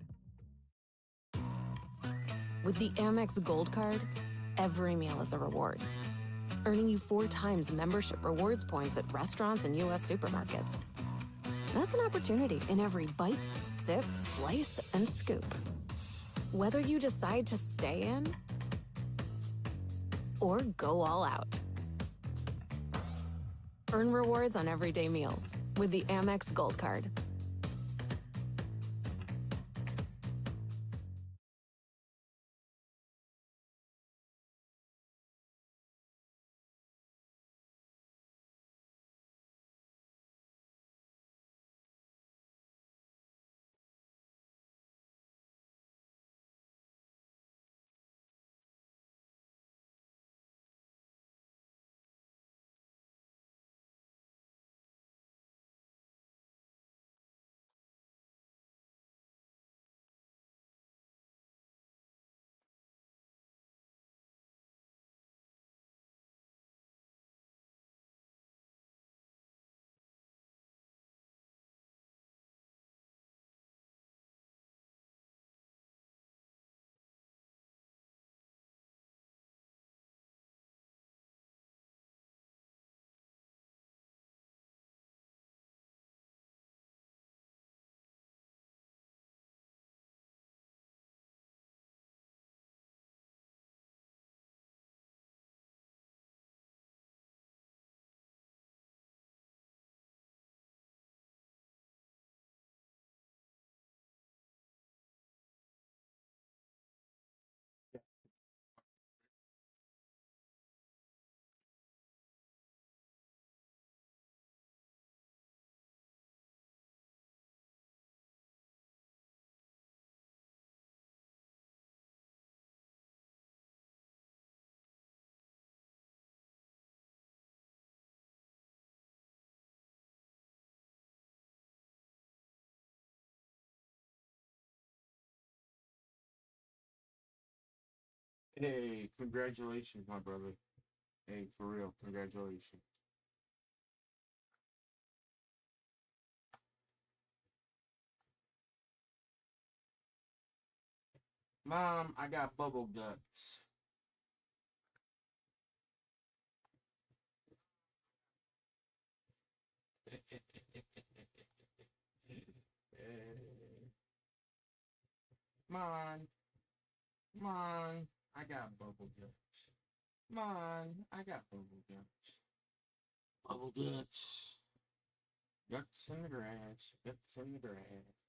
J: With the Amex Gold Card, every meal is a reward, earning you 4 times membership rewards points at restaurants and U.S. supermarkets. That's an opportunity in every bite, sip, slice, and scoop. Whether you decide to stay in or go all out, earn rewards on everyday meals with the Amex Gold Card.
C: Hey, congratulations, my brother. Hey, for real, congratulations. Mom, I got bubble guts. Mom, Mom, I got bubble guts. Mom, I got bubble guts. Bubble guts. Guts in the grass, guts in the grass.